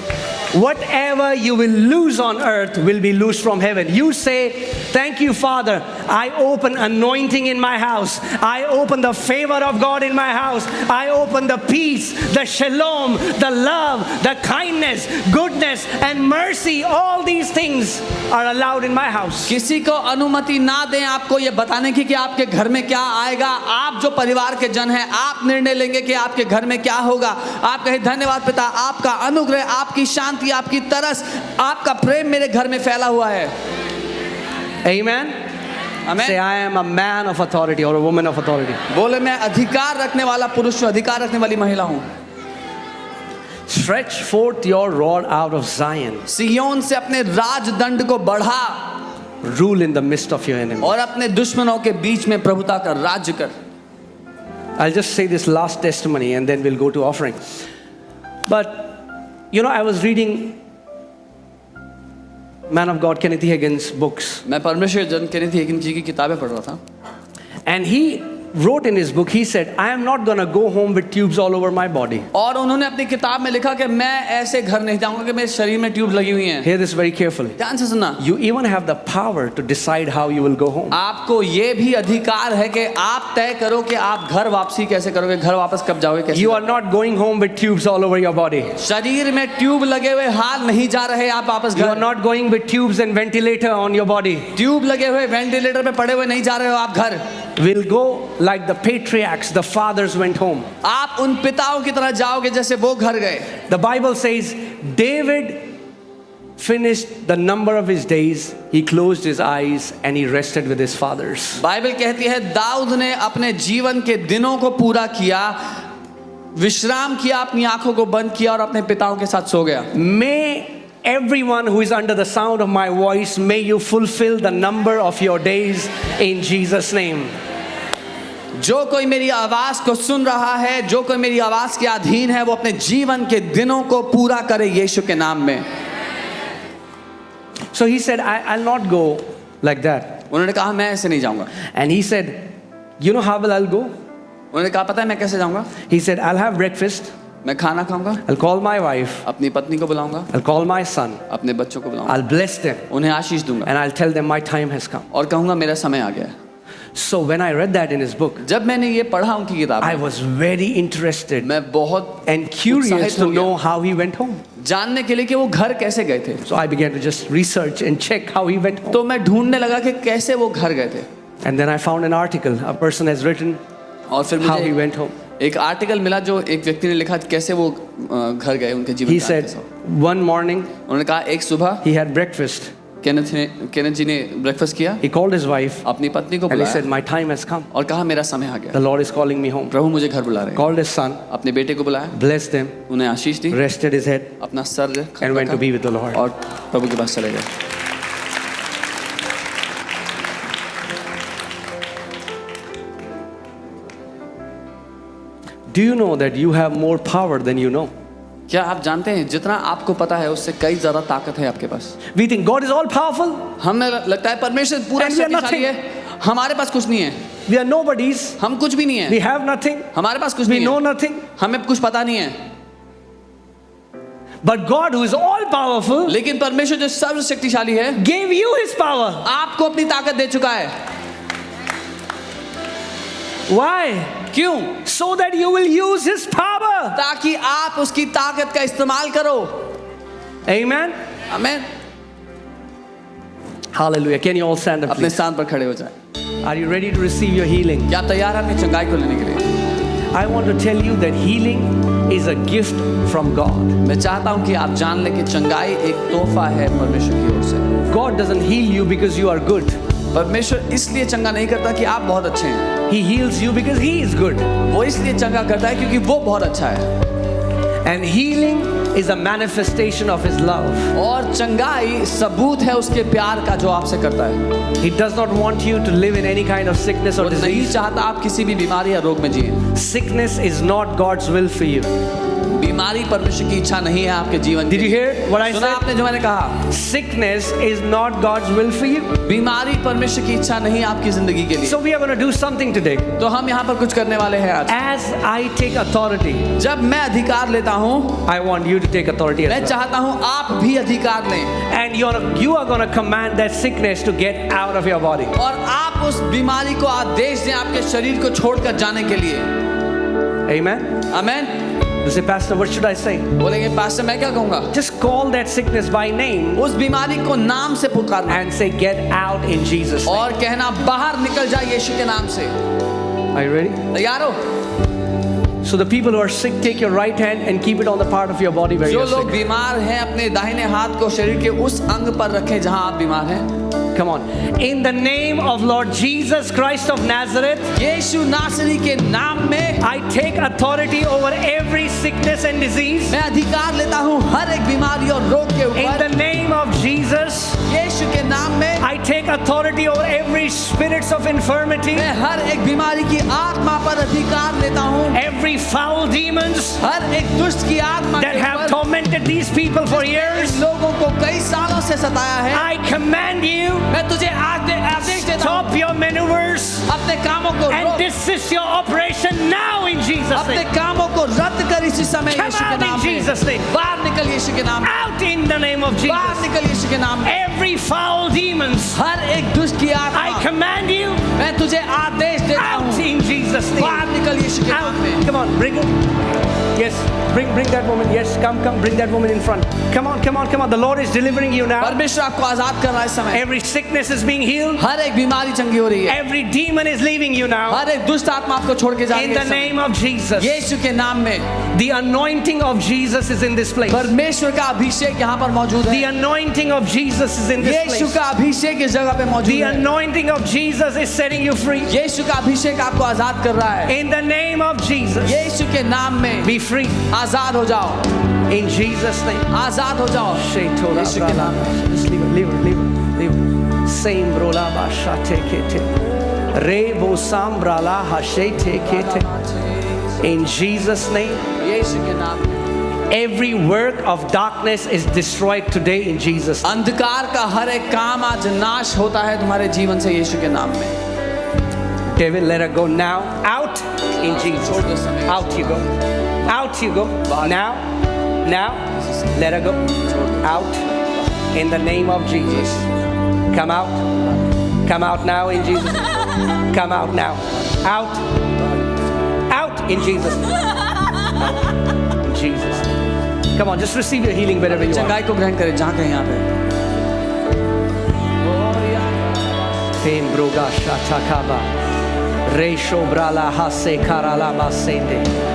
Whatever you will lose on earth will be loosed from heaven. You say, thank you, Father. I open anointing in my house. I open the favor of God in my house. I open the peace, the shalom, the love, the kindness, goodness, and mercy. All these things are allowed in my house. किसी को अनुमति ना दें आपको ये बताने की कि आपके घर में क्या आएगा। आप जो परिवार के जन हैं, आप निर्णय लेंगे कि आपके घर में क्या होगा। आप कहें, धन्यवाद पिता, आपका अनुग्रह, आपकी शांति, आपकी तरस, आपका प्रेम मेरे घर में फैला हुआ है। Amen. Amen. Say, I am a man of authority or a woman of authority. बोले, मैं अधिकार रखने वाला पुरुष हूँ, अधिकार रखने वाली महिला हूँ। Stretch forth your rod out of Zion. सिय्योन से अपने राजदंड को बढ़ा, Rule in the midst of your enemy. और अपने दुश्मनों के बीच में प्रभुता का राज्य कर। I'll just say this last testimony and then we'll go to offering. But you know, I was reading Man of God Kenneth Hagin's books, मैं परमेश्वर जन केनेथ हेगिन जी की किताबें पढ़ रहा था, and he wrote in his book, he said, I am not going to go home with tubes all over my body. और उन्होंने अपनी किताब में लिखा कि मैं ऐसे घर नहीं जाऊंगा कि मेरे शरीर में ट्यूब लगी हुई हैं। Hear this very carefully. ध्यान से सुनना, You even have the power to decide how you will go home. आपको ये भी अधिकार है कि आप तय करो कि आप घर वापसी कैसे करोगे, घर वापस कब जाओगे, कैसे। You are not going home with tubes all over your body. शरीर में ट्यूब लगे हुए हाल नहीं जा रहे आप वापस You are घर। not going with tubes and ventilator on your body. Tube लगे हुए वेंटिलेटर पे पड़े हुए नहीं जा रहे हो आप घर। We'll go like the patriarchs, the fathers went home. आप उन पिताओं की तरह जाओगे जैसे वो घर गए। The Bible says David finished the number of his days, he closed his eyes and he rested with his fathers. Bible कहती है दाऊद ने अपने जीवन के दिनों को पूरा किया, विश्राम किया, अपनी आंखों को बंद किया और अपने पिताओं के साथ सो गया। May everyone who is under the sound of my voice, may you fulfill the number of your days in Jesus' name. जो कोई मेरी आवाज को सुन रहा है, जो कोई मेरी आवाज के अधीन है, वो अपने जीवन के दिनों को पूरा करे यीशु के नाम में। So he said, I'll not go like that. उन्होंने कहा मैं ऐसे नहीं जाऊंगा। And he said, you know how will I'll go? उन्होंने कहा पता है मैं कैसे जाऊंगा? He said, I'll have breakfast, मैं खाना खाऊंगा, I'll call my wife, अपनी पत्नी को बुलाऊंगा, I'll call my son, अपने बच्चों को बुलाऊंगा, I'll bless them, उन्हें आशीष दूंगा and I'll tell them my time has come. और कहूंगा मेरा समय आ गया है। So when I read that in his book, जब मैंने ये पढ़ा उनकी किताब I में, was very interested मैं बहुत and curious उत्साहित to हो गया, know how he went home. जानने के लिए कि वो घर कैसे गए थे। So I began to just research and check how he went home. तो मैं ढूंढने लगा कि कैसे वो घर गए थे। And then I found an article, a person has written और फिर how he मुझे went home. एक आर्टिकल मिला जो एक व्यक्ति ने लिखा कैसे वो घर गए, उनके जीवन He का said, कैसा। one morning उन्होंने कहा एक सुबह he had breakfast केनेथ जी ने ब्रेकफास्ट किया, He called his wife अपनी पत्नी को and he said, बुलाया My time has come. और कहा मेरा समय आ गया, The Lord is calling me home. प्रभु मुझे घर बुला रहे हैं। Called his son, अपने बेटे को बुलाया, blessed him, उन्हें आशीष दी, rested his head, अपना sir and went to be with the Lord. और प्रभु के पास चले गए। Do you know that you have more power than you know? क्या आप जानते हैं जितना आपको पता है उससे कई ज्यादा ताकत है आपके पास। We think God is all powerful. हमें लगता है परमेश्वर पूरा And we are शक्तिशाली है, हमारे पास कुछ नहीं है, We are nobodies. हम कुछ भी नहीं We है, have nothing. हमारे पास कुछ We नहीं know है, nothing. हमें कुछ पता नहीं है। But God, who is all powerful, लेकिन परमेश्वर जो सर्वशक्तिशाली है gave you his power. आपको अपनी ताकत दे चुका है। Why? क्यों? So that you will use his power. ताकि आप उसकी ताकत का इस्तेमाल करो। Amen. आमीन। Hallelujah. Can you all stand up, अपने please? स्थान पर खड़े हो जाए। Are you ready to receive your healing? क्या तैयार है अपनी चंगाई को लेने के लिए? I want to tell you that healing is a gift from God. मैं चाहता हूं कि आप जान लें कि चंगाई एक तोहफा है परमेश्वर की ओर से। God doesn't heal you because you are good. परमेश्वर इसलिए चंगा नहीं करता कि आप बहुत अच्छे हैं, He heals you because he is good. वो इसलिए चंगा करता है क्योंकि वो बहुत अच्छा है। And healing is a manifestation of his love. और चंगाई सबूत है उसके प्यार का जो आपसे करता है। He does not want you to live in any kind of sickness or वो नहीं disease. चाहता आप किसी भी बीमारी या रोग में जिए। Sickness is not God's will for you. बीमारी परमेश्वर की इच्छा नहीं है आपके जीवन Did you की। hear what I सुना said? आपने जो मैंने कहा? Sickness is not God's will for you. बीमारी परमेश्वर की इच्छा नहीं है आपकी जिंदगी के लिए। So we are going to do something today. तो हम यहाँ पर कुछ करने वाले हैं आज। As I take authority, जब मैं अधिकार लेता हूँ, I want you to take authority मैं as well. चाहता हूँ आप भी अधिकार लें And you are going to command that sickness to get out of your body. और आप उस बीमारी को आदेश दें आपके शरीर को छोड़कर जाने के लिए। Amen. आमीन। You say, Pastor, what should I say? बोलेंगे पास्टर मैं क्या कहूँगा? Just call that sickness by name उस बीमारी को नाम से पुकारना and say, get out in Jesus' name. और कहना बाहर निकल जाए यीशु के नाम से। Are you ready? तैयार हो? So the people who are sick, take your right hand and keep it on the part of your body where जो you're लोग sick. बीमार हैं अपने दाहिने हाथ को शरीर के उस अंग पर रखें जहां आप बीमार हैं। Come on. In the name of Lord Jesus Christ of Nazareth, यीशु नासरी के नाम में I take authority over every sickness and disease. मैं अधिकार लेता हूं हर एक बीमारी और रोग के In the ऊपर। name of Jesus, यीशु के नाम में I take authority over every spirits of infirmity, मैं हर एक बीमारी की आत्मा पर अधिकार लेता हूं। every foul demons हर एक दुष्ट की आत्मा that के have ऊपर tormented these people for years. लोगों को कई सालों से सताया है। I command you, मैं तुझे आदेश देता हूं stop your maneuvers अपने कामों को and रोक, desist your operation now in Jesus' अपने name. कामों को रद्द कर इसी समय Come यीशु के out in नाम Jesus' में। name. बाहर निकल यीशु के नाम में। Out in the name of बाहर Jesus. निकल यीशु के नाम में। Every foul demons, हर एक दुष्ट की I आत्मा command you मैं तुझे आदेश देता out हूं in Jesus' name. बाहर निकल यीशु के नाम में। Out. Come on, bring it. Yes, bring that woman. Yes, come, bring that woman in front. Come on. The Lord is delivering you now. परमेश्वर आपको आजाद कर रहा है इस समय। Every sickness is being healed. हर एक बीमारी चंगी हो रही है। Every demon is leaving you now. हर एक दुष्ट आत्मा आपको छोड़ के जा रही In है the इस समय। name of Jesus. यीशु के नाम में The anointing of Jesus is in this place. परमेश्वर का अभिषेक यहाँ पर मौजूद The है। anointing of Jesus is in this Yeshu place. का अभिषेक इस जगह पे The मौजूद है। anointing of Jesus is setting you free. यीशु का अभिषेक आपको आजाद कर रहा है। In the name of Jesus, यीशु के नाम में be free. आजाद हो जाओ। In Jesus' name. आजाद हो जाओ। Shetola यीशु के नाम में। Just leave it. Same brola basha tekete. Rebo sambrala hashete kete. In Jesus' name. यीशु के नाम में। Every work of darkness is destroyed today in Jesus' name. अंधकार का हर एक काम आज नाश होता है तुम्हारे जीवन से यीशु के नाम में। Devil, let her go now. Out in Jesus. Out you go. Out you go. Now. Let her go. Out in the name of Jesus. Come out. Come out now in Jesus. Come out now. Out. Out in Jesus. In Jesus. Come on, just receive your healing wherever you are. चंगाई को ग्रहण करें जहाँ कहीं यहाँ पे। Fem broga shatakaba. Resho brala hase karala basende.